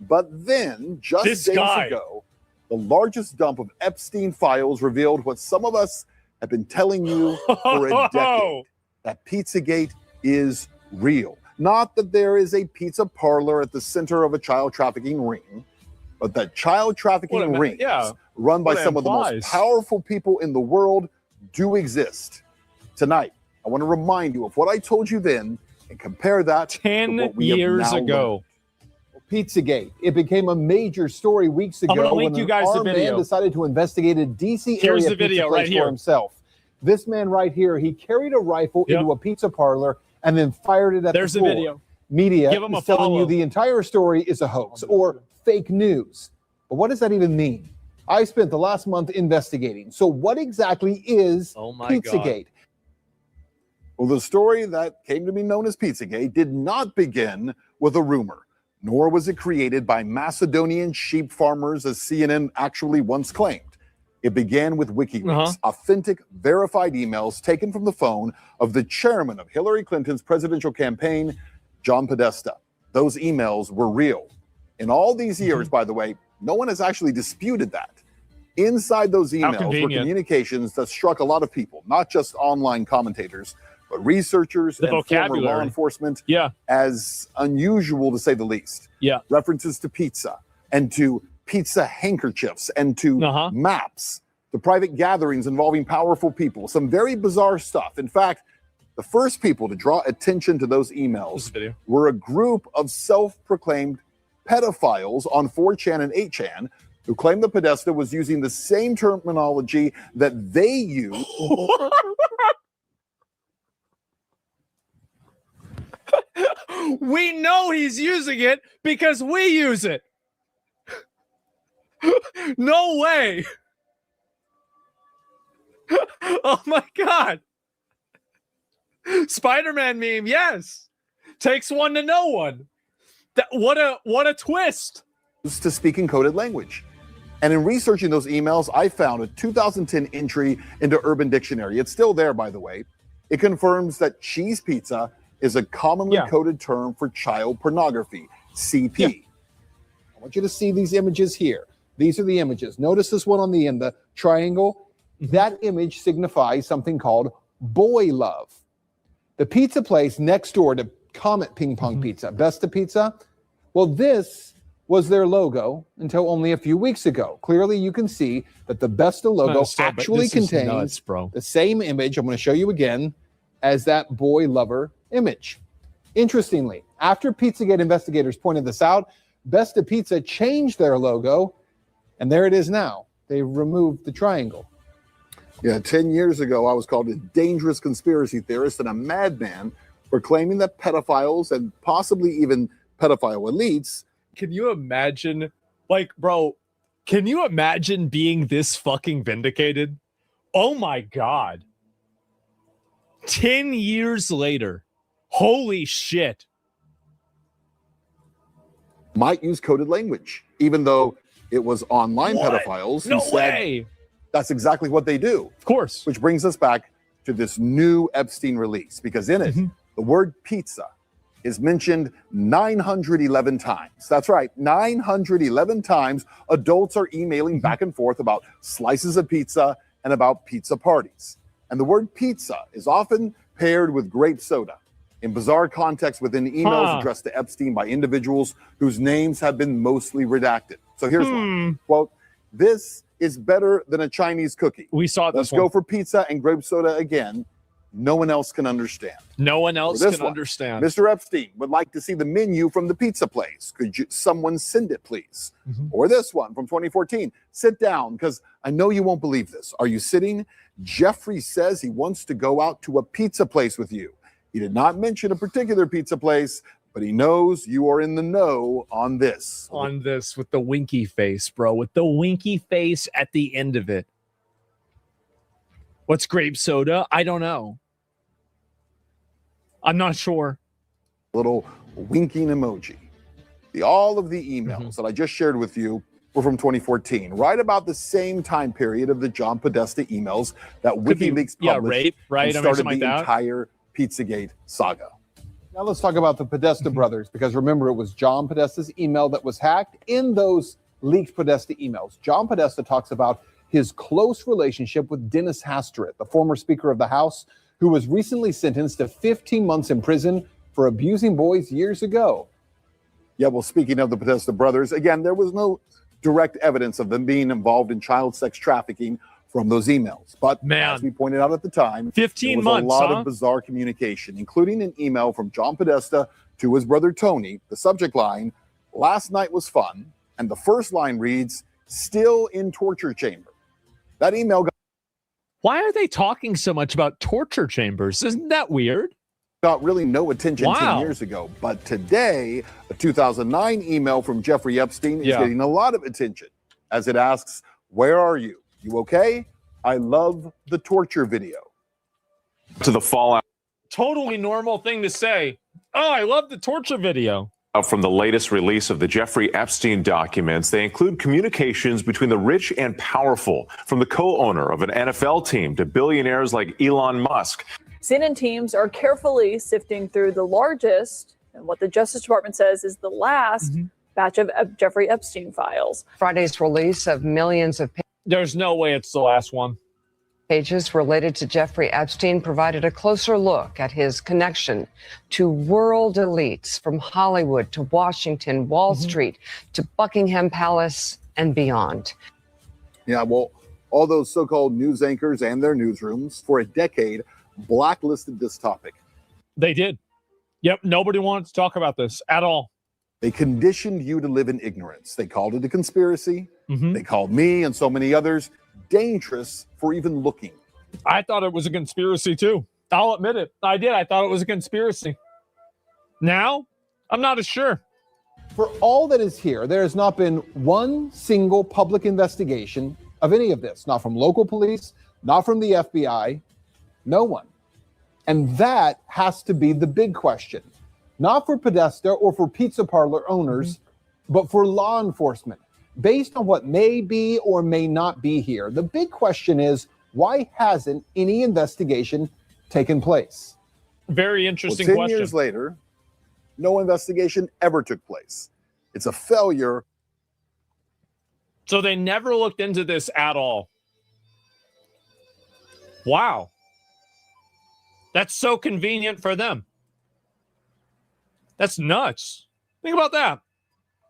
But then, just days ago, the largest dump of Epstein files revealed what some of us have been telling you for a decade, that Pizzagate is real. Not that there is a pizza parlor at the center of a child trafficking ring, but that child trafficking rings run by some of the most powerful people in the world do exist. Tonight, I want to remind you of what I told you then and compare that 10 to what we years have now ago. Pizzagate. It became a major story weeks ago. I'm going to link when you guys an the armed video. man decided to investigate a DC Here's area the video pizza place right here. for himself. This man right here, he carried a rifle into a pizza parlor and then fired it at There's the the floor. video. Media Give him a is telling follow. you the entire story is a hoax or fake news. But what does that even mean? I spent the last month investigating. So what exactly is Pizzagate? Well, the story that came to be known as Pizzagate did not begin with a rumor, nor was it created by Macedonian sheep farmers, as CNN actually once claimed. It began with WikiLeaks, authentic, verified emails taken from the phone of the chairman of Hillary Clinton's presidential campaign, John Podesta. Those emails were real. In all these years, by the way, no one has actually disputed that. Inside those emails were communications that struck a lot of people, not just online commentators, but researchers and former law enforcement as unusual, to say the least. References to pizza and to pizza handkerchiefs and to maps, to private gatherings involving powerful people, some very bizarre stuff. In fact, the first people to draw attention to those emails were a group of self-proclaimed pedophiles on 4chan and 8chan who claimed that Podesta was using the same terminology that they use. We know he's using it because we use it. No way. Oh my God. Spider-Man meme, yes. Takes one to know one. What a twist. To speak encoded language. And in researching those emails, I found a 2010 entry into Urban Dictionary. It's still there, by the way. It confirms that cheese pizza is a commonly coded term for child pornography, CP. I want you to see these images here. These are the images. Notice this one on the end, the triangle. That image signifies something called boy love. The pizza place next door to Comet Ping Pong Pizza, Besta Pizza, well, this was their logo until only a few weeks ago. Clearly, you can see that the Besta logo actually contains the same image, I'm going to show you again, as that boy lover image. Interestingly, after Pizzagate investigators pointed this out, Besta Pizza changed their logo, and there it is now. They removed the triangle. Yeah, 10 years ago, I was called a dangerous conspiracy theorist and a madman for claiming that pedophiles and possibly even pedophile elites. Can you imagine, like, bro, can you imagine being this fucking vindicated? Oh my God. 10 years later. Holy shit. Might use coded language, even though it was online pedophiles. No who way. Said that's exactly what they do. Of course. Which brings us back to this new Epstein release, because in it, the word pizza is mentioned 911 times. That's right, 911 times adults are emailing back and forth about slices of pizza and about pizza parties. And the word pizza is often paired with grape soda. in bizarre context within emails addressed to Epstein by individuals whose names have been mostly redacted. So here's one. Quote, "This is better than a Chinese cookie. We saw this Let's go for pizza and grape soda again. No one else can understand." No one else can understand. Mr. Epstein would like to see the menu from the pizza place. Could someone send it, please? Or this one from 2014. "Sit down, because I know you won't believe this. Are you sitting? Jeffrey says he wants to go out to a pizza place with you. He did not mention a particular pizza place, but he knows you are in the know on this." On this, with the winky face, bro. With the winky face at the end of it. What's grape soda? I don't know. I'm not sure. Little winking emoji. All of the emails that I just shared with you were from 2014, right about the same time period of the John Podesta emails that WikiLeaks published rape, right? and started the entire Pizzagate saga. Now let's talk about the Podesta brothers, because remember, it was John Podesta's email that was hacked. In those leaked Podesta emails, John Podesta talks about his close relationship with Dennis Hastert, the former Speaker of the House, who was recently sentenced to 15 months in prison for abusing boys years ago. Yeah, well, speaking of the Podesta brothers, again, there was no direct evidence of them being involved in child sex trafficking from those emails. But as we pointed out at the time, 15 there was months, a lot of bizarre communication, including an email from John Podesta to his brother Tony. The subject line, "Last night was fun," and the first line reads, "Still in torture chamber." That email Why are they talking so much about torture chambers? Isn't that weird? got really no attention 10 years ago. But today, a 2009 email from Jeffrey Epstein is getting a lot of attention as it asks, "Where are you? You okay? I love the torture video." To the fallout. Totally normal thing to say. "Oh, I love the torture video." From the latest release of the Jeffrey Epstein documents, they include communications between the rich and powerful, from the co-owner of an NFL team to billionaires like Elon Musk. CNN teams are carefully sifting through the largest, and what the Justice Department says is the last, batch of Jeffrey Epstein files. Friday's release of millions of There's no way it's the last one. pages related to Jeffrey Epstein provided a closer look at his connection to world elites from Hollywood to Washington, Wall Street to Buckingham Palace and beyond. Yeah, well, all those so-called news anchors and their newsrooms for a decade blacklisted this topic. They did. Yep, nobody wanted to talk about this at all. They conditioned you to live in ignorance. They called it a conspiracy. They called me and so many others dangerous for even looking. I thought it was a conspiracy too. I'll admit it. I did. I thought it was a conspiracy. Now, I'm not as sure. For all that is here, there has not been one single public investigation of any of this, not from local police, not from the FBI, no one. And that has to be the big question, not for Podesta or for pizza parlor owners, but for law enforcement. Based on what may be or may not be here, the big question is, why hasn't any investigation taken place? Very interesting 10 question. years later, no investigation ever took place. It's a failure. So they never looked into this at all. Wow. That's so convenient for them. That's nuts. Think about that.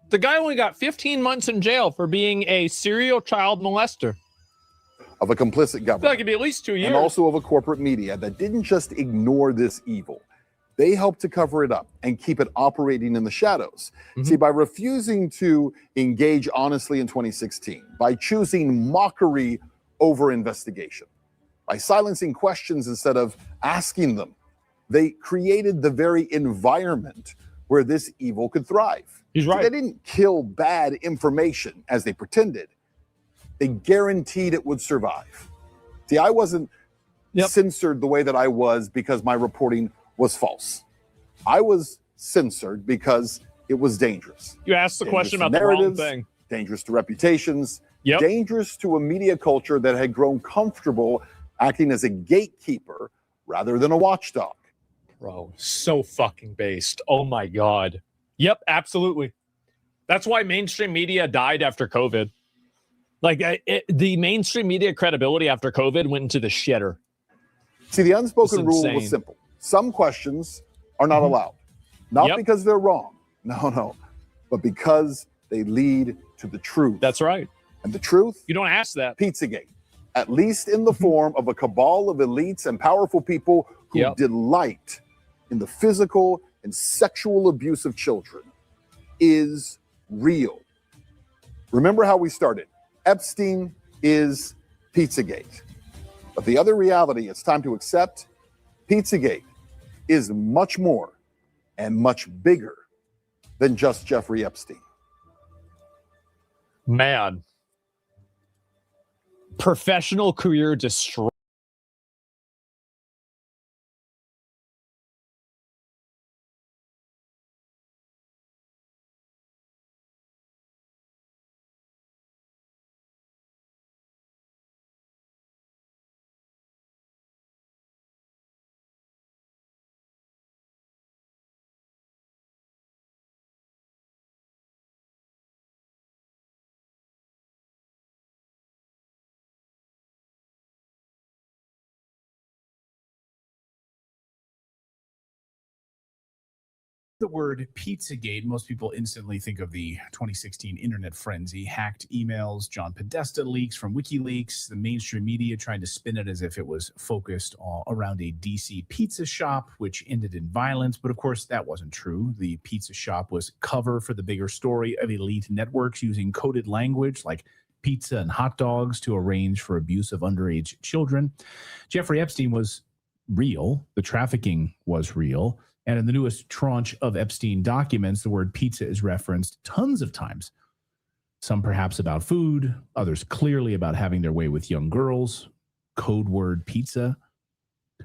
The guy only got 15 months in jail for being a serial child molester. Of a complicit I feel government. like it'd be at least 2 years. And also of a corporate media that didn't just ignore this evil. They helped to cover it up and keep it operating in the shadows. See, by refusing to engage honestly in 2016, by choosing mockery over investigation, by silencing questions instead of asking them, they created the very environment where this evil could thrive. He's right. They didn't kill bad information as they pretended. They guaranteed it would survive. See, I wasn't censored the way that I was because my reporting was false. I was censored because it was dangerous. You asked the Dangerous question to about the wrong narratives, thing. Dangerous to reputations, dangerous to a media culture that had grown comfortable acting as a gatekeeper rather than a watchdog. Bro, so fucking based. Oh my God. Yep, absolutely. That's why mainstream media died after COVID. Like the mainstream media credibility after COVID went into the shitter. See, the unspoken It's rule insane. was simple. Some questions are not allowed. Not Yep. because they're wrong. No. But because they lead to the truth. That's right. And the truth? You don't ask that. Pizzagate. At least in the form of a cabal of elites and powerful people who delight in the physical and sexual abuse of children is real. Remember how we started. Epstein is Pizzagate. But the other reality it's time to accept, Pizzagate is much more and much bigger than just Jeffrey Epstein. Man. Professional career destroyed. The word Pizzagate, most people instantly think of the 2016 internet frenzy, hacked emails, John Podesta leaks from WikiLeaks, the mainstream media trying to spin it as if it was focused around a DC pizza shop, which ended in violence. But of course, that wasn't true. The pizza shop was cover for the bigger story of elite networks using coded language like pizza and hot dogs to arrange for abuse of underage children. Jeffrey Epstein was real. The trafficking was real. And in the newest tranche of Epstein documents, the word pizza is referenced tons of times. Some perhaps about food, others clearly about having their way with young girls. Code word pizza.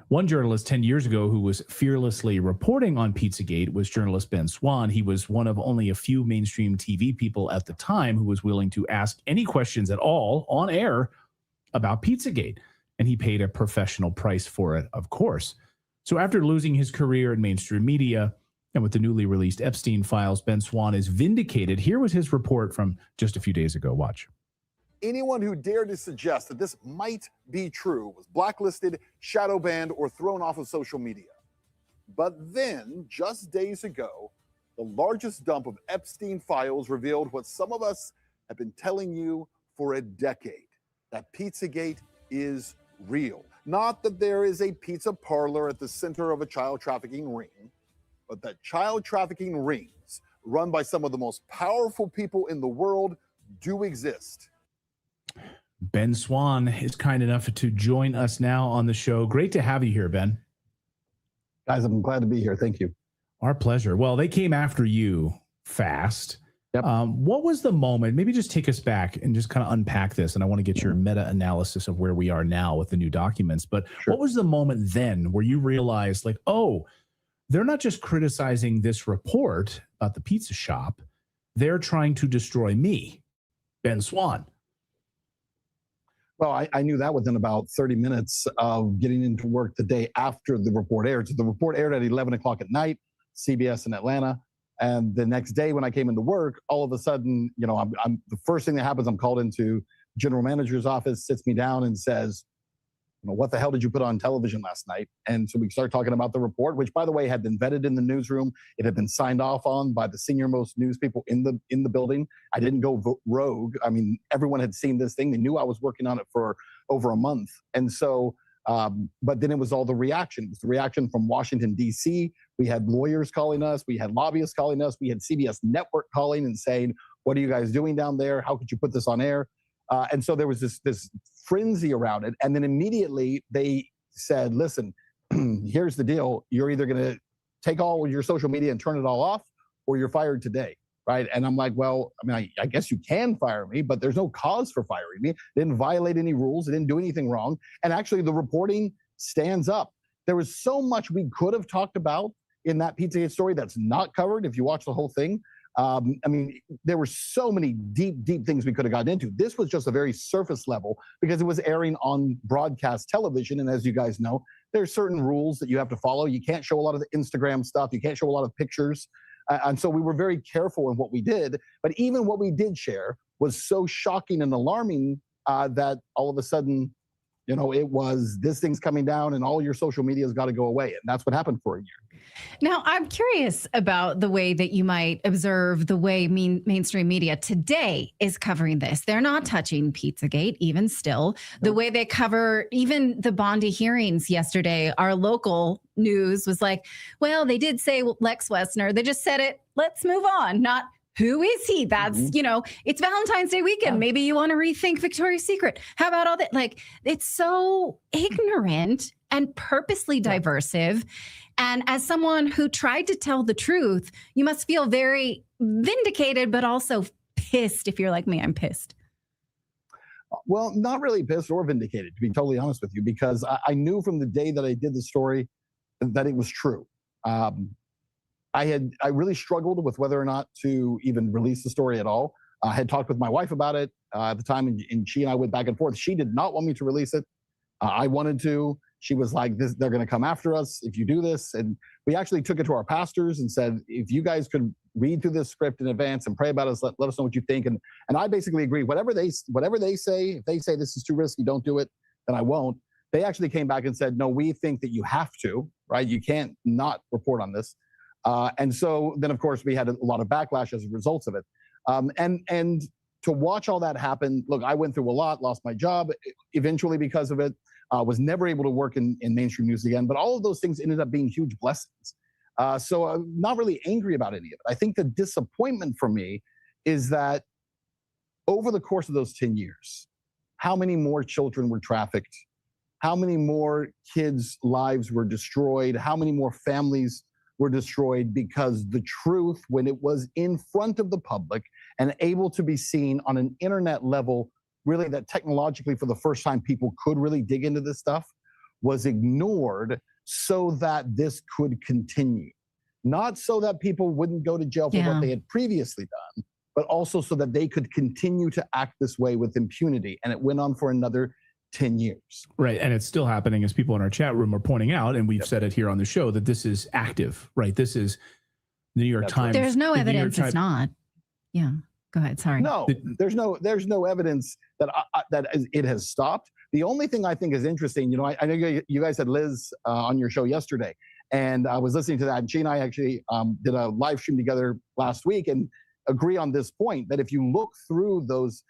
One journalist 10 years ago who was fearlessly reporting on Pizzagate was journalist Ben Swan. He was one of only a few mainstream TV people at the time who was willing to ask any questions at all on air about Pizzagate. And he paid a professional price for it, of course. So after losing his career in mainstream media and with the newly released Epstein files, Ben Swan is vindicated. Here was his report from just a few days ago. Watch. Anyone who dared to suggest that this might be true was blacklisted, shadow banned, or thrown off of social media. But then, just days ago, the largest dump of Epstein files revealed what some of us have been telling you for a decade, that Pizzagate is real. Not that there is a pizza parlor at the center of a child trafficking ring, but that child trafficking rings run by some of the most powerful people in the world do exist. Ben Swan is kind enough to join us now on the show. Great to have you here, Ben. Guys, I'm glad to be here. Thank you. Our pleasure. Well, they came after you fast. Yep. What was the moment? Maybe just take us back and just kind of unpack this. And I want to get your meta-analysis of where we are now with the new documents. But What was the moment then where you realized, like, oh, they're not just criticizing this report about the pizza shop. They're trying to destroy me, Ben Swan. Well, I knew that within about 30 minutes of getting into work the day after the report aired. So the report aired at 11 o'clock at night, CBS in Atlanta. And the next day when I came into work, all of a sudden, I'm the first thing that happens, I'm called into general manager's office, sits me down and says, what the hell did you put on television last night? And so we start talking about the report, which, by the way, had been vetted in the newsroom. It had been signed off on by the senior most news people in the building. I didn't go rogue. I mean, everyone had seen this thing. They knew I was working on it for over a month. And so, but then it was all the reaction. It was the reaction from Washington, D.C. We had lawyers calling us. We had lobbyists calling us. We had CBS Network calling and saying, what are you guys doing down there? How could you put this on air? And so there was this frenzy around it. And then immediately they said, listen, here's the deal. You're either going to take all your social media and turn it all off, or you're fired today. Right. And I'm like, well, I mean, I guess you can fire me, but there's no cause for firing me. Didn't violate any rules. I didn't do anything wrong. And actually, the reporting stands up. There was so much we could have talked about in that Pizzagate story that's not covered if you watch the whole thing. I mean, there were so many deep things we could have gotten into. This was just a very surface level because it was airing on broadcast television. And as you guys know, there are certain rules that you have to follow. You can't show a lot of the Instagram stuff. You can't show a lot of pictures. And so we were very careful in what we did. But even what we did share was so shocking and alarming that all of a sudden You know, it was this thing's coming down and all your social media has got to go away. And that's what happened for a year. Now, I'm curious about the way that you might observe the way mainstream media today is covering this. They're not touching Pizzagate, even still. The way they cover even the Bondi hearings yesterday, our local news was like, well, they did say Lex Wessner. They just said it. Let's move on. Not who is he? That's, you know, it's Valentine's Day weekend. Maybe you want to rethink Victoria's Secret. How about all that? Like, it's so ignorant and purposely diversive. And as someone who tried to tell the truth, you must feel very vindicated, but also pissed. If you're like me, I'm pissed. Well, not really pissed or vindicated, to be totally honest with you, because I knew from the day that I did the story that it was true. I really struggled with whether or not to even release the story at all. I had talked with my wife about it at the time, and she and I went back and forth. She did not want me to release it. I wanted to. She was like, they're going to come after us if you do this. And we actually took it to our pastors and said, if you guys could read through this script in advance and pray about us, let us know what you think. And I basically agree. Whatever they say, if they say this is too risky, don't do it, then I won't. They actually came back and said, no, we think that you have to, right? You can't not report on this. And so then, of course, we had a lot of backlash as a result of it. And to watch all that happen, look, I went through a lot, lost my job eventually because of it. Was never able to work in mainstream news again, but all of those things ended up being huge blessings. So I'm not really angry about any of it. I think the disappointment for me is that over the course of those 10 years, how many more children were trafficked? How many more kids' lives were destroyed? How many more families were destroyed because the truth, when it was in front of the public and able to be seen on an internet level, really that technologically for the first time people could really dig into this stuff, was ignored so that this could continue. Not so that people wouldn't go to jail for what they had previously done, but also so that they could continue to act this way with impunity. And it went on for another 10 years. Right. And it's still happening, as people in our chat room are pointing out, and we've said it here on the show, that this is active, right? This is the New York Times. There's no evidence it's not. Yeah. Go ahead. Sorry. No, there's no evidence that it has stopped. The only thing I think is interesting, you know, I know you guys had Liz on your show yesterday, and I was listening to that. And she and I actually did a live stream together last week and agree on this point that if you look through those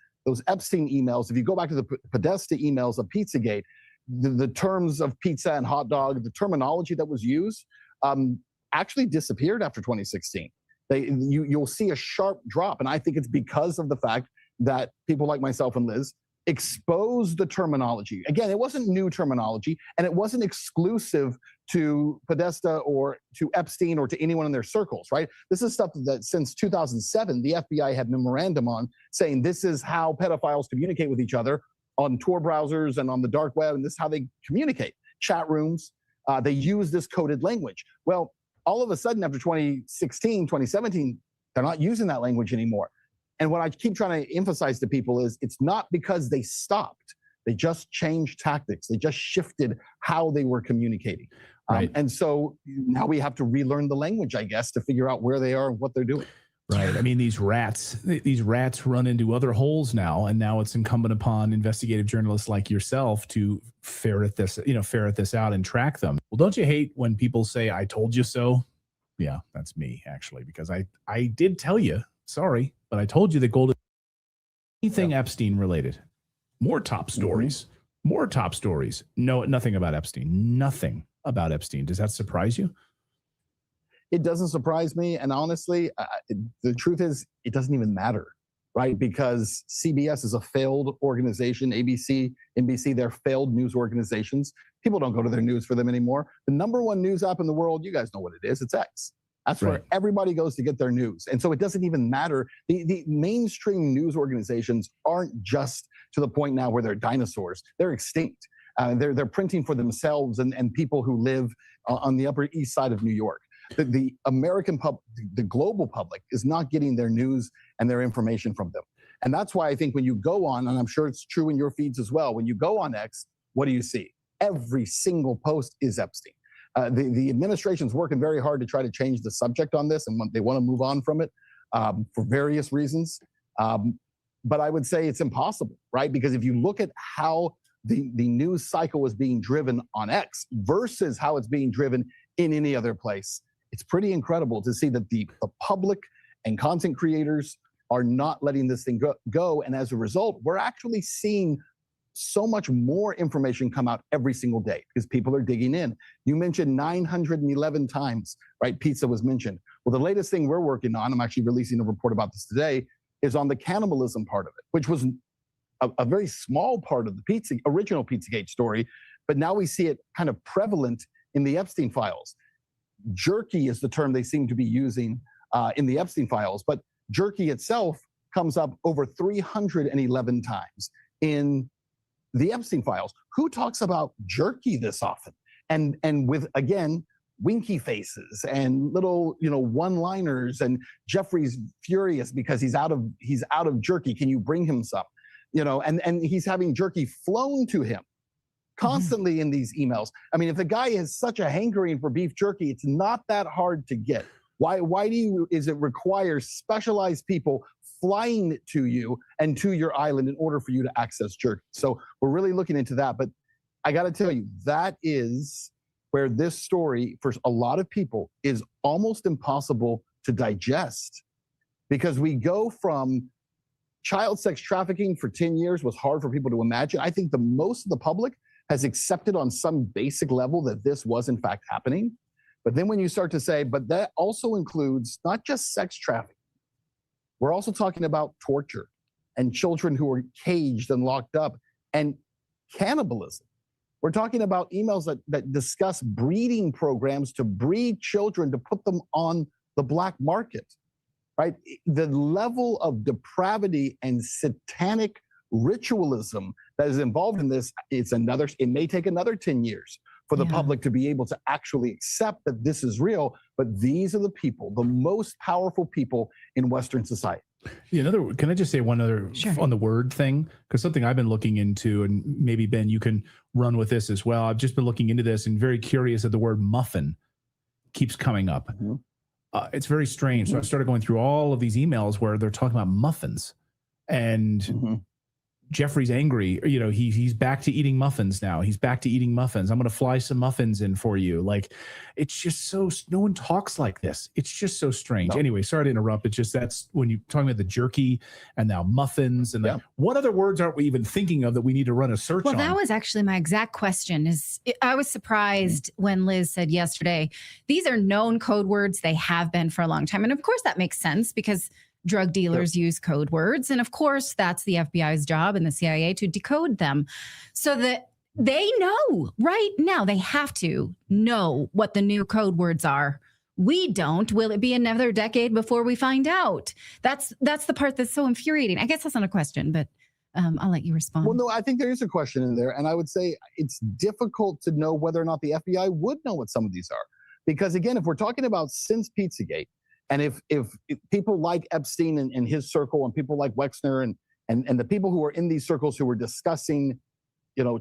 Epstein emails, if you go back to the Podesta emails of Pizzagate, the terms of pizza and hot dog, the terminology that was used actually disappeared after 2016. You'll see a sharp drop. And I think it's because of the fact that people like myself and Liz exposed the terminology. Again, it wasn't new terminology, and it wasn't exclusive to Podesta or to Epstein or to anyone in their circles, right? This is stuff that since 2007, the FBI had memorandum on saying this is how pedophiles communicate with each other on Tor browsers and on the dark web, and this is how they communicate. Chat rooms, they use this coded language. Well, all of a sudden, after 2016, 2017, they're not using that language anymore. And what I keep trying to emphasize to people is it's not because they stopped. They just changed tactics. They just shifted how they were communicating. Right. And so now we have to relearn the language, I guess, to figure out where they are and what they're doing. Right. I mean, these rats run into other holes now, and now it's incumbent upon investigative journalists like yourself to ferret this out and track them. Well, don't you hate when people say, I told you so? Yeah, that's me, actually, because I did tell you, sorry, but I told you that gold is anything Epstein related. More top stories, more top stories. No, nothing about Epstein, nothing about Epstein. Does that surprise you? It doesn't surprise me. And honestly, the truth is it doesn't even matter, right? Because CBS is a failed organization. ABC, NBC, they're failed news organizations. People don't go to their news for them anymore. The number one news app in the world, you guys know what it is. It's X. That's where everybody goes to get their news. And so it doesn't even matter. The mainstream news organizations aren't just to the point now where they're dinosaurs. They're extinct. They're printing for themselves and people who live on the Upper East Side of New York. The American public, the global public is not getting their news and their information from them. And that's why I think when you go on, and I'm sure it's true in your feeds as well, when you go on X, what do you see? Every single post is Epstein. The administration's working very hard to try to change the subject on this, and they want to move on from it for various reasons. But I would say it's impossible, right? Because if you look at how the news cycle was being driven on X versus how it's being driven in any other place. It's pretty incredible to see that the public and content creators are not letting this thing go. And as a result, we're actually seeing so much more information come out every single day because people are digging in. You mentioned 911 times, right? Pizza was mentioned. Well, the latest thing we're working on, I'm actually releasing a report about this today, is on the cannibalism part of it, which was a very small part of the original Pizzagate story, but now we see it kind of prevalent in the Epstein files. Jerky is the term they seem to be using in the Epstein files, but jerky itself comes up over 311 times in the Epstein files. Who talks about jerky this often? And with, again, winky faces and little, one-liners, and Jeffrey's furious because he's out of jerky. Can you bring him some? And he's having jerky flown to him constantly in these emails. I mean, if the guy has such a hankering for beef jerky, it's not that hard to get. Why is it require specialized people flying it to you and to your island in order for you to access jerky? So we're really looking into that. But I got to tell you, that is where this story, for a lot of people, is almost impossible to digest, because we go from child sex trafficking for 10 years was hard for people to imagine. I think most of the public has accepted on some basic level that this was in fact happening. But then when you start to say, but that also includes not just sex trafficking, we're also talking about torture and children who are caged and locked up and cannibalism. We're talking about emails that discuss breeding programs to breed children to put them on the black market, right? The level of depravity and satanic ritualism that is involved in this, it may take another 10 years for the public to be able to actually accept that this is real. But these are the people, the most powerful people in Western society. Yeah, can I just say one other on the word thing? Because something I've been looking into, and maybe Ben, you can run with this as well. I've just been looking into this and very curious that the word muffin keeps coming up. Mm-hmm. It's very strange. So I started going through all of these emails where they're talking about muffins, and Jeffrey's angry. He's back to eating muffins now. He's back to eating muffins. I'm going to fly some muffins in for you. Like, it's just no one talks like this. It's just so strange. No. Anyway, sorry to interrupt. It's just that's when you're talking about the jerky and now muffins and what other words aren't we even thinking of that we need to run a search on? Well, that was actually my exact question. I was surprised when Liz said yesterday, these are known code words. They have been for a long time. And of course that makes sense because drug dealers use code words. And of course, that's the FBI's job and the CIA to decode them so that they know right now. They have to know what the new code words are. We don't. Will it be another decade before we find out? That's the part that's so infuriating. I guess that's not a question, but I'll let you respond. Well, no, I think there is a question in there. And I would say it's difficult to know whether or not the FBI would know what some of these are. Because again, if we're talking about since Pizzagate, and if people like Epstein and his circle and people like Wexner and the people who are in these circles who were discussing,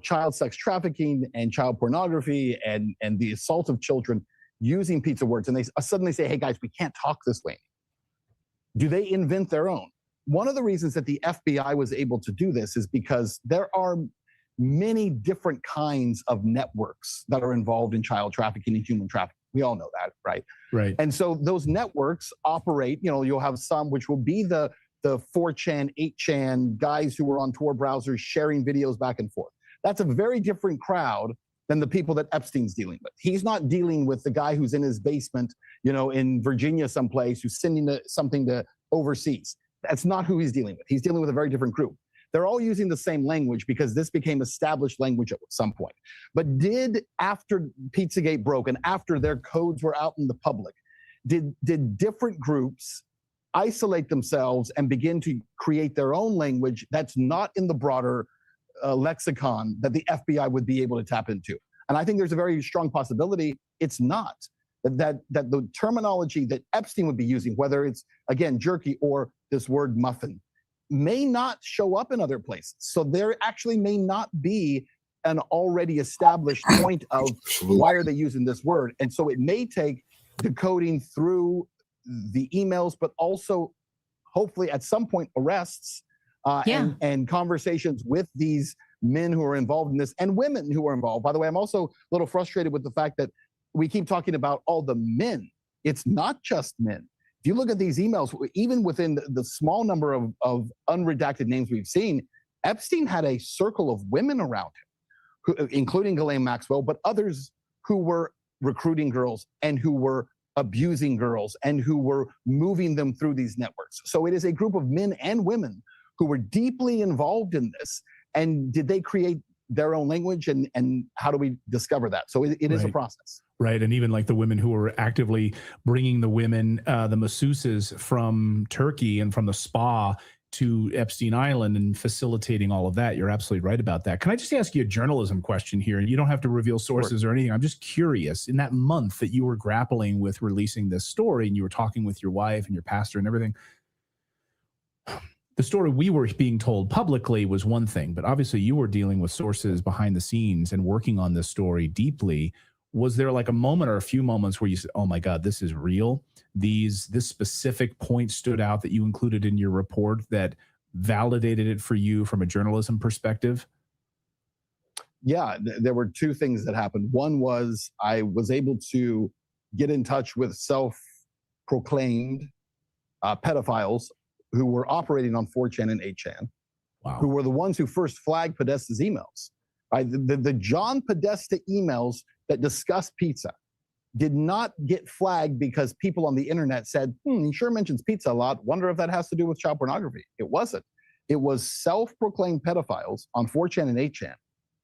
child sex trafficking and child pornography and the assault of children using pizza words, and they suddenly say, hey guys, we can't talk this way. Do they invent their own? One of the reasons that the FBI was able to do this is because there are many different kinds of networks that are involved in child trafficking and human trafficking. We all know that, right? Right. And so those networks operate, you'll have some which will be the 4chan, 8chan guys who are on Tor browsers sharing videos back and forth. That's a very different crowd than the people that Epstein's dealing with. He's not dealing with the guy who's in his basement, in Virginia someplace, who's sending something to overseas. That's not who he's dealing with. He's dealing with a very different group. They're all using the same language because this became established language at some point. But after Pizzagate broke and after their codes were out in the public, did different groups isolate themselves and begin to create their own language that's not in the broader lexicon that the FBI would be able to tap into? And I think there's a very strong possibility it's not. That the terminology that Epstein would be using, whether it's, again, jerky or this word muffin, may not show up in other places. So there actually may not be an already established point of why are they using this word. And so it may take decoding through the emails, but also hopefully at some point arrests and conversations with these men who are involved in this and women who are involved. By the way, I'm also a little frustrated with the fact that we keep talking about all the men. It's not just men. If you look at these emails, even within the small number of unredacted names we've seen, Epstein had a circle of women around him, including Ghislaine Maxwell, but others who were recruiting girls and who were abusing girls and who were moving them through these networks. So it is a group of men and women who were deeply involved in this. And did they create their own language? And how do we discover that? So it is a process. Right. And even like the women who were actively bringing the women, the masseuses from Turkey and from the spa to Epstein Island and facilitating all of that. You're absolutely right about that. Can I just ask you a journalism question here? And you don't have to reveal sources or anything. I'm just curious. In that month that you were grappling with releasing this story and you were talking with your wife and your pastor and everything, the story we were being told publicly was one thing, but obviously you were dealing with sources behind the scenes and working on this story deeply. Was there like a moment or a few moments where you said, oh my God, this is real? This specific point stood out that you included in your report that validated it for you from a journalism perspective? Yeah, there were two things that happened. One was I was able to get in touch with self-proclaimed pedophiles who were operating on 4chan and 8chan, who were the ones who first flagged Podesta's emails. Right? The John Podesta emails that discuss pizza did not get flagged because people on the internet said, he sure mentions pizza a lot. Wonder if that has to do with child pornography. It wasn't. It was self-proclaimed pedophiles on 4chan and 8chan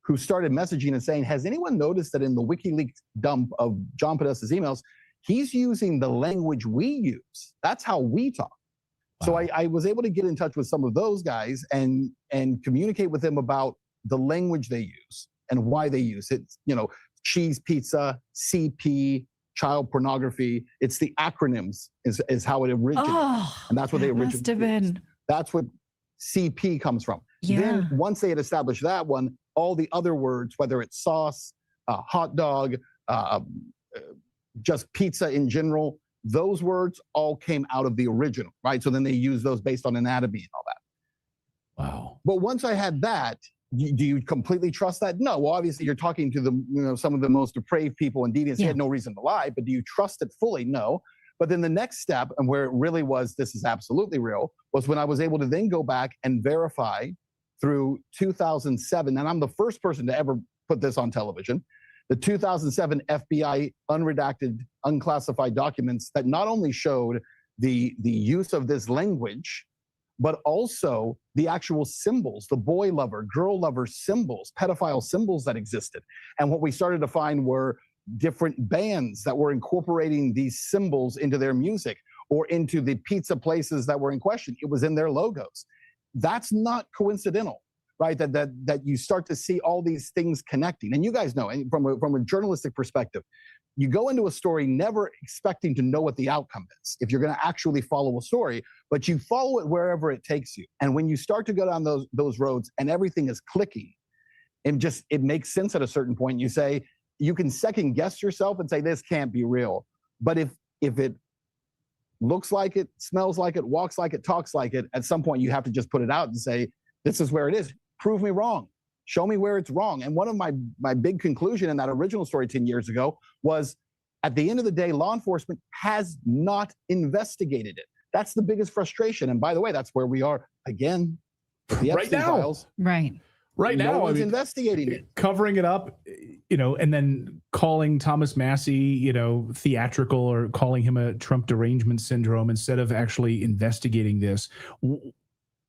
who started messaging and saying, has anyone noticed that in the WikiLeaks dump of John Podesta's emails, he's using the language we use? That's how we talk. So I was able to get in touch with some of those guys and communicate with them about the language they use and why they use it. You know, cheese pizza, CP, child pornography. It's the acronyms is how it originated. And that's what they originally must have been. That's what CP comes from. Yeah. Then once they had established that one, all the other words, whether it's sauce, hot dog, just pizza in general, those words all came out of the original, right? So then they use those based on anatomy and all that. Wow. But once I had that, do you completely trust that? No. Well, obviously you're talking to some of the most depraved people and deviants. He had no reason to lie, but do you trust it fully? No. But then the next step, and where it really was, this is absolutely real, was when I was able to then go back and verify through 2007, and I'm the first person to ever put this on television, the 2007 FBI unredacted, unclassified documents that not only showed the use of this language, but also the actual symbols, the boy lover, girl lover symbols, pedophile symbols that existed. And what we started to find were different bands that were incorporating these symbols into their music or into the pizza places that were in question. It was in their logos. That's not coincidental, right? That you start to see all these things connecting. And you guys know, and from a journalistic perspective, you go into a story never expecting to know what the outcome is if you're going to actually follow a story, but you follow it wherever it takes you. And when you start to go down those roads and everything is clicking, it makes sense at a certain point. You say, you can second guess yourself and say, this can't be real. But if it looks like it, smells like it, walks like it, talks like it, at some point you have to just put it out and say, this is where it is. Prove me wrong. Show me where it's wrong. And one of my big conclusion in that original story 10 years ago was, at the end of the day, law enforcement has not investigated it. That's the biggest frustration. And by the way, that's where we are again with the Epstein files. Right. Right now, no one's investigating it, covering it up, and then calling Thomas Massie, theatrical, or calling him a Trump derangement syndrome instead of actually investigating this.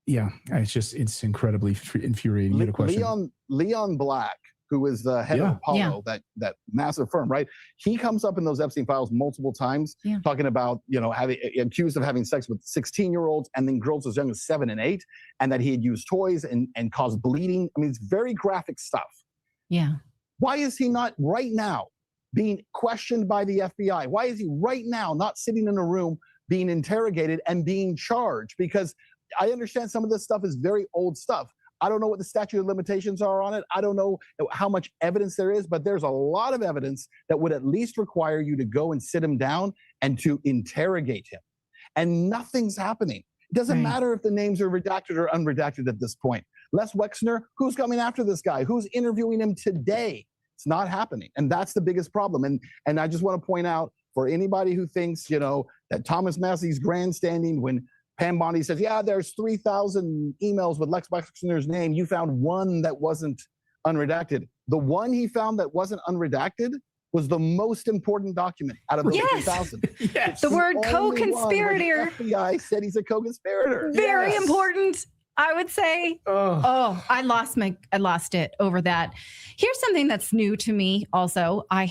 Yeah, it's incredibly infuriating. You had a question. Leon Black, who is the head of Apollo, that massive firm, right? He comes up in those Epstein files multiple times, talking about, having accused of having sex with 16-year-olds and then girls as young as 7 and 8, and that he had used toys and caused bleeding. I mean, it's very graphic stuff. Yeah. Why is he not right now being questioned by the FBI? Why is he right now not sitting in a room being interrogated and being charged? Because I understand some of this stuff is very old stuff. I don't know what the statute of limitations are on it. I don't know how much evidence there is, but there's a lot of evidence that would at least require you to go and sit him down and to interrogate him. And nothing's happening. It doesn't matter if the names are redacted or unredacted at this point. Les Wexner, who's coming after this guy? Who's interviewing him today? It's not happening. And that's the biggest problem. And I just want to point out, for anybody who thinks, that Thomas Massey's grandstanding when Pam Bondi says, yeah, there's 3,000 emails with Lex Wexner's name. You found one that wasn't unredacted. The one he found that wasn't unredacted was the most important document out of those 3,000. Yes. The word co-conspirator. The FBI said he's a co-conspirator. Very important, I would say. Oh, I lost it over that. Here's something that's new to me also. I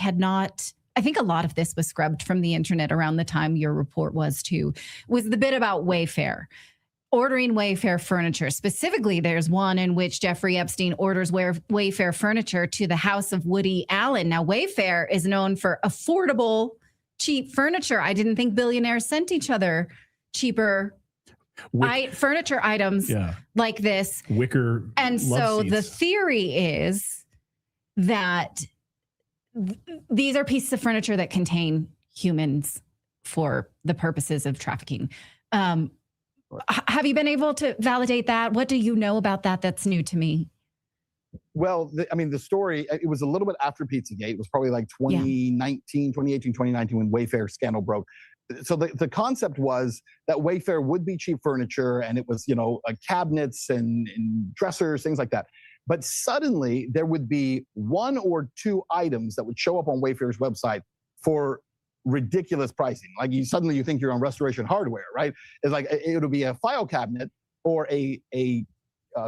think a lot of this was scrubbed from the internet around the time your report was too, was the bit about Wayfair. Ordering Wayfair furniture. Specifically, there's one in which Jeffrey Epstein orders Wayfair furniture to the house of Woody Allen. Now, Wayfair is known for affordable, cheap furniture. I didn't think billionaires sent each other cheaper furniture items like this. Wicker. And so the theory is that these are pieces of furniture that contain humans for the purposes of trafficking. Have you been able to validate that? What do you know about that that's new to me? Well, the story, it was a little bit after Pizzagate. It was probably like 2018, 2019, when Wayfair scandal broke. So the concept was that Wayfair would be cheap furniture, and it was, cabinets and dressers, things like that. But suddenly there would be one or two items that would show up on Wayfair's website for ridiculous pricing. Like you think you're on Restoration Hardware, right? It's like it'll be a file cabinet or a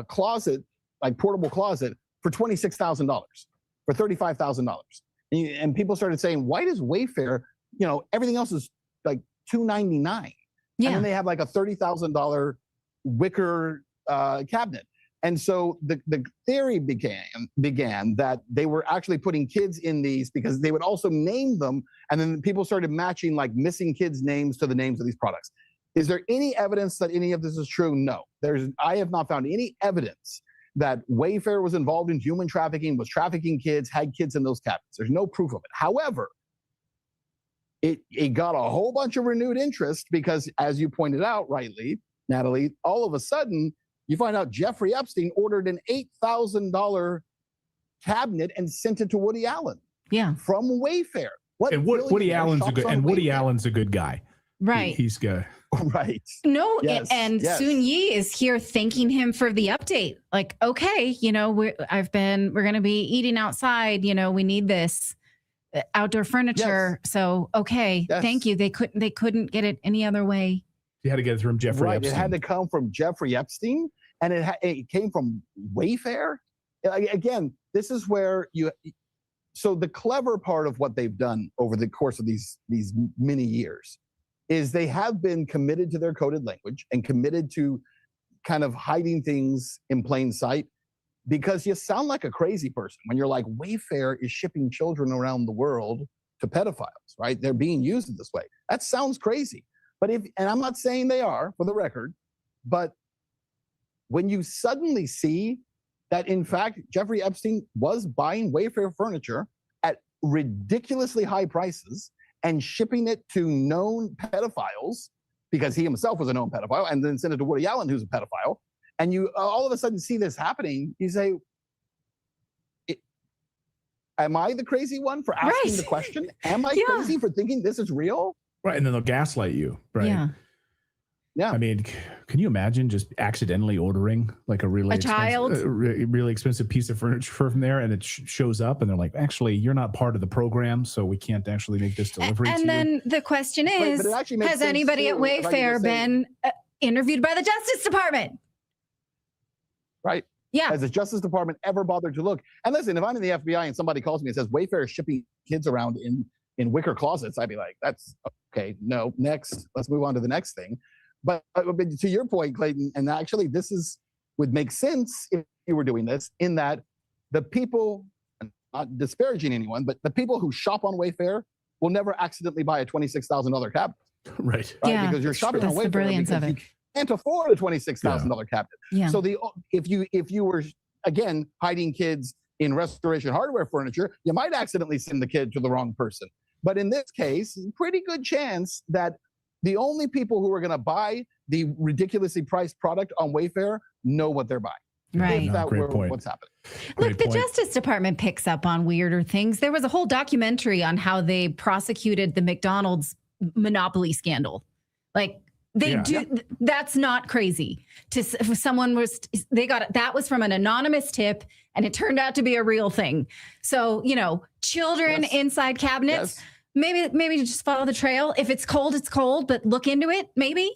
closet, like portable closet, for $26,000, for $35,000. And people started saying, why does Wayfair, everything else is like $299. And then they have like a $30,000 wicker cabinet. And so the theory began that they were actually putting kids in these because they would also name them, and then people started matching like missing kids' names to the names of these products. Is there any evidence that any of this is true? No. I have not found any evidence that Wayfair was involved in human trafficking, was trafficking kids, had kids in those cabinets. There's no proof of it. However, it got a whole bunch of renewed interest because, as you pointed out rightly, Natalie, all of a sudden, you find out Jeffrey Epstein ordered an $8,000 cabinet and sent it to Woody Allen. Yeah, from Wayfair. Woody Allen's a good, and Woody Allen's a good guy. Right. He's good. Right. No, and Soon Yi is here thanking him for the update. Like, okay, we're going to be eating outside. We need this outdoor furniture. Yes. So, okay, thank you. They couldn't get it any other way. You had to get it from Jeffrey Epstein. It had to come from Jeffrey Epstein, and it came from Wayfair. Again, this is where so the clever part of what they've done over the course of these many years is they have been committed to their coded language and committed to kind of hiding things in plain sight, because you sound like a crazy person when you're like, Wayfair is shipping children around the world to pedophiles, right? They're being used in this way. That sounds crazy. But and I'm not saying they are, for the record, but when you suddenly see that, in fact, Jeffrey Epstein was buying Wayfair furniture at ridiculously high prices and shipping it to known pedophiles, because he himself was a known pedophile, and then sent it to Woody Allen, who's a pedophile, and you all of a sudden see this happening, you say, am I the crazy one for asking the question? Am I crazy for thinking this is real? Right, and then they'll gaslight you, right? Yeah. I mean, can you imagine just accidentally ordering like a really expensive piece of furniture from there, and it shows up, and they're like, "Actually, you're not part of the program, so we can't actually make this delivery." And then the question is, has anybody at Wayfair been interviewed by the Justice Department? Right. Yeah. Has the Justice Department ever bothered to look? And listen, if I'm in the FBI and somebody calls me and says Wayfair is shipping kids around in wicker closets, I'd be like, that's okay. No, next. Let's move on to the next thing. But to your point, Clayton, and actually would make sense if you were doing this, in that the people, not disparaging anyone, but the people who shop on Wayfair will never accidentally buy a $26,000 cabinet. Right. Yeah, because you're shopping on Wayfair, the brilliance of it. You can't afford a $26,000 cabinet. Yeah. So if you were, again, hiding kids in Restoration Hardware furniture, you might accidentally send the kid to the wrong person. But in this case, pretty good chance that the only people who are going to buy the ridiculously priced product on Wayfair know what they're buying. Right. If that Great were point. what's happening. Look, the Justice Department picks up on weirder things. There was a whole documentary on how they prosecuted the McDonald's monopoly scandal. Like they that's not crazy. If someone that was from an anonymous tip and it turned out to be a real thing. So, children inside cabinets, maybe just follow the trail. If it's cold, it's cold, but look into it, maybe.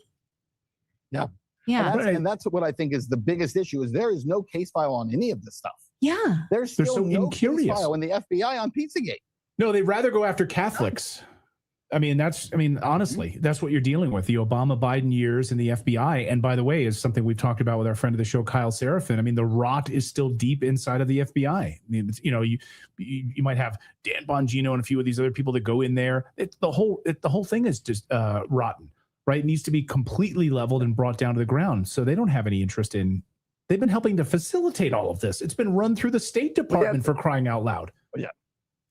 Yeah. Yeah. And that's what I think is the biggest issue is there is no case file on any of this stuff. Yeah. There's still so no incurious. case file in the FBI on Pizzagate. No, they'd rather go after Catholics. Honestly, that's what you're dealing with. The Obama-Biden years in the FBI. And by the way, is something we've talked about with our friend of the show, Kyle Seraphin. The rot is still deep inside of the FBI. You might have Dan Bongino and a few of these other people that go in there. The whole thing is just rotten, right? It needs to be completely leveled and brought down to the ground. So they don't have any interest in. They've been helping to facilitate all of this. It's been run through the State Department for crying out loud.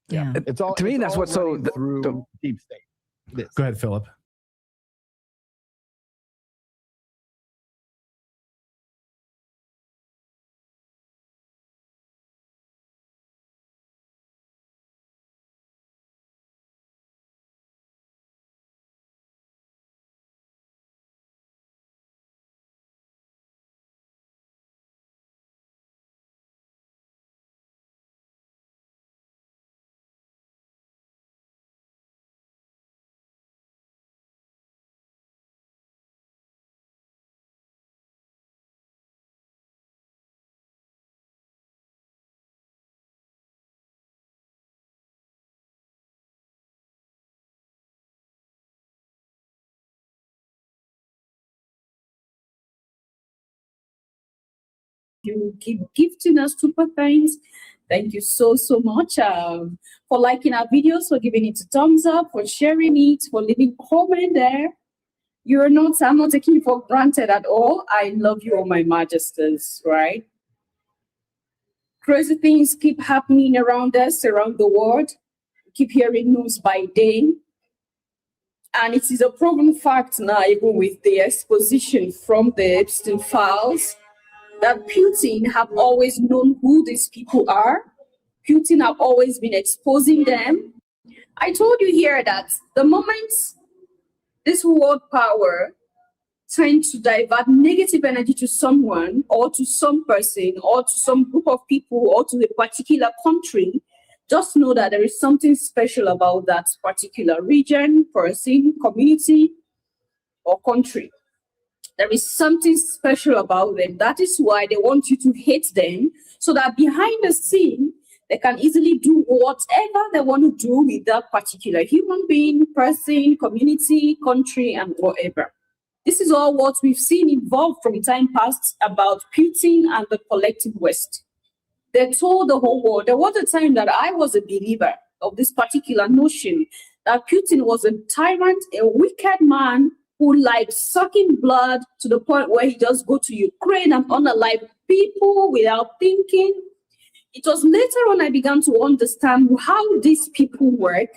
Yeah. It's all to me. That's what's so through deep state. Go ahead, Philip. You keep gifting us super thanks. Thank you so much for liking our videos, for giving it a thumbs up, for sharing it, for leaving a comment there. I'm not taking it for granted at all. I love you, all my majesties, right? Crazy things keep happening around us, around the world. We keep hearing news by day. And it is a proven fact now, even with the exposition from the Epstein files, that Putin have always known who these people are. Putin have always been exposing them. I told you here that the moment this world power tend to divert negative energy to someone or to some person or to some group of people or to a particular country, just know that there is something special about that particular region, person, community, or country. There is something special about them. That is why they want you to hate them, so that behind the scene, they can easily do whatever they want to do with that particular human being, person, community, country, and whatever. This is all what we've seen evolve from time past about Putin and the collective West. They told the whole world. There was a time that I was a believer of this particular notion that Putin was a tyrant, a wicked man who liked sucking blood to the point where he just go to Ukraine and unalive people without thinking. It was later on I began to understand how these people work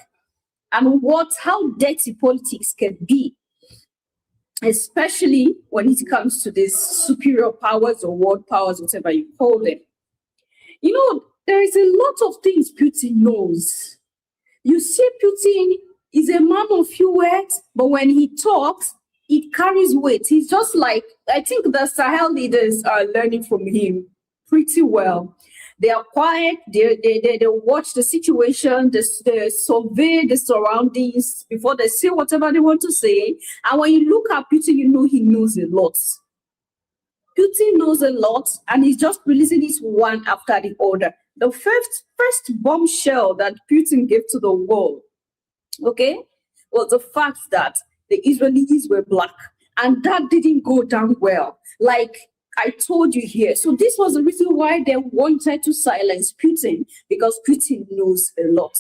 and how dirty politics can be, especially when it comes to these superior powers or world powers, whatever you call them. There is a lot of things Putin knows. You see, Putin is a man of few words, but when he talks, it carries weight. He's just like, I think the Sahel leaders are learning from him pretty well. They are quiet, they watch the situation, they survey the surroundings before they say whatever they want to say. And when you look at Putin, you know he knows a lot. Putin knows a lot, and he's just releasing this one after the other. The first bombshell that Putin gave to the world, was the fact that the Israelis were black, and that didn't go down well, like I told you here. So this was the reason why they wanted to silence Putin, because Putin knows a lot.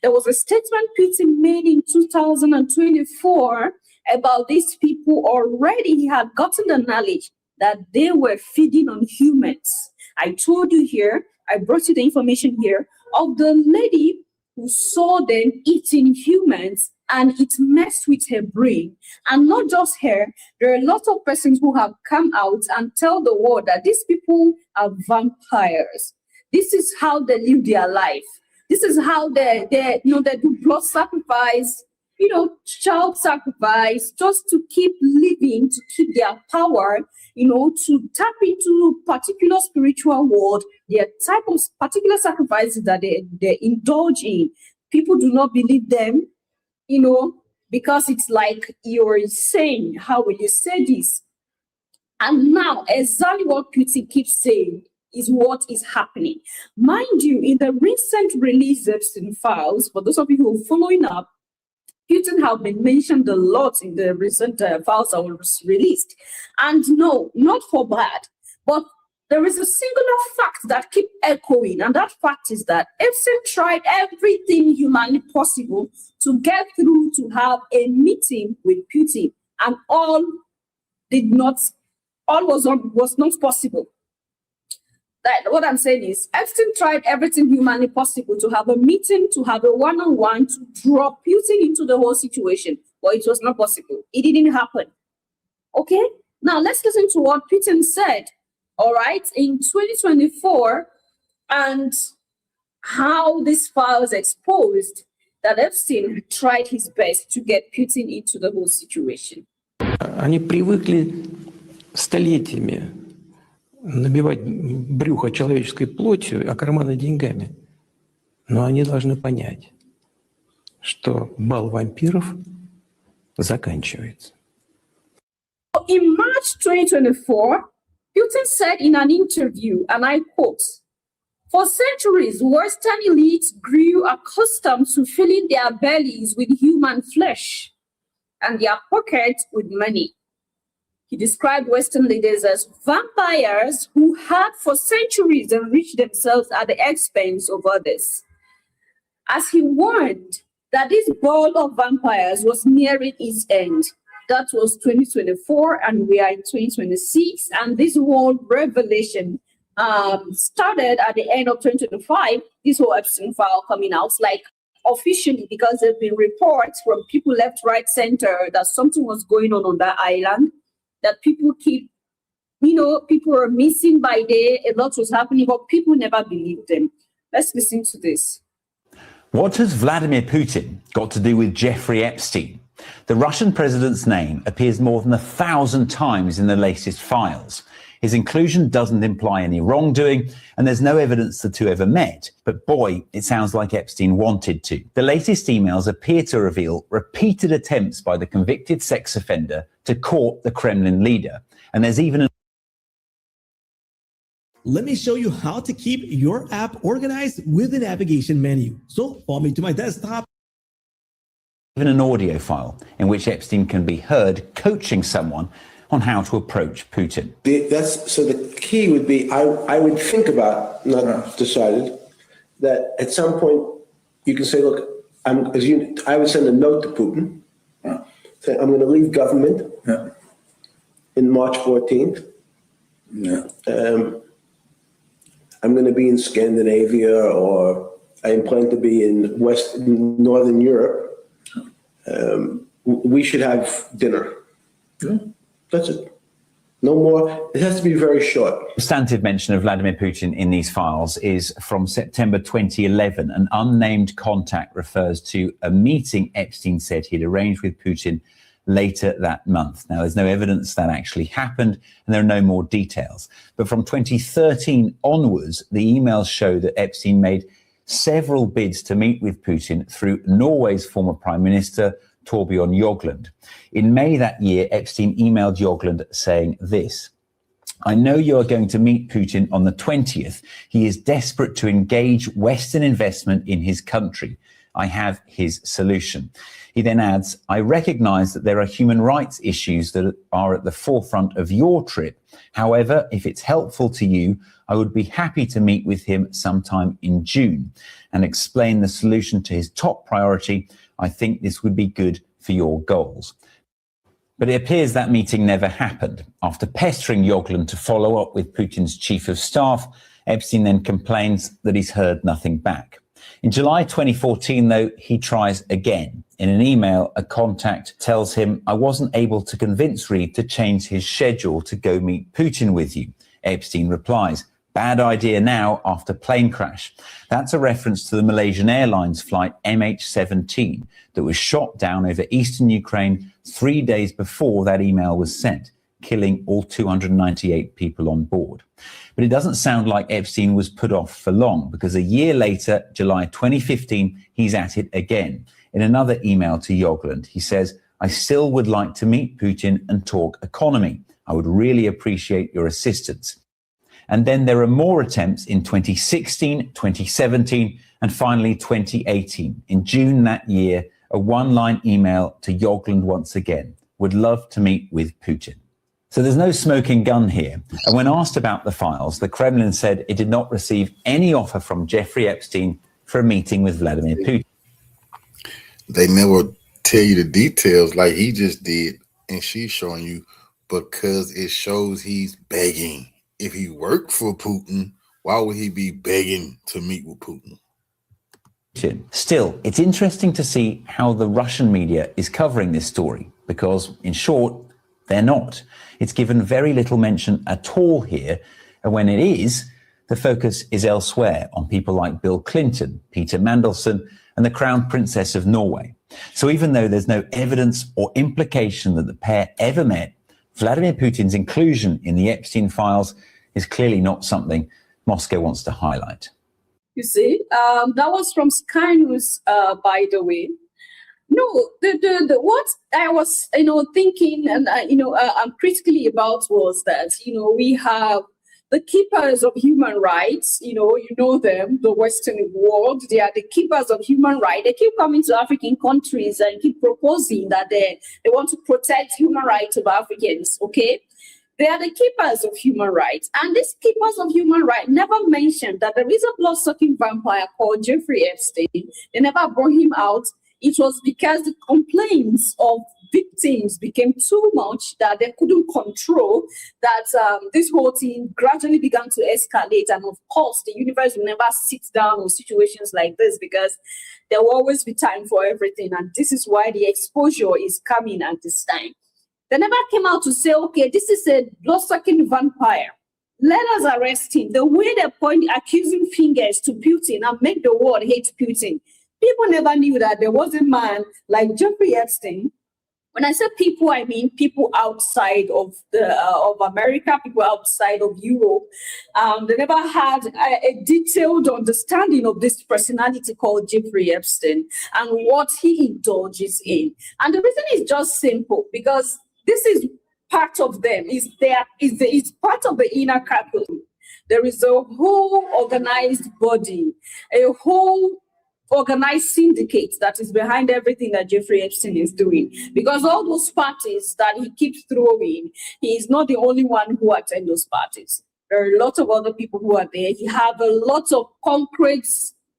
There was a statement Putin made in 2024 about these people. Already he had gotten the knowledge that they were feeding on humans. I told you here, I brought you the information here of the lady who saw them eating humans and it messed with her brain. And not just her, there are a lot of persons who have come out and tell the world that these people are vampires. This is how they live their life. This is how they do blood sacrifice, child sacrifice, just to keep living, to keep their power, to tap into particular spiritual world, their type of particular sacrifices that they indulge in. People do not believe them, because it's like you're insane. How will you say this? And now, exactly what Putin keeps saying is what is happening. Mind you, in the recent release Epstein files, for those of you who are following up, Putin have been mentioned a lot in the recent files that were released. And no, not for bad, but there is a singular fact that keeps echoing, and that fact is that Epstein tried everything humanly possible to get through to have a meeting with Putin, and all was not possible. That what I'm saying is Epstein tried everything humanly possible to have a meeting, to have a one-on-one, to draw Putin into the whole situation, but it was not possible. It didn't happen. Okay? Now let's listen to what Putin said, all right, in 2024, and how this files exposed that Epstein tried his best to get Putin into the whole situation. Они привыкли столетиями набивать брюхо человеческой плотью, а карманы деньгами. Но они должны понять, что бал вампиров заканчивается. In March 2024, Putin said in an interview, and I quote, "For centuries, Western elites grew accustomed to filling their bellies with human flesh and their pockets with money." He described Western leaders as vampires who had for centuries enriched themselves at the expense of others. As he warned that this ball of vampires was nearing its end. That was 2024, and we are in 2026. And this whole revelation started at the end of 2025, this whole Epstein file coming out, like officially, because there have been reports from people left, right, center that something was going on that island. That people keep, people are missing by day, a lot was happening, but people never believed them. Let's listen to this. What has Vladimir Putin got to do with Jeffrey Epstein? The Russian president's name appears more than 1,000 times in the latest files. His inclusion doesn't imply any wrongdoing, and there's no evidence the two ever met. But boy, it sounds like Epstein wanted to. The latest emails appear to reveal repeated attempts by the convicted sex offender to court the Kremlin leader. And there's even an Let me show you how to keep your app organized with the navigation menu. So follow me to my desktop. even an audio file in which Epstein can be heard coaching someone on how to approach Putin. So the key would be, I would think about, not decided, that at some point you can say, look, I would send a note to Putin, say, I'm going to leave government in March 14th. I'm going to be in Scandinavia, or I plan to be in Northern Europe. We should have dinner. That's it. No more. It has to be very short. Substantive mention of Vladimir Putin in these files is from September 2011. An unnamed contact refers to a meeting Epstein said he'd arranged with Putin later that month. Now, there's no evidence that actually happened, and there are no more details. But from 2013 onwards, the emails show that Epstein made several bids to meet with Putin through Norway's former Prime Minister, Torbjørn Jagland. In May that year, Epstein emailed Jagland saying this: I know you are going to meet Putin on the 20th. He is desperate to engage Western investment in his country. I have his solution. He then adds, I recognize that there are human rights issues that are at the forefront of your trip. However, if it's helpful to you, I would be happy to meet with him sometime in June and explain the solution to his top priority. I think this would be good for your goals. But it appears that meeting never happened. After pestering Jagland to follow up with Putin's chief of staff, Epstein then complains that he's heard nothing back. In July 2014, though, he tries again. In an email, a contact tells him, "I wasn't able to convince Reed to change his schedule to go meet Putin with you." Epstein replies, "Bad idea now after plane crash." That's a reference to the Malaysian Airlines flight MH17 that was shot down over eastern Ukraine 3 days before that email was sent, killing all 298 people on board. But it doesn't sound like Epstein was put off for long, because a year later, July 2015, he's at it again. In another email to Jogland, he says, "I still would like to meet Putin and talk economy. I would really appreciate your assistance." And then there are more attempts in 2016, 2017, and finally 2018. In June that year, a one-line email to Jogland once again: "Would love to meet with Putin." So there's no smoking gun here. And when asked about the files, the Kremlin said it did not receive any offer from Jeffrey Epstein for a meeting with Vladimir Putin. They never tell you the details like he just did, and she's showing you, because it shows he's begging. If he worked for Putin, why would he be begging to meet with Putin? Still, it's interesting to see how the Russian media is covering this story, because, in short, they're not. It's given very little mention at all here, and when it is, the focus is elsewhere, on people like Bill Clinton, Peter Mandelson, and the Crown Princess of Norway. So even though there's no evidence or implication that the pair ever met, Vladimir Putin's inclusion in the Epstein files is clearly not something Moscow wants to highlight. You see, that was from Sky News, by the way. No, the what I was, thinking and, critically about was that, we have the keepers of human rights, you know them, the Western world, they are the keepers of human rights. They keep coming to African countries and keep proposing that they want to protect human rights of Africans, okay? They are the keepers of human rights. And these keepers of human rights never mentioned that there is a blood-sucking vampire called Jeffrey Epstein. They never brought him out. It was because the complaints of victims became too much that they couldn't control, that this whole thing gradually began to escalate. And of course, the universe will never sit down on situations like this, because there will always be time for everything. And this is why the exposure is coming at this time. They never came out to say, okay, this is a blood-sucking vampire. Let us arrest him. The way they point accusing fingers to Putin and make the world hate Putin. People never knew that there was a man like Jeffrey Epstein. When I say people, I mean people outside of America, people outside of Europe. They never had a detailed understanding of this personality called Jeffrey Epstein and what he indulges in. And the reason is just simple, because this is part of them. It's part of the inner curriculum. There is a whole organized body, a whole organized syndicate that is behind everything that Jeffrey Epstein is doing. Because all those parties that he keeps throwing, he is not the only one who attends those parties. There are a lot of other people who are there. He has a lot of concrete,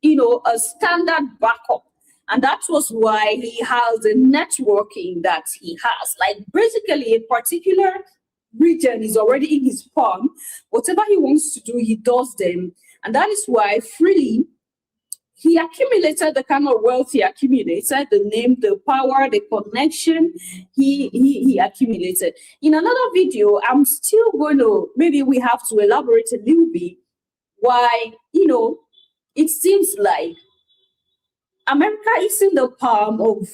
a standard backup. And that was why he has the networking that he has. Like basically a particular region is already in his palm. Whatever he wants to do, he does them. And that is why freely he accumulated the kind of wealth he accumulated, the name, the power, the connection he accumulated. In another video, I'm still going to, maybe we have to elaborate a little bit why, it seems like America is in the palm of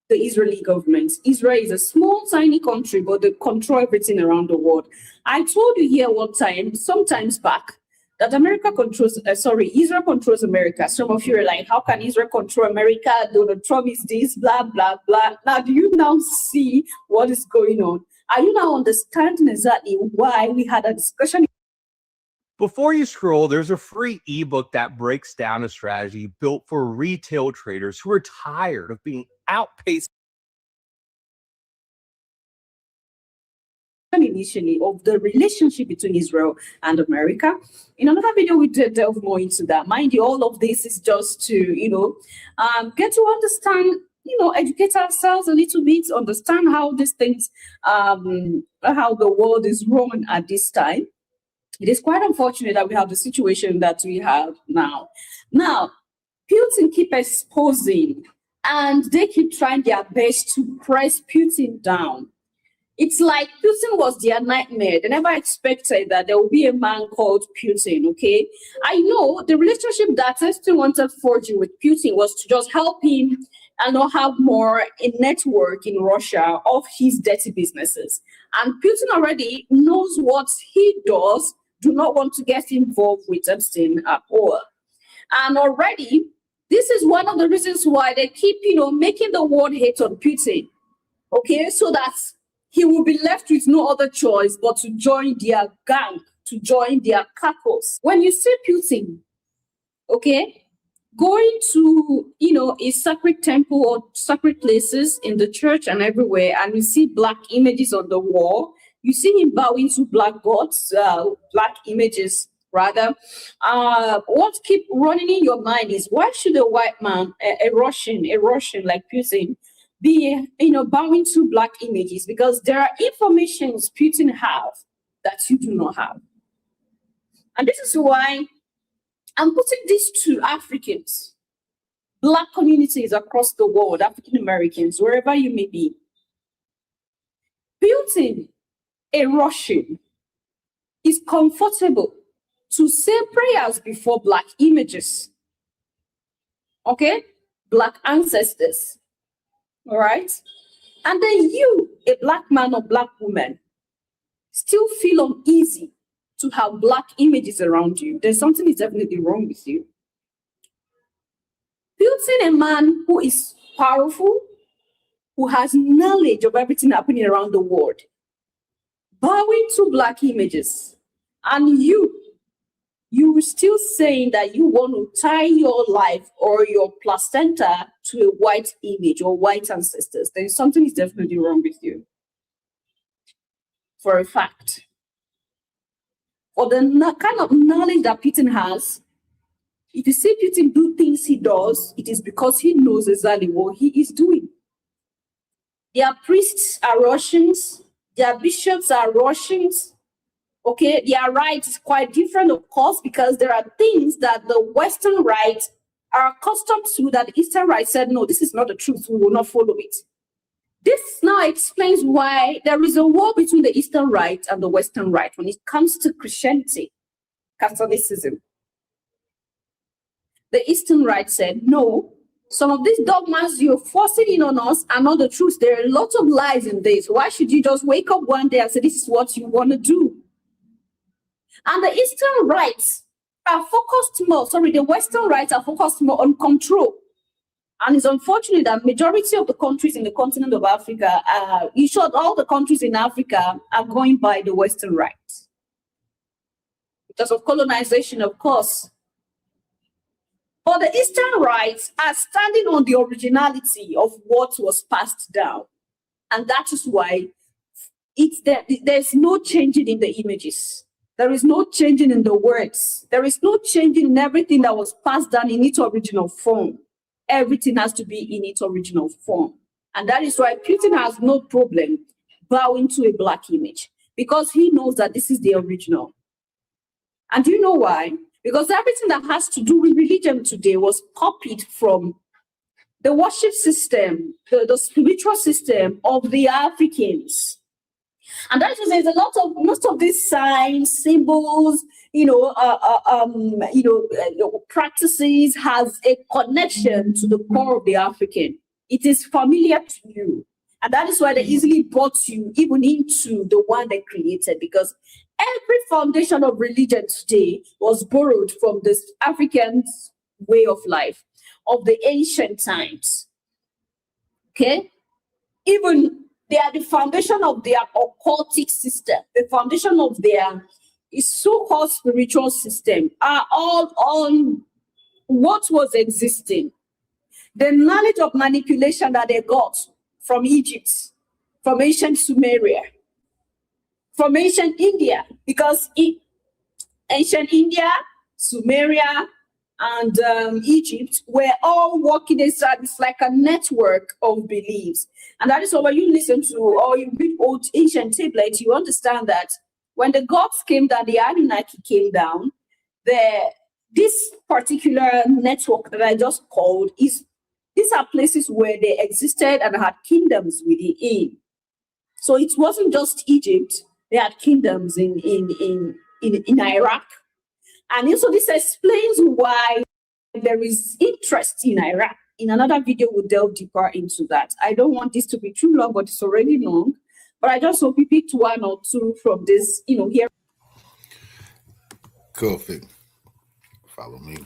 the Israeli government. Israel is a small, tiny country, but they control everything around the world. I told you here one time, sometimes back, that Israel controls America. Some of you are like, how can Israel control America? Donald Trump is this, blah, blah, blah. Now, do you now see what is going on? Are you now understanding exactly why we had a discussion? Before you scroll, there's a free ebook that breaks down a strategy built for retail traders who are tired of being outpaced initially of the relationship between Israel and America. In another video, we did delve more into that. Mind you, all of this is just to, get to understand, educate ourselves a little bit, understand how these things, how the world is run at this time. It is quite unfortunate that we have the situation that we have now. Now, Putin keep exposing, and they keep trying their best to press Putin down. It's like Putin was their nightmare. They never expected that there would be a man called Putin, okay? I know the relationship that Epstein wanted to forge with Putin was to just help him and not have more a network in Russia of his dirty businesses. And Putin already knows what he does, do not want to get involved with Epstein at all. And already, this is one of the reasons why they keep, making the world hate on Putin, okay? So that he will be left with no other choice but to join their gang, to join their caucus. When you see Putin, okay, going to, a sacred temple or sacred places in the church and everywhere, and you see black images on the wall, you see him bowing to black gods, black images, rather. What keep running in your mind is, why should a white man, a Russian like Putin, be, bowing to black images? Because there are informations Putin have that you do not have. And this is why I'm putting this to Africans, black communities across the world, African Americans, wherever you may be. Putin, a Russian, is comfortable to say prayers before black images. Okay? Black ancestors. All right? And then you, a black man or black woman, still feel uneasy to have black images around you. There's something is definitely wrong with you. Putin, a man who is powerful, who has knowledge of everything happening around the world, bowing to black images, and you still saying that you want to tie your life or your placenta to a white image or white ancestors, then something is definitely wrong with you. For a fact. For the kind of knowledge that Putin has, if you see Putin do things he does, it is because he knows exactly what he is doing. Their priests are Russians, their bishops are Russians. Okay, their right is quite different, of course, because there are things that the Western right are accustomed to that the Eastern right said, no, this is not the truth, we will not follow it. This now explains why there is a war between the Eastern right and the Western right when it comes to Christianity, Catholicism. The Eastern right said, no, some of these dogmas you're forcing in on us are not the truth. There are lots of lies in this. Why should you just wake up one day and say, this is what you want to do? And the Eastern rights are focused more, the Western rights are focused more on control. And it's unfortunate that majority of the countries in the continent of Africa, in short, all the countries in Africa are going by the Western rights. Because of colonization, of course. But the Eastern rights are standing on the originality of what was passed down. And that is why there's no changing in the images. There is no changing in the words. There is no changing in everything that was passed down in its original form. Everything has to be in its original form. And that is why Putin has no problem bowing to a black image, because he knows that this is the original. And do you know why? Because everything that has to do with religion today was copied from the worship system, the spiritual system of the Africans. And that is, there's a lot of, most of these signs, symbols, practices has a connection to the core of the African. It is familiar to you. And that is why they easily brought you even into the one they created, because every foundation of religion today was borrowed from this African way of life of the ancient times. Okay? Even they are the foundation of their occultic system, the foundation of their so-called spiritual system are all on what was existing. The knowledge of manipulation that they got from Egypt, from ancient Sumeria, from ancient India, because ancient India, Sumeria, and Egypt were all working inside. It's like a network of beliefs. And that is why when you listen to or you read old ancient tablets, you understand that when the gods came down, the Anunnaki came down, this particular network that I just called these are places where they existed and had kingdoms within. So it wasn't just Egypt; they had kingdoms in Iraq, and also this explains why there is interest in Iraq. In another video, we'll delve deeper into that. I don't want this to be too long, but it's already long. But I just hope we picked one or two from this, here. Cool. Follow me.